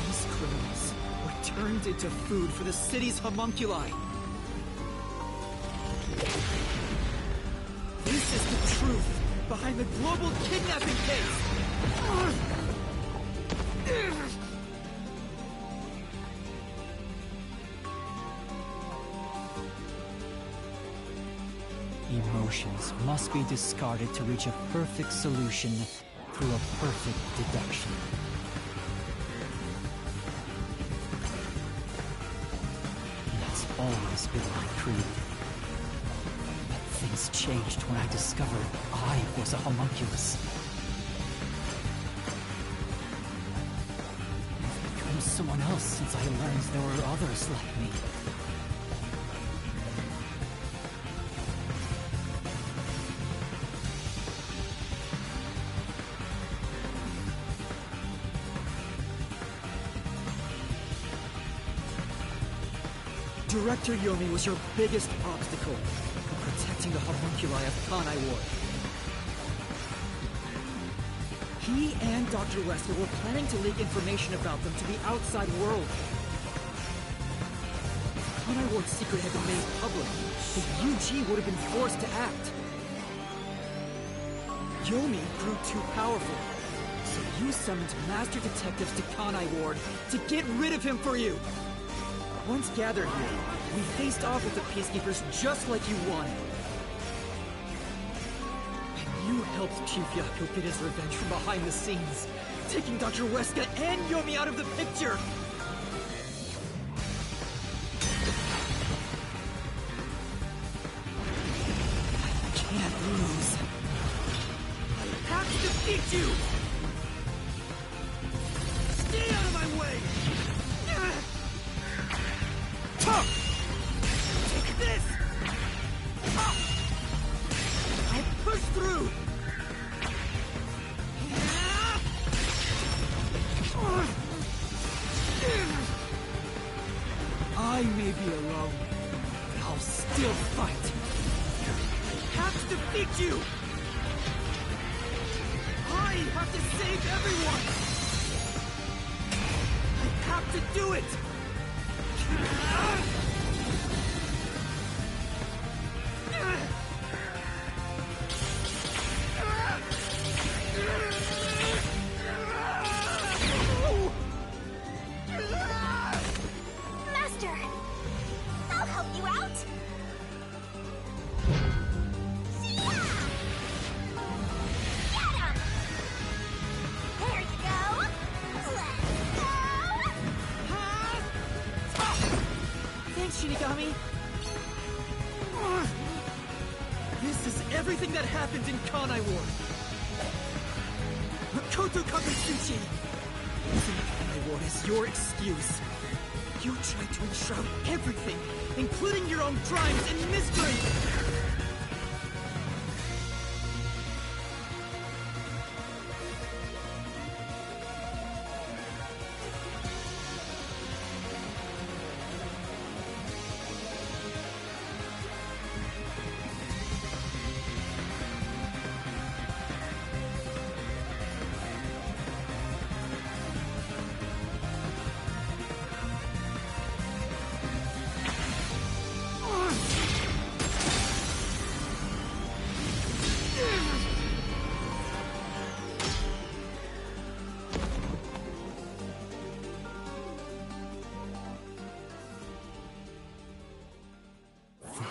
These criminals were turned into food for the city's homunculi. This is the truth behind the global kidnapping case! Emotions must be discarded to reach a perfect solution through a perfect deduction. That's always been my creed. But things changed when I discovered I was a homunculus. I've become someone else since I learned there were others like me. Director Yomi was your biggest obstacle in protecting the homunculi of Kanai Ward. He and Dr. Wesker were planning to leak information about them to the outside world. If Kanai Ward's secret had been made public, the UG would have been forced to act. Yomi grew too powerful, so you summoned master detectives to Kanai Ward to get rid of him for you. Once gathered here, we faced off with the Peacekeepers just like you wanted. And you helped Chief Yaku get his revenge from behind the scenes, taking Dr. Weska and Yomi out of the picture! I can't lose. I have to defeat you! Stay out of my way! Take this! I push through! I may be alone, but I'll still fight. I have to defeat you. I have to save everyone. I have to do it. Master! I'll help you out! See-ya! Get him! There you go! Let's go! Thanks, Shinigami. This is everything that happened in Kanai Ward. Koto Kakatsuchi! Using Kanai Ward as your excuse. You tried to enshroud everything, including your own crimes in mystery!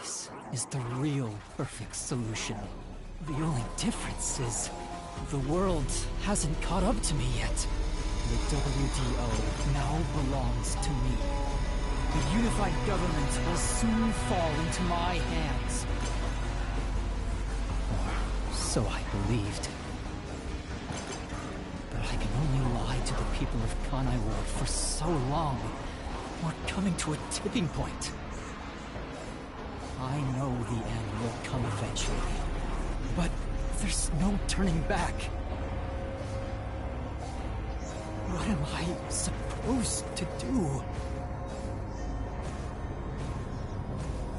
This is the real perfect solution. The only difference is the world hasn't caught up to me yet. The WDO now belongs to me. The unified government will soon fall into my hands. Or so I believed. But I can only lie to the people of Kanai Ward for so long. We're coming to a tipping point. I know the end will come eventually, but there's no turning back. What am I supposed to do?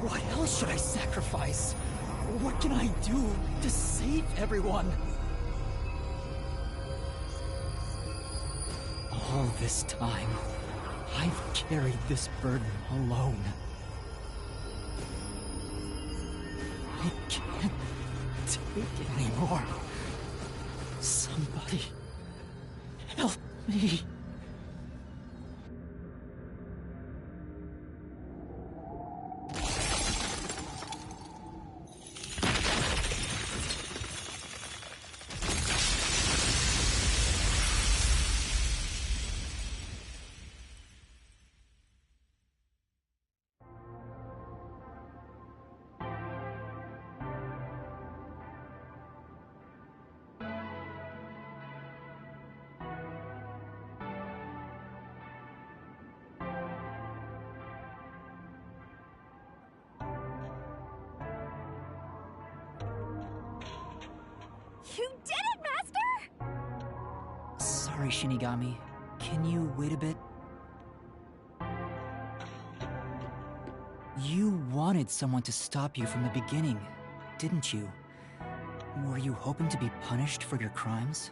What else should I sacrifice? What can I do to save everyone? All this time, I've carried this burden alone. I can't take it anymore. Somebody help me. You did it, Master! Sorry, Shinigami. Can you wait a bit? You wanted someone to stop you from the beginning, didn't you? Were you hoping to be punished for your crimes?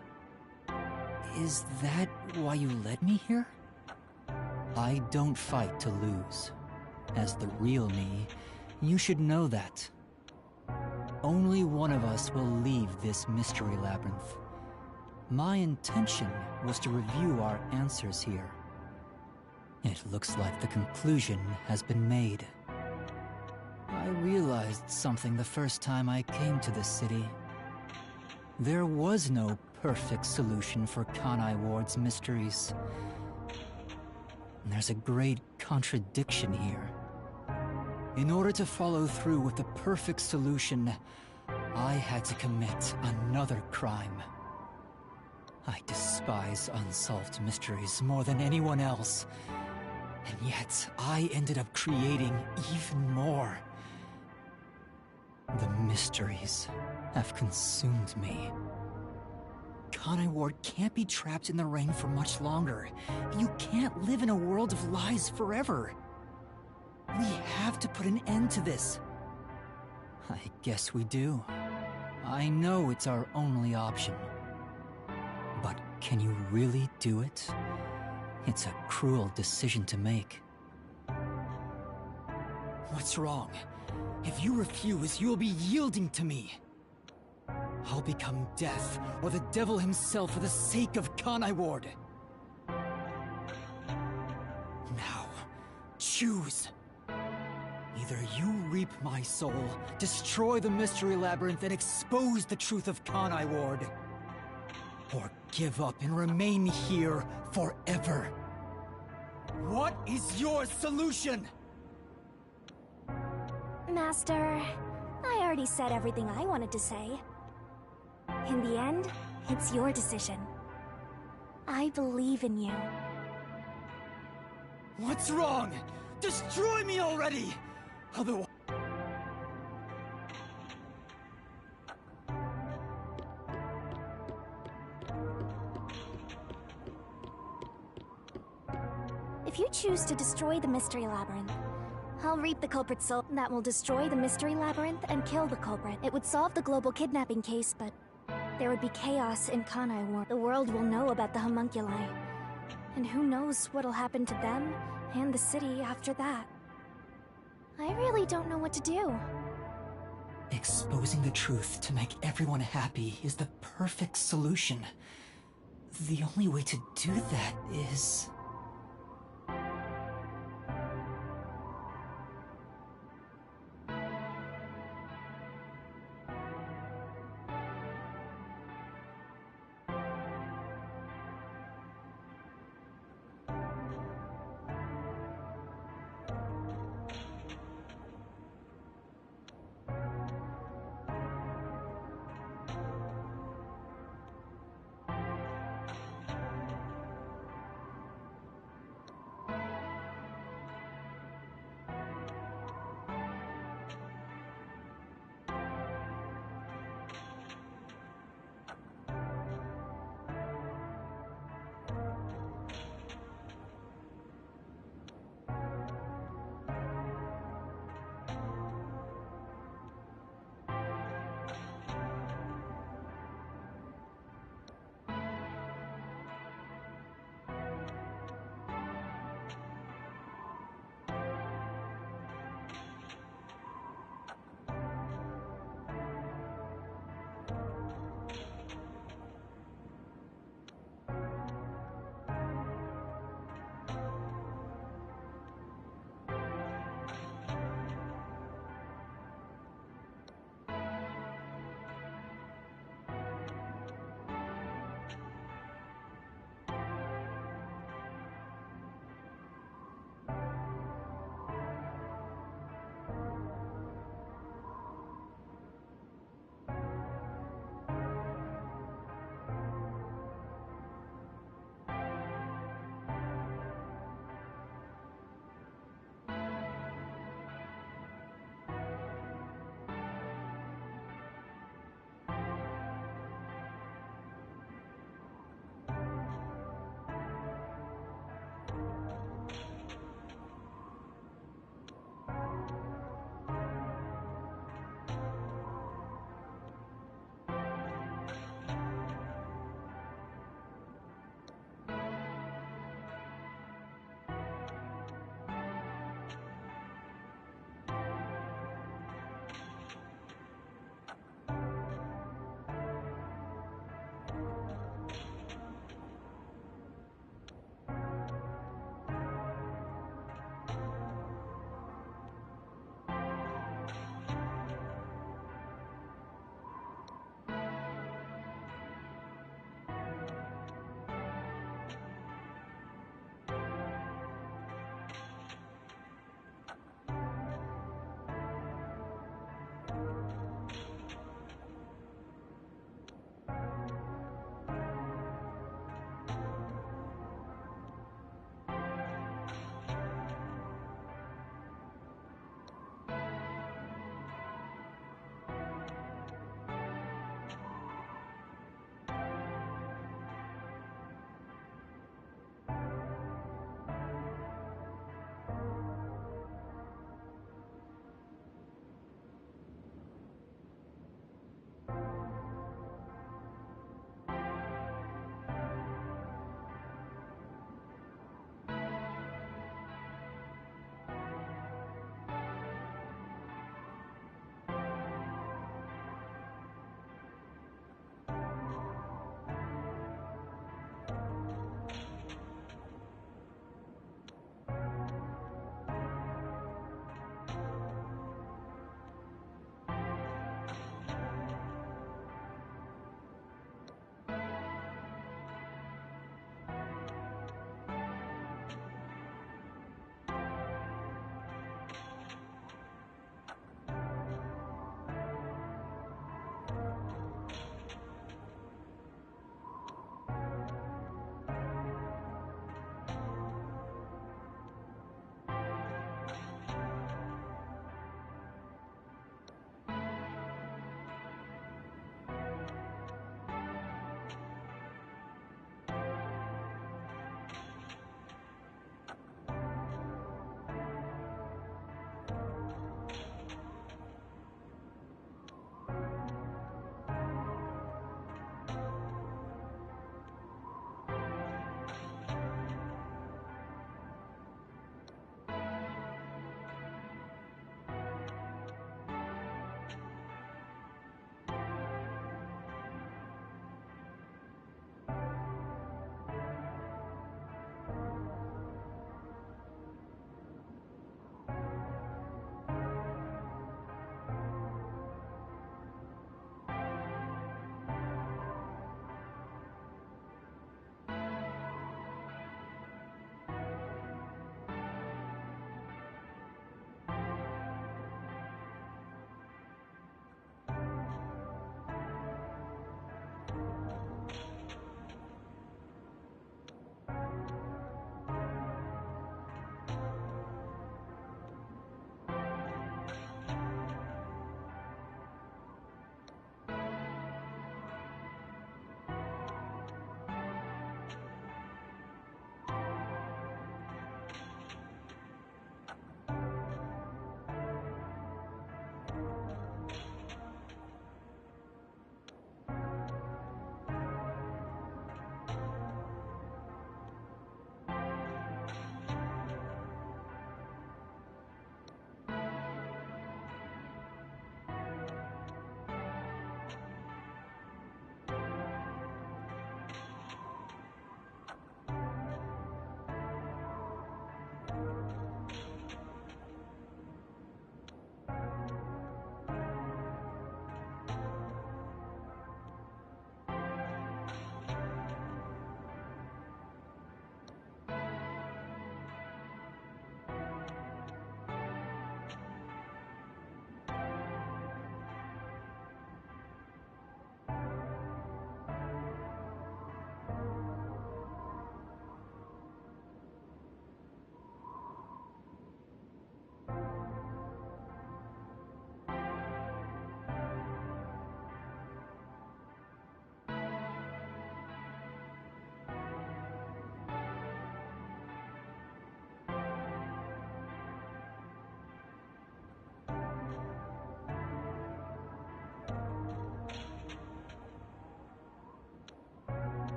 Is that why you led me here? I don't fight to lose. As the real me, you should know that. Only one of us will leave this mystery labyrinth. My intention was to review our answers here. It looks like the conclusion has been made. I realized something the first time I came to this city. There was no perfect solution for Kanai Ward's mysteries. There's a great contradiction here. In order to follow through with the perfect solution, I had to commit another crime. I despise unsolved mysteries more than anyone else. And yet, I ended up creating even more. The mysteries have consumed me. Kanai Ward can't be trapped in the rain for much longer. You can't live in a world of lies forever. We have to put an end to this. I guess we do. I know it's our only option. But can you really do it? It's a cruel decision to make. What's wrong? If you refuse, you'll be yielding to me. I'll become death, or the devil himself for the sake of Kanai Ward. Now, choose. Either you reap my soul, destroy the Mystery Labyrinth, and expose the truth of Kanai Ward. Or give up and remain here forever. What is your solution? Master, I already said everything I wanted to say. In the end, it's your decision. I believe in you. What's wrong? Destroy me already! Otherwise... If you choose to destroy the Mystery Labyrinth, I'll reap the culprit's soul. That will destroy the Mystery Labyrinth and kill the culprit. It would solve the global kidnapping case, but there would be chaos in Kanai Ward. The world will know about the homunculi. And who knows what'll happen to them and the city after that. I really don't know what to do. Exposing the truth to make everyone happy is the perfect solution. The only way to do that is...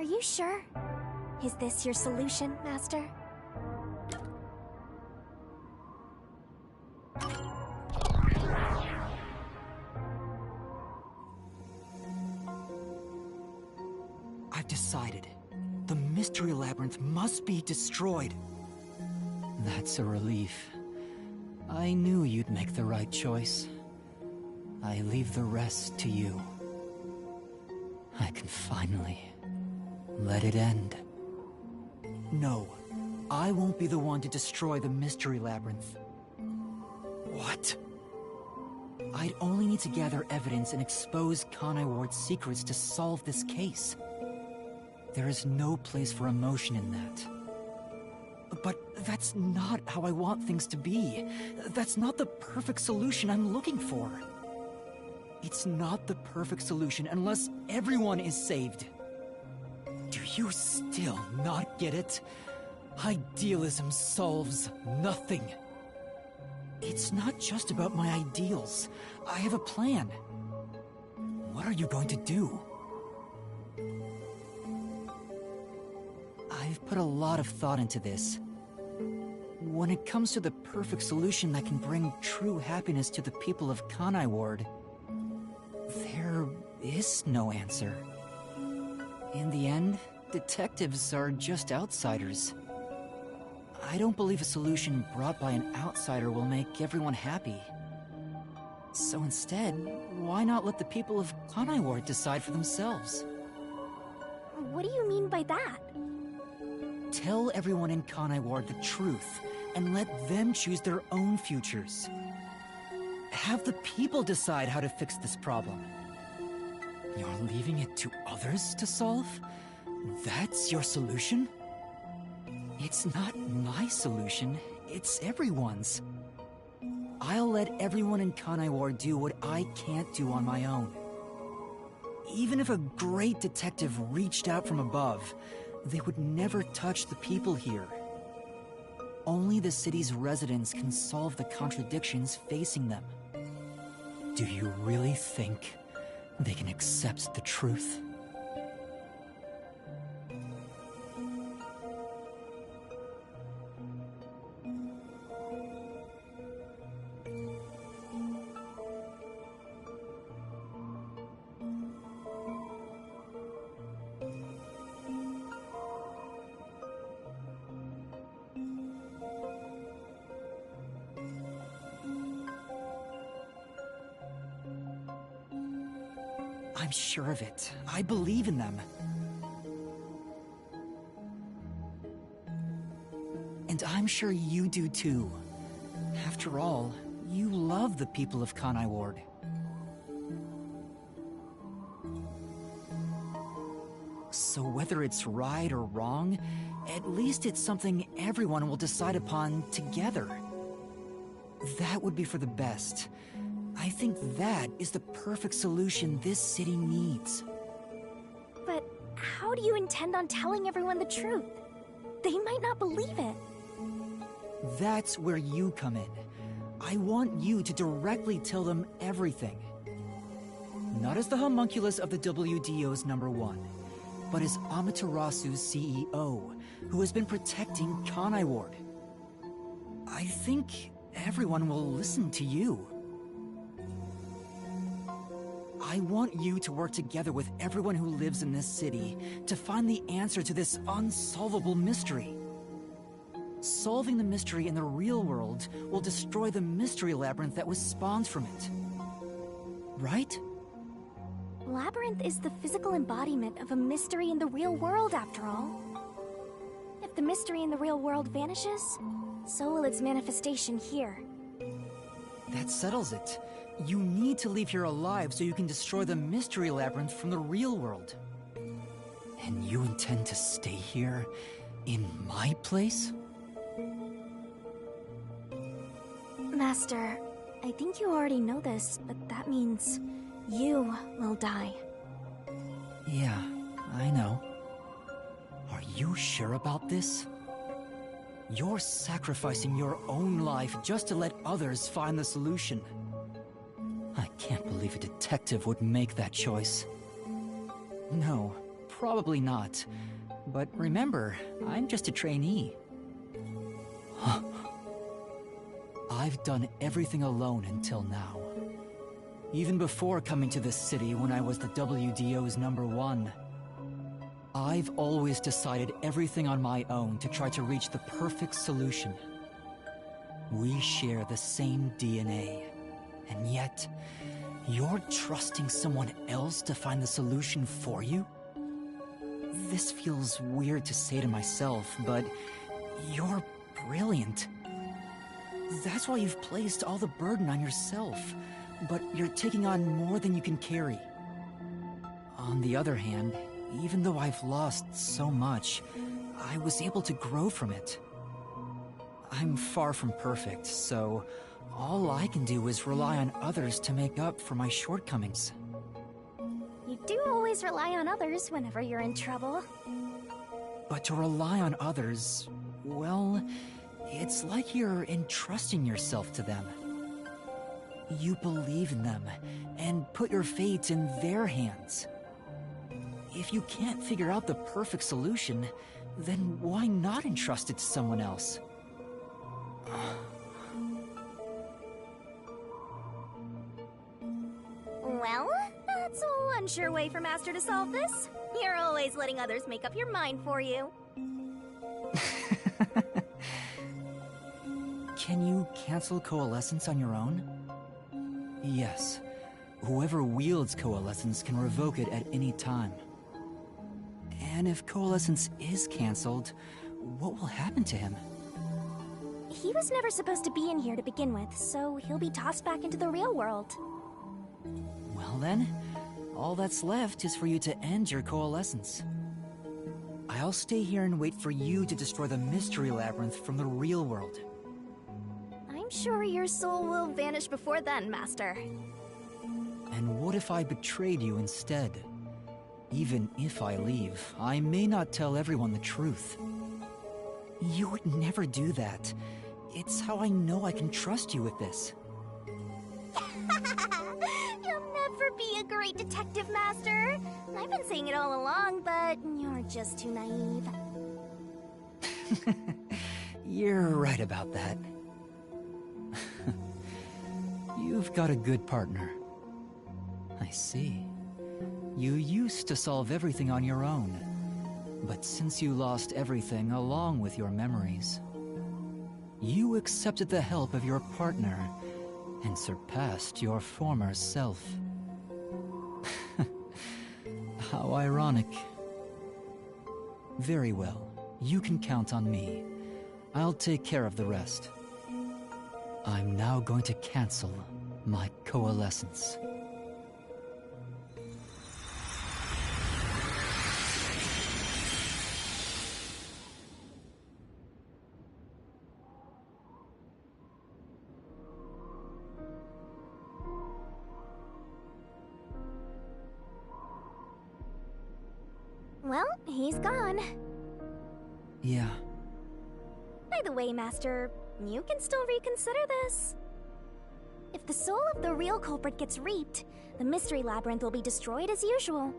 you sure? Is this your solution, Master? I've decided. The Mystery Labyrinth must be destroyed. That's a relief. I knew you'd make the right choice. I leave the rest to you. I can finally let it end. No, I won't be the one to destroy the Mystery Labyrinth. What? I'd only need to gather evidence and expose Conai Ward's secrets to solve this case. There is no place for emotion in that. But that's not how I want things to be. That's not the perfect solution I'm looking for. It's not the perfect solution unless everyone is saved. Do you still not get it? Idealism solves nothing. It's not just about my ideals. I have a plan. What are you going to do? I've put a lot of thought into this. When it comes to the perfect solution that can bring true happiness to the people of Conai Ward, there is no answer. In the end, detectives are just outsiders. I don't believe a solution brought by an outsider will make everyone happy. So instead, why not let the people of Conai Ward decide for themselves? What do you mean by that? Tell everyone in Conai Ward the truth, and let them choose their own futures. Have the people decide how to fix this problem. You're leaving it to others to solve? That's your solution? It's not my solution, it's everyone's. I'll let everyone in Conai Ward do what I can't do on my own. Even if a great detective reached out from above, they would never touch the people here. Only the city's residents can solve the contradictions facing them. Do you really think they can accept the truth? I'm sure of it. I believe in them. And I'm sure you do too. After all, you love the people of Conai Ward. So whether it's right or wrong, at least it's something everyone will decide upon together. That would be for the best. I think that is the perfect solution this city needs. But how do you intend on telling everyone the truth? They might not believe it. That's where you come in. I want you to directly tell them everything. Not as the homunculus of the WDO's #1, but as Amaterasu's CEO, who has been protecting Conai Ward. I think everyone will listen to you. I want you to work together with everyone who lives in this city to find the answer to this unsolvable mystery. Solving the mystery in the real world will destroy the mystery labyrinth that was spawned from it. Right? Labyrinth is the physical embodiment of a mystery in the real world, after all. If the mystery in the real world vanishes, so will its manifestation here. That settles it. You need to leave here alive so you can destroy the mystery labyrinth from the real world. And you intend to stay here, in my place? Master, I think you already know this, but that means you will die. Yeah, I know. Are you sure about this? You're sacrificing your own life just to let others find the solution. I can't believe a detective would make that choice. No, Probably not. But remember, I'm just a trainee. I've done everything alone until now. Even before coming to this city when I was the WDO's #1. I've always decided everything on my own to try to reach the perfect solution. We share the same DNA, and yet, you're trusting someone else to find the solution for you? This feels weird to say to myself, but you're brilliant. That's why you've placed all the burden on yourself, but you're taking on more than you can carry. On the other hand, even though I've lost so much, I was able to grow from it. I'm far from perfect, so all I can do is rely on others to make up for my shortcomings. You do always rely on others whenever you're in trouble. But to rely on others, well, it's like you're entrusting yourself to them. You believe in them and put your fate in their hands. If you can't figure out the perfect solution, then why not entrust it to someone else? Well, that's one sure way for Master to solve this. You're always letting others make up your mind for you. Can you cancel Coalescence on your own? Yes. Whoever wields Coalescence can revoke it at any time. And if Coalescence is cancelled, what will happen to him? He was never supposed to be in here to begin with, so he'll be tossed back into the real world. Well then, all that's left is for you to end your Coalescence. I'll stay here and wait for you to destroy the Mystery Labyrinth from the real world. I'm sure your soul will vanish before then, Master. And what if I betrayed you instead? Even if I leave, I may not tell everyone the truth. You would never do that. It's how I know I can trust you with this. You'll never be a great detective, Master. I've been saying it all along, but you're just too naive. You're right about that. You've got a good partner. I see. You used to solve everything on your own. But since you lost everything along with your memories, you accepted the help of your partner and surpassed your former self. How ironic. Very well. You can count on me. I'll take care of the rest. I'm now going to cancel my Coalescence. Well, he's gone. Yeah. By the way, Master, you can still reconsider this. If the soul of the real culprit gets reaped, the Mystery Labyrinth will be destroyed as usual.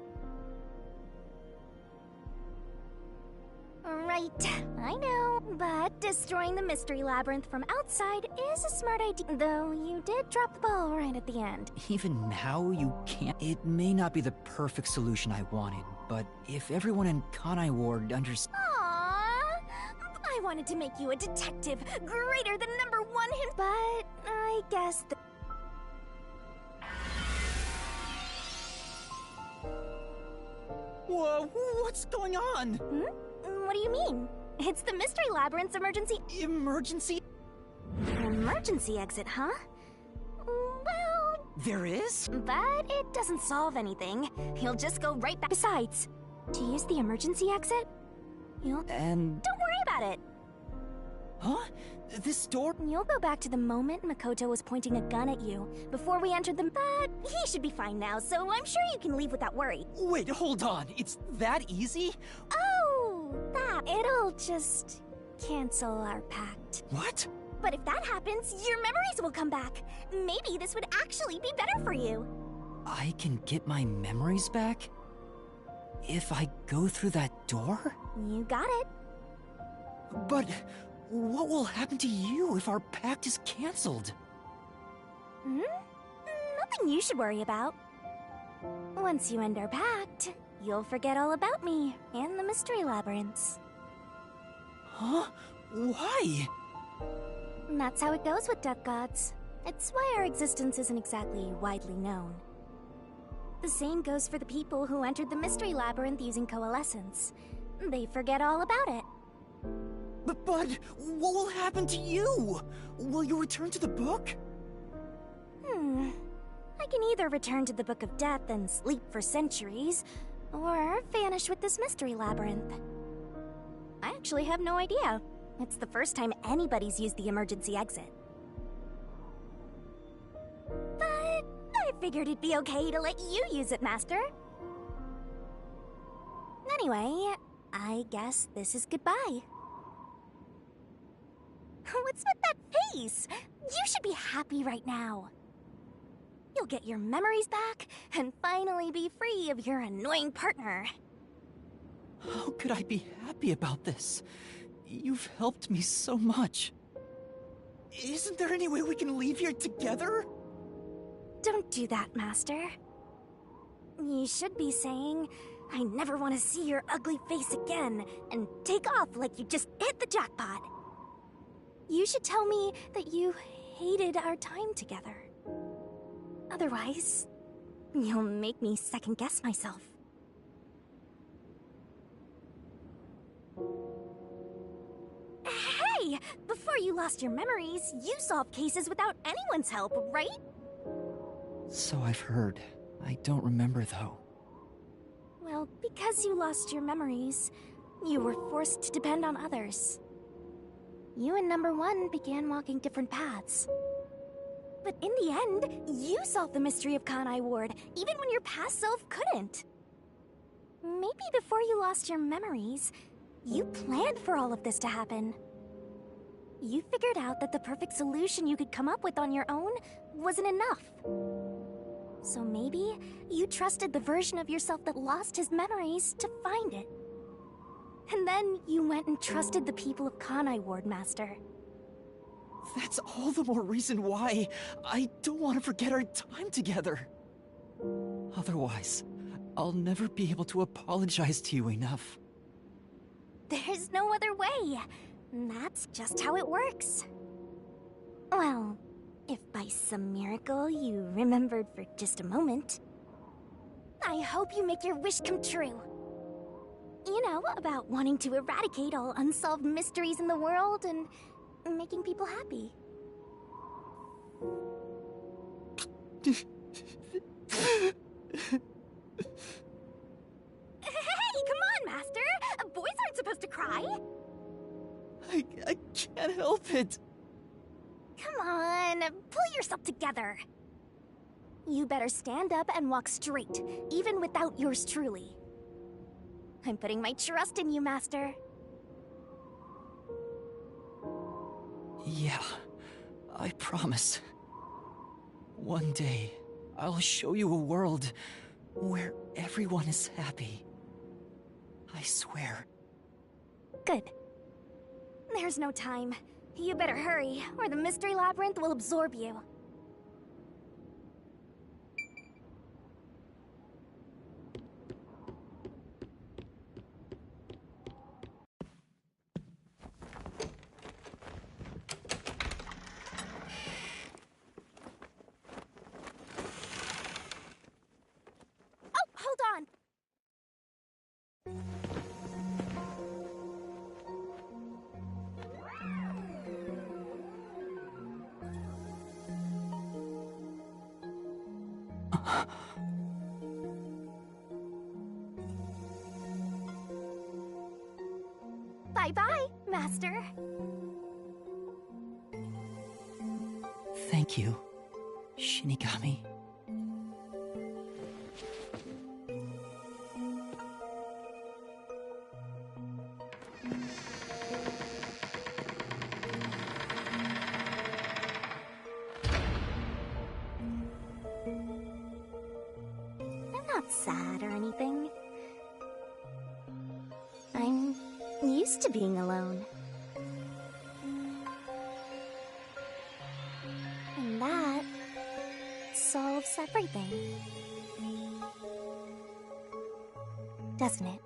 Right, I know, but destroying the Mystery Labyrinth from outside is a smart idea. Though you did drop the ball right at the end. Even now, you can't. It may not be the perfect solution I wanted, but if everyone in Kanai Ward understands. Aww, I wanted to make you a detective greater than #1 him, but I guess Whoa, what's going on? What do you mean? It's the Mystery Labyrinth's emergency... Emergency? Emergency exit, huh? Well... There is? But it doesn't solve anything. You'll just go right back. Besides, to use the emergency exit, you'll... And... Don't worry about it. Huh? This door? You'll go back to the moment Makoto was pointing a gun at you, before we entered the... But he should be fine now, so I'm sure you can leave without worry. Wait, hold on. It's that easy? Oh, that. It'll just cancel our pact. What? But if that happens, your memories will come back. Maybe this would actually be better for you. I can get my memories back? if I go through that door? You got it. But what will happen to you if our pact is cancelled? Nothing you should worry about. Once you end our pact, you'll forget all about me and the mystery labyrinths. Huh? Why? And that's how it goes with death gods. It's why our existence isn't exactly widely known. The same goes for the people who entered the mystery labyrinth using coalescence. They forget all about it. But what will happen to you? Will you return to the book? I can either return to the Book of Death and sleep for centuries, or vanish with this mystery labyrinth. I actually have no idea. It's the first time anybody's used the emergency exit. But I figured it'd be okay to let you use it, Master. Anyway, I guess this is goodbye. What's with that face? You should be happy right now. You'll get your memories back and finally be free of your annoying partner. How could I be happy about this? You've helped me so much. Isn't there any way we can leave here together? Don't do that, Master. You should be saying, I never want to see your ugly face again, and take off like you just hit the jackpot. You should tell me that you hated our time together. Otherwise, you'll make me second-guess myself. Hey! Before you lost your memories, you solved cases without anyone's help, right? So I've heard. I don't remember, though. Well, because you lost your memories, you were forced to depend on others. You and Number 1 began walking different paths. But in the end, you solved the mystery of Kanai Ward, even when your past self couldn't. Maybe before you lost your memories, you planned for all of this to happen. You figured out that the perfect solution you could come up with on your own wasn't enough. So maybe you trusted the version of yourself that lost his memories to find it. And then you went and trusted the people of Kanai Ward, Master. That's all the more reason why I don't want to forget our time together. Otherwise, I'll never be able to apologize to you enough. There's no other way. That's just how it works. Well, if by some miracle you remembered for just a moment, I hope you make your wish come true. You know, about wanting to eradicate all unsolved mysteries in the world and making people happy. Hey, come on, Master! Boys aren't supposed to cry! I can't help it. Come on, pull yourself together. You better stand up and walk straight, even without yours truly. I'm putting my trust in you, Master. Yeah, I promise. One day, I'll show you a world where everyone is happy. I swear. Good. There's no time. You better hurry, or the mystery labyrinth will absorb you. Oh, hold on! Bye-bye, Master. Thank you, Shinigami. I'm not sad or anything. used to being alone. And that solves everything. Doesn't it?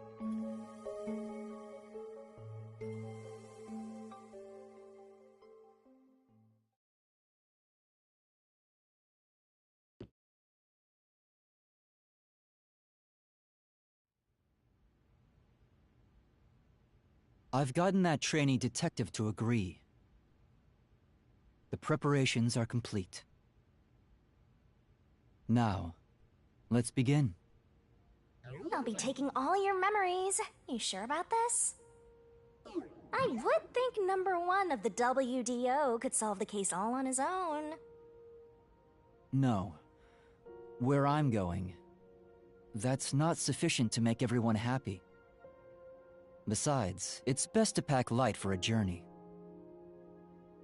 I've gotten that trainee detective to agree. The preparations are complete. Now, let's begin. I'll be taking all your memories. You sure about this? I would think number one of the WDO could solve the case all on his own. No. Where I'm going, that's not sufficient to make everyone happy. Besides, it's best to pack light for a journey.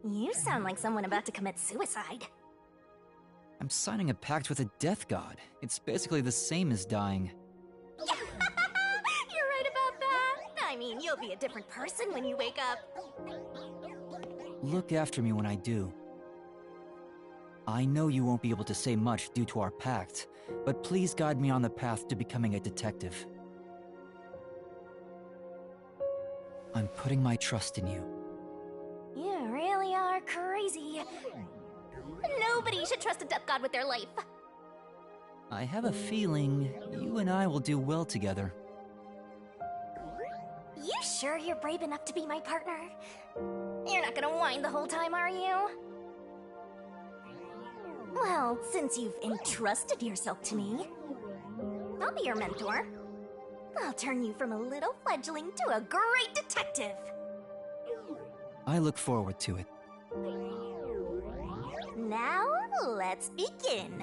You sound like someone about to commit suicide. I'm signing a pact with a death god. It's basically the same as dying. You're right about that. I mean, you'll be a different person when you wake up. Look after me when I do. I know you won't be able to say much due to our pact, but please guide me on the path to becoming a detective. I'm putting my trust in you. You really are crazy. Nobody should trust a death god with their life. I have a feeling you and I will do well together. You sure you're brave enough to be my partner? You're not gonna whine the whole time, are you? Well, since you've entrusted yourself to me, I'll be your mentor. I'll turn you from a little fledgling to a great detective. I look forward to it. Now, let's begin.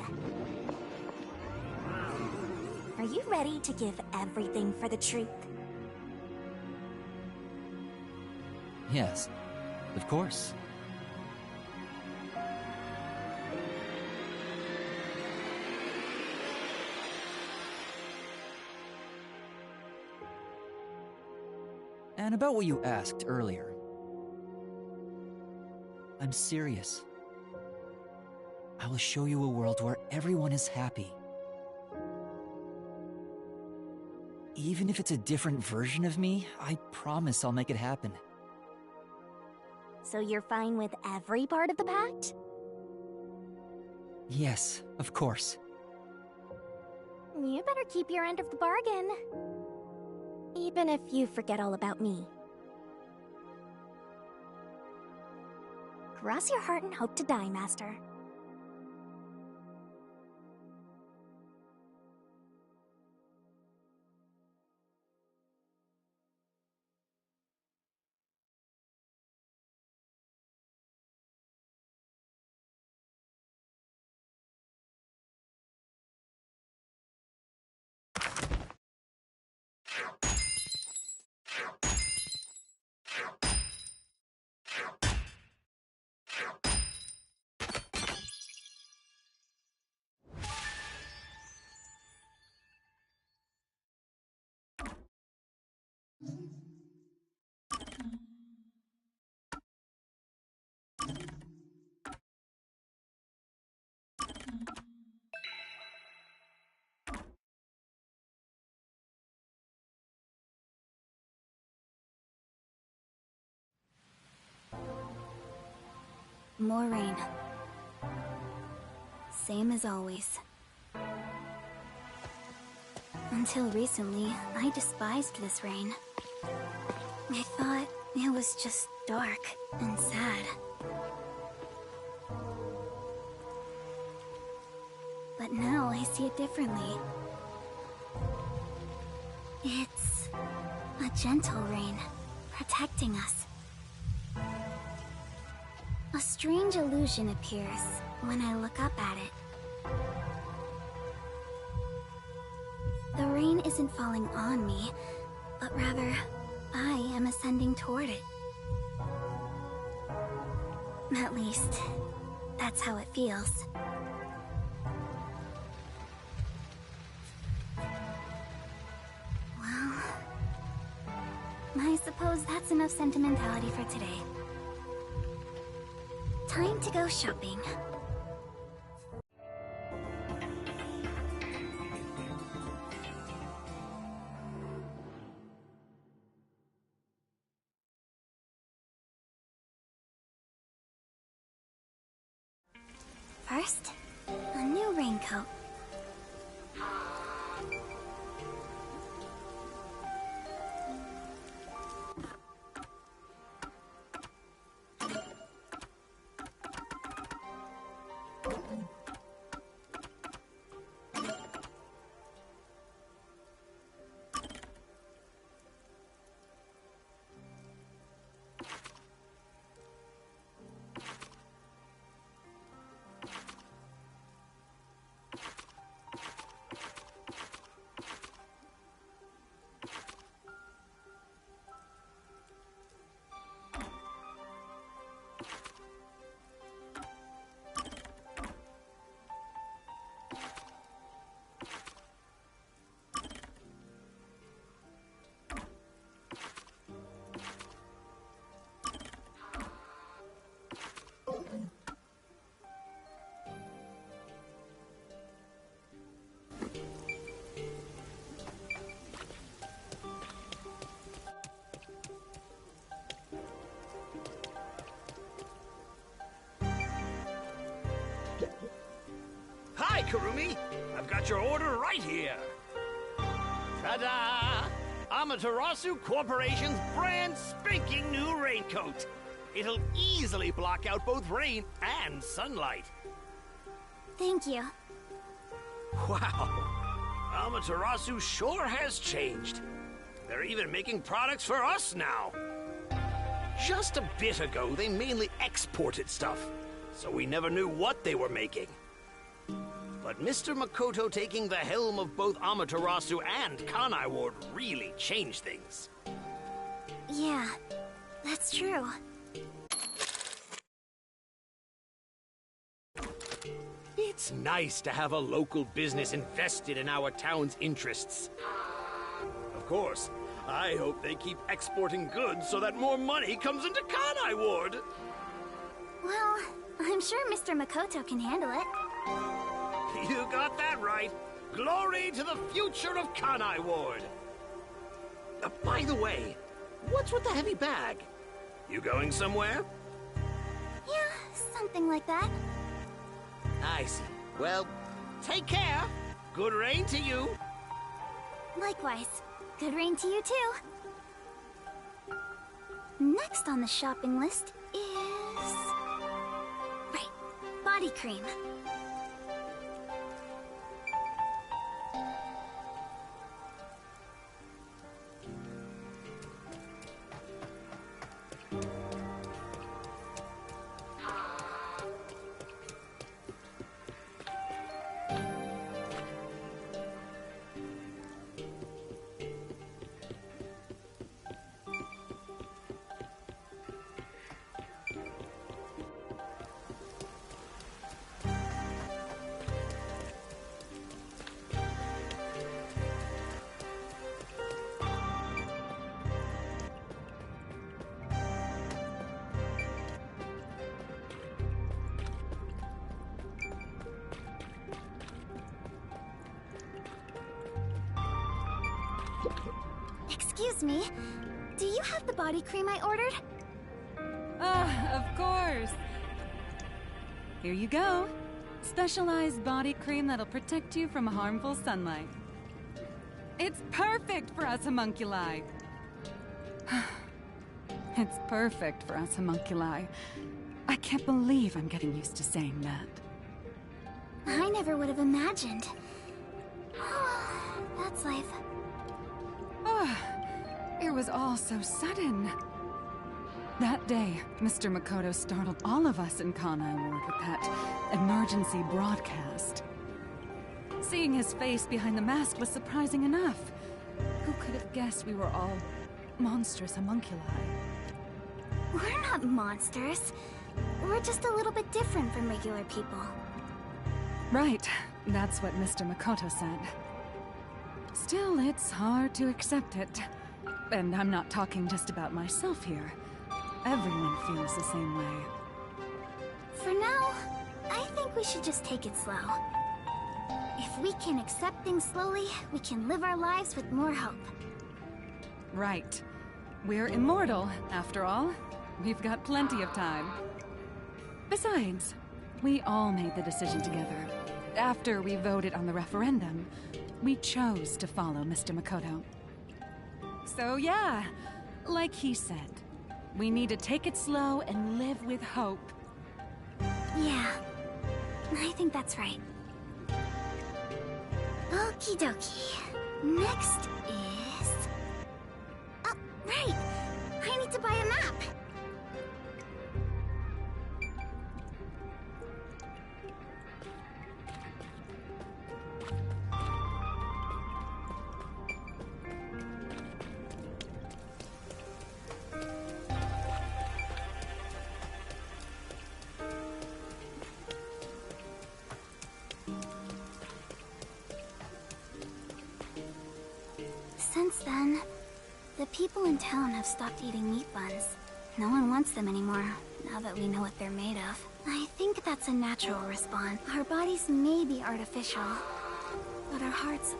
Are you ready to give everything for the truth? Yes, of course. And about what you asked earlier. I'm serious. I will show you a world where everyone is happy. Even if it's a different version of me, I promise I'll make it happen. So you're fine with every part of the pact? Yes, of course. You better keep your end of the bargain. Even if you forget all about me. Cross your heart and hope to die, Master. More rain. Same as always. Until recently, I despised this rain. I thought it was just dark and sad. But now I see it differently. It's a gentle rain, protecting us. A strange illusion appears when I look up at it. The rain isn't falling on me, but rather, I am ascending toward it. At least, that's how it feels. Well, I suppose that's enough sentimentality for today. Time to go shopping. First, a new raincoat. Hi, Kurumi! I've got your order right here! Ta-da! Amaterasu Corporation's brand spanking new raincoat! It'll easily block out both rain and sunlight. Thank you. Wow! Amaterasu sure has changed. They're even making products for us now. Just a bit ago, they mainly exported stuff, so we never knew what they were making. But Mr. Makoto taking the helm of both Amaterasu and Kanai Ward really changed things. Yeah, that's true. It's nice to have a local business invested in our town's interests. Of course, I hope they keep exporting goods so that more money comes into Kanai Ward. Well, I'm sure Mr. Makoto can handle it. You got that right. Glory to the future of Kanai Ward. By the way, what's with the heavy bag? You going somewhere? Yeah, something like that. I see. Well, take care. Good rain to you. Likewise. Good rain to you too. Next on the shopping list is... Right, body cream. Excuse me, do you have the body cream I ordered? Of course. Here you go. Specialized body cream that'll protect you from harmful sunlight. It's perfect for us homunculi. It's perfect for us homunculi. I can't believe I'm getting used to saying that. I never would have imagined. That's life. It was all so sudden. That day, Mr. Makoto startled all of us in Kanai Ward with that emergency broadcast. Seeing his face behind the mask was surprising enough. Who could have guessed we were all monstrous homunculi? We're not monsters. We're just a little bit different from regular people. Right, that's what Mr. Makoto said. Still, it's hard to accept it. And I'm not talking just about myself here. Everyone feels the same way. For now, I think we should just take it slow. If we can accept things slowly, we can live our lives with more hope. Right. We're immortal, after all. We've got plenty of time. Besides, we all made the decision together. After we voted on the referendum, we chose to follow Mr. Makoto. So yeah, like he said, we need to take it slow and live with hope. Yeah, I think that's right. Okie dokie. Next is... Oh, right! I need to buy a map! Since then, the people in town have stopped eating meat buns. No one wants them anymore, now that we know what they're made of. I think that's a natural response. Our bodies may be artificial, but our hearts...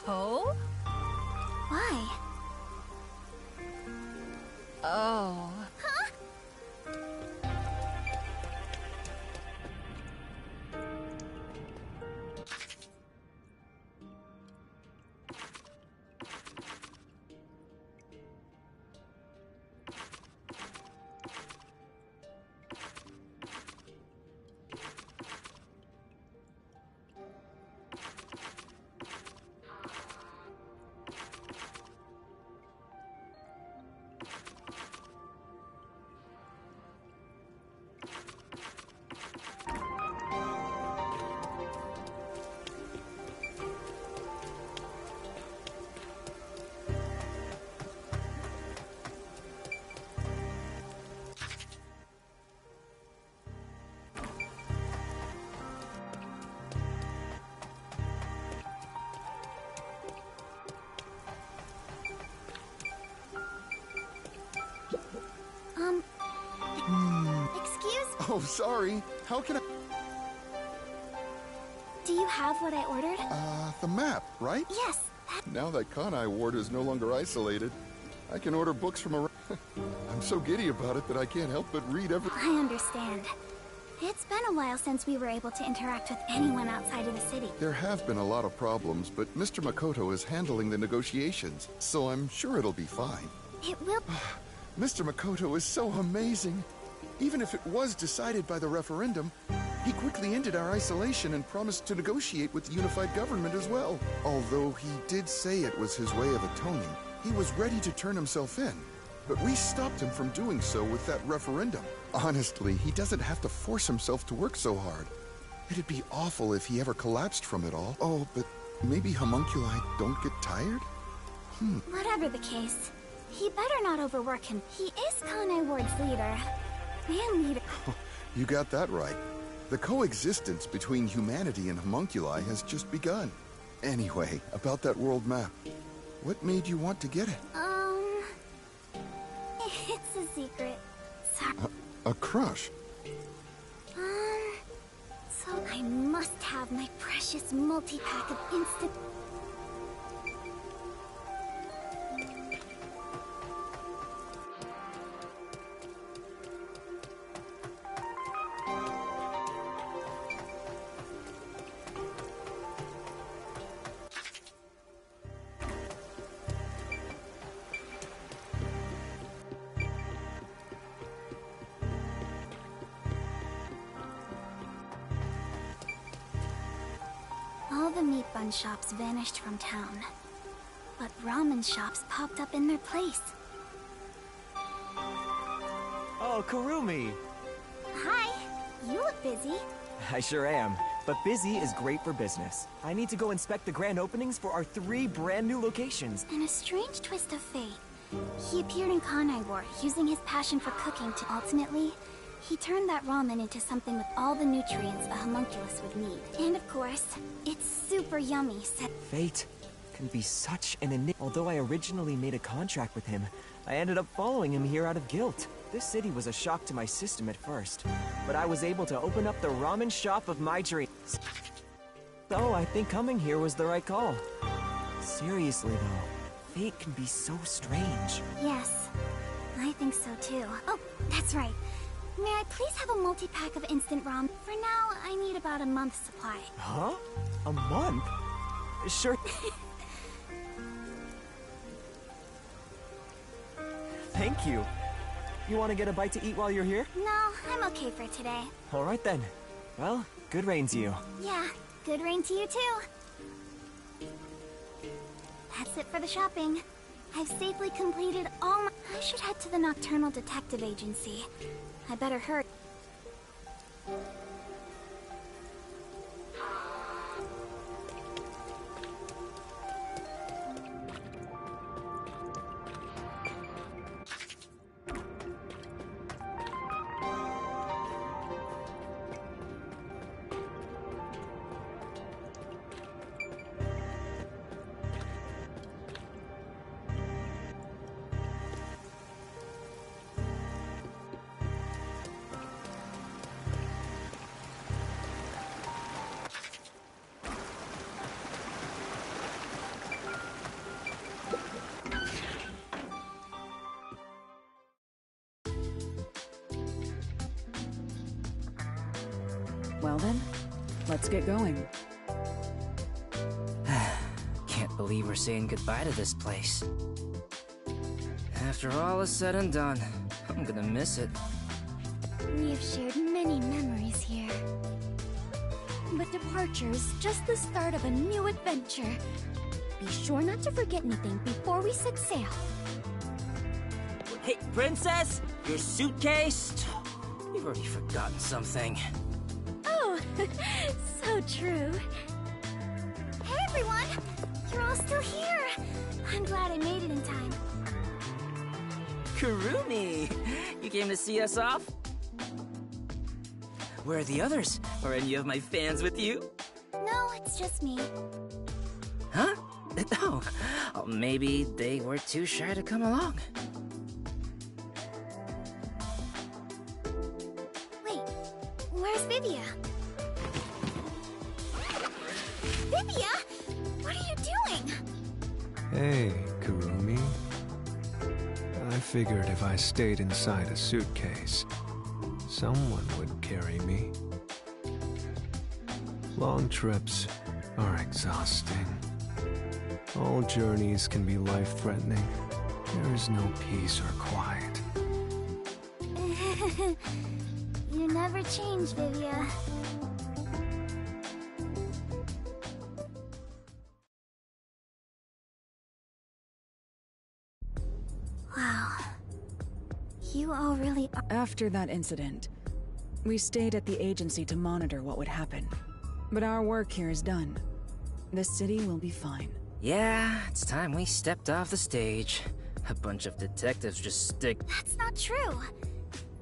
Oh? Why? Oh. Huh? Excuse? Oh, sorry. How can I... Do you have what I ordered? The map, right? Yes, Now that Kanai Ward is no longer isolated, I can order books from around... I'm so giddy about it that I can't help but read every... I understand. It's been a while since we were able to interact with anyone outside of the city. There have been a lot of problems, but Mr. Makoto is handling the negotiations, so I'm sure it'll be fine. It will... Mr. Makoto is so amazing. Even if it was decided by the referendum, he quickly ended our isolation and promised to negotiate with the unified government as well. Although he did say it was his way of atoning, he was ready to turn himself in. But we stopped him from doing so with that referendum. Honestly, he doesn't have to force himself to work so hard. It'd be awful if he ever collapsed from it all. Oh, but maybe homunculi don't get tired? Whatever the case, he better not overwork him. He is Kanai Ward's leader. Man leader. You got that right. The coexistence between humanity and homunculi has just begun. Anyway, about that world map. What made you want to get it? It's a secret. Sorry. A crush? So I must have my precious multi-pack of instant... All the meat bun shops vanished from town, but ramen shops popped up in their place. Oh, Kurumi! Hi, you look busy. I sure am, but busy is great for business. I need to go inspect the grand openings for our 3 brand new locations. In a strange twist of fate, he appeared in Kanai War, using his passion for cooking to ultimately... He turned that ramen into something with all the nutrients a homunculus would need. And of course, it's super yummy, said... Fate can be such an enigma. Although I originally made a contract with him, I ended up following him here out of guilt. This city was a shock to my system at first, but I was able to open up the ramen shop of my dreams. So I think coming here was the right call. Seriously though, fate can be so strange. Yes, I think so too. Oh, that's right. May I please have a multi-pack of instant ramen? For now, I need about a month's supply. Huh? A month? Sure. Thank you. You want to get a bite to eat while you're here? No, I'm okay for today. All right then. Well, good rain to you. Yeah, good rain to you too. That's it for the shopping. I've safely completed all my... I should head to the Nocturnal Detective Agency. I better hurry. Well then, let's get going. Can't believe we're saying goodbye to this place. After all is said and done, I'm gonna miss it. We have shared many memories here. But departure's just the start of a new adventure. Be sure not to forget anything before we set sail. Hey, Princess! Your suitcase? You've already forgotten something. Oh, so true. Hey everyone! You're all still here! I'm glad I made it in time. Kurumi! You came to see us off? Where are the others? Are any of my fans with you? No, it's just me. Huh? Oh, maybe they were too shy to come along. Wait, where's Vivia? Vivia? What are you doing? Hey, Kurumi. I figured if I stayed inside a suitcase, someone would carry me. Long trips are exhausting. All journeys can be life-threatening. There is no peace or quiet. You never change, Vivia. Wow. You all really are... After that incident, we stayed at the agency to monitor what would happen. But our work here is done. The city will be fine. Yeah, it's time we stepped off the stage. A bunch of detectives just stick... That's not true.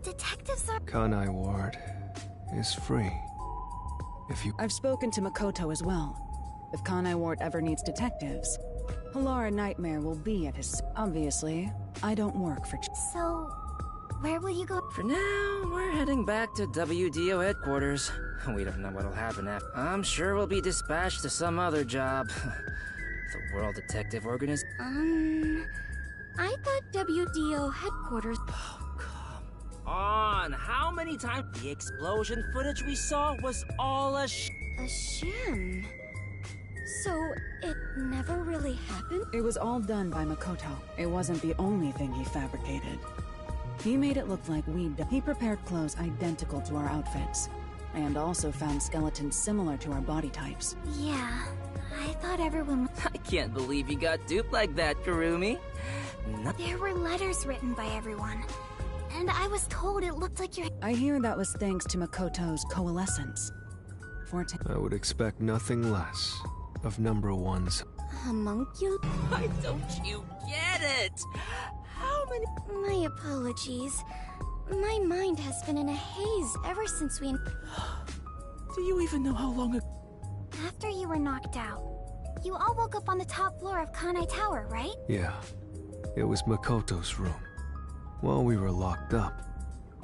detectives are... Kanai Ward is free. If you... I've spoken to Makoto as well. If Kanai Ward ever needs detectives, Halara Nightmare will be at his... Obviously, I don't work for... So, where will you go? For now, we're heading back to WDO headquarters. We don't know what'll happen after. I'm sure we'll be dispatched to some other job. The World Detective Organization. I thought WDO headquarters... On! How many times? The explosion footage we saw was all a sham. So, it never really happened? It was all done by Makoto. It wasn't the only thing he fabricated. He made it look like we'd done. He prepared clothes identical to our outfits, and also found skeletons similar to our body types. Yeah, I thought everyone... I can't believe you got duped like that, Kurumi. There were letters written by everyone, and I was told it looked like your... I hear that was thanks to Makoto's coalescence. I would expect nothing less of number one's... Homuncule? Why don't you get it? How many... My apologies. My mind has been in a haze ever since we... Do you even know how long ago... After you were knocked out, you all woke up on the top floor of Kanai Tower, right? Yeah. It was Makoto's room. While we were locked up,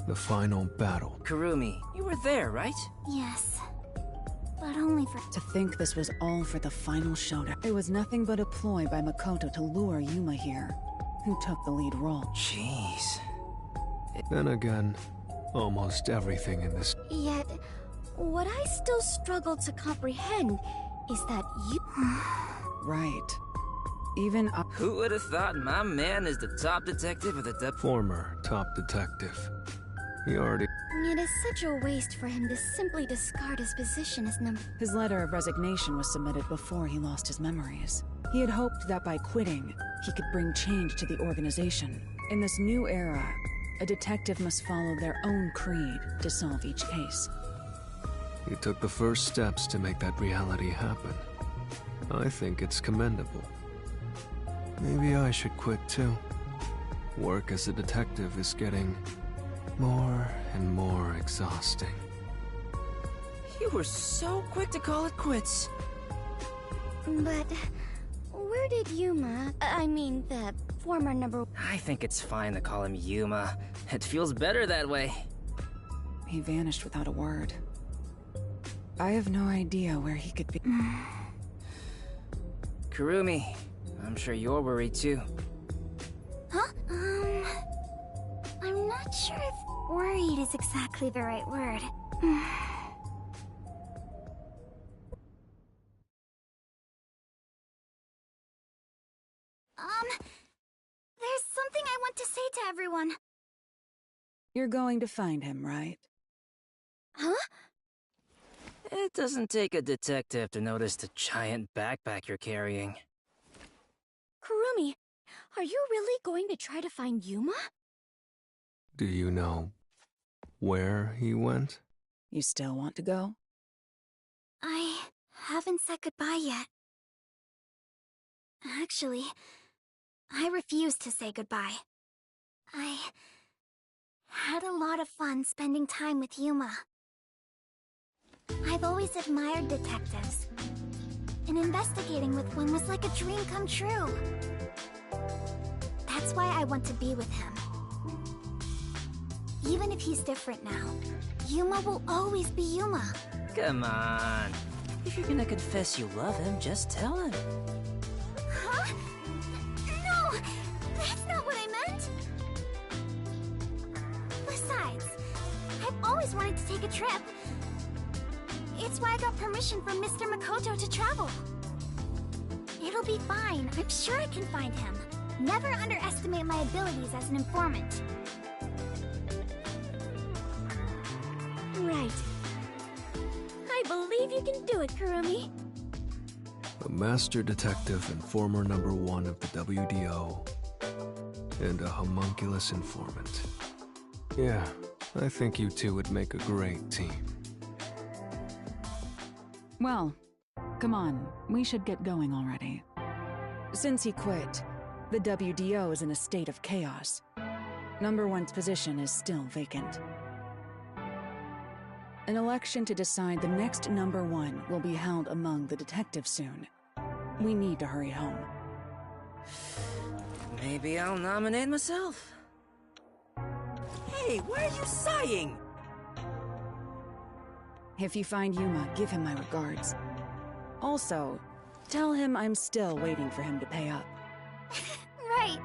the final battle. Kurumi, you were there, right? Yes. But only for... To think this was all for the final showdown. It was nothing but a ploy by Makoto to lure Yuma here, who took the lead role. Jeez. Then again, almost everything in this... Yet, what I still struggle to comprehend is that you... Right. Even Who would have thought my man is the top detective of the Former top detective. He already... It is such a waste for him to simply discard his position as number... His letter of resignation was submitted before he lost his memories. He had hoped that by quitting, he could bring change to the organization. In this new era, a detective must follow their own creed to solve each case. He took the first steps to make that reality happen. I think it's commendable. Maybe I should quit too. Work as a detective is getting more and more exhausting. You were so quick to call it quits. But where did Yuma, I mean the former number... I think it's fine to call him Yuma. It feels better that way. He vanished without a word. I have no idea where he could be. Kurumi, I'm sure you're worried too. Huh? I'm not sure if worried is exactly the right word. There's something I want to say to everyone. You're going to find him, right? Huh? It doesn't take a detective to notice the giant backpack you're carrying. Kurumi, are you really going to try to find Yuma? Do you know where he went? You still want to go? I haven't said goodbye yet. Actually, I refuse to say goodbye. I had a lot of fun spending time with Yuma. I've always admired detectives, and investigating with one was like a dream come true. That's why I want to be with him. Even if he's different now, Yuma will always be Yuma. Come on. If you're gonna confess you love him, just tell him. Huh? No! That's not what I meant! Besides, I've always wanted to take a trip. It's why I got permission from Mr. Makoto to travel. It'll be fine. I'm sure I can find him. Never underestimate my abilities as an informant. Right. I believe you can do it, Kurumi. A master detective and former number one of the WDO, and a homunculus informant. Yeah, I think you two would make a great team. Well, come on, we should get going already. Since he quit, the WDO is in a state of chaos. Number 1's position is still vacant. An election to decide the next number 1 will be held among the detectives soon. We need to hurry home. Maybe I'll nominate myself. Hey, why are you sighing? If you find Yuma, give him my regards. Also, tell him I'm still waiting for him to pay up. Right.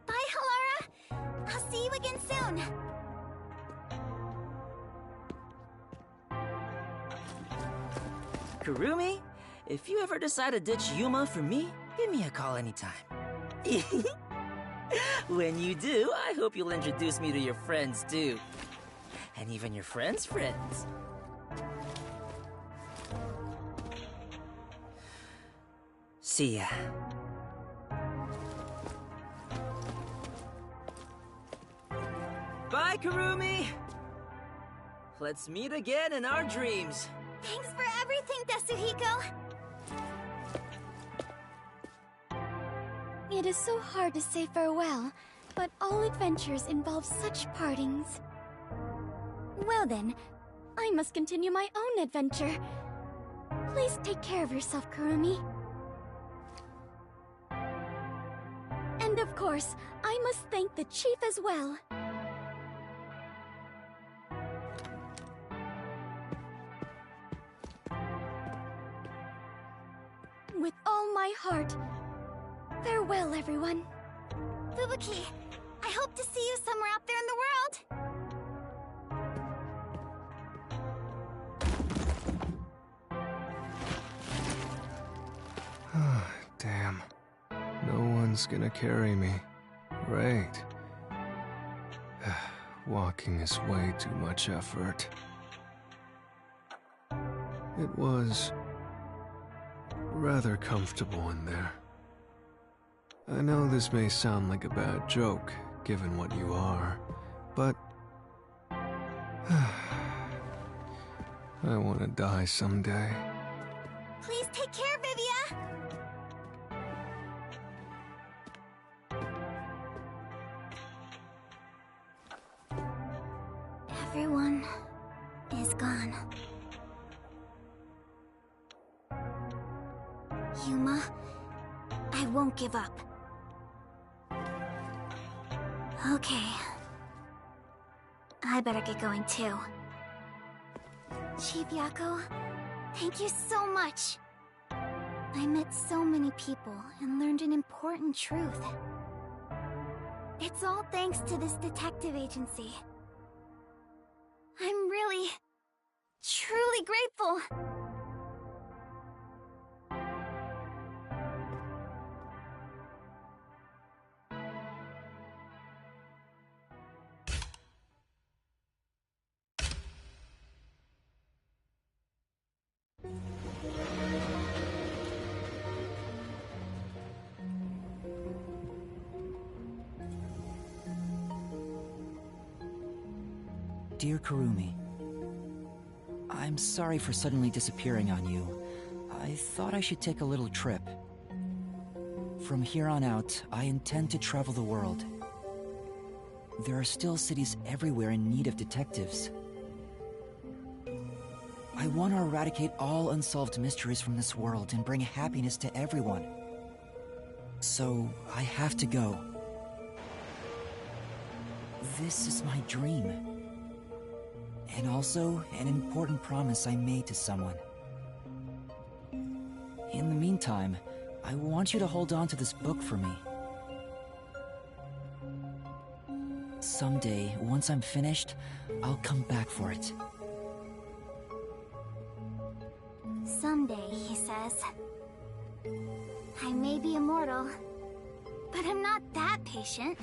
Bye, Halara! I'll see you again soon! Kurumi, if you ever decide to ditch Yuma for me, give me a call anytime. When you do, I hope you'll introduce me to your friends too. And even your friends' friends. See ya. Bye, Kurumi! Let's meet again in our dreams. Thanks for everything, Tetsuhiko! It is so hard to say farewell, but all adventures involve such partings. Well then, I must continue my own adventure. Please take care of yourself, Kurumi. And of course, I must thank the Chief as well. With all my heart, farewell, everyone. Fubuki, I hope to see you somewhere out there in the world! Damn. No one's gonna carry me. Great. Walking is way too much effort. It was rather comfortable in there. I know this may sound like a bad joke, given what you are, but I want to die someday. Please take care, Vivia! Everyone is gone. Yuma, I won't give up. Okay. I better get going too. Chief Yako, thank you so much. I met so many people and learned an important truth. It's all thanks to this detective agency. I'm really, truly grateful. Dear Kurumi, I'm sorry for suddenly disappearing on you. I thought I should take a little trip. From here on out, I intend to travel the world. There are still cities everywhere in need of detectives. I want to eradicate all unsolved mysteries from this world and bring happiness to everyone. So, I have to go. This is my dream. And also, an important promise I made to someone. In the meantime, I want you to hold on to this book for me. Someday, once I'm finished, I'll come back for it. Someday, he says. I may be immortal, but I'm not that patient.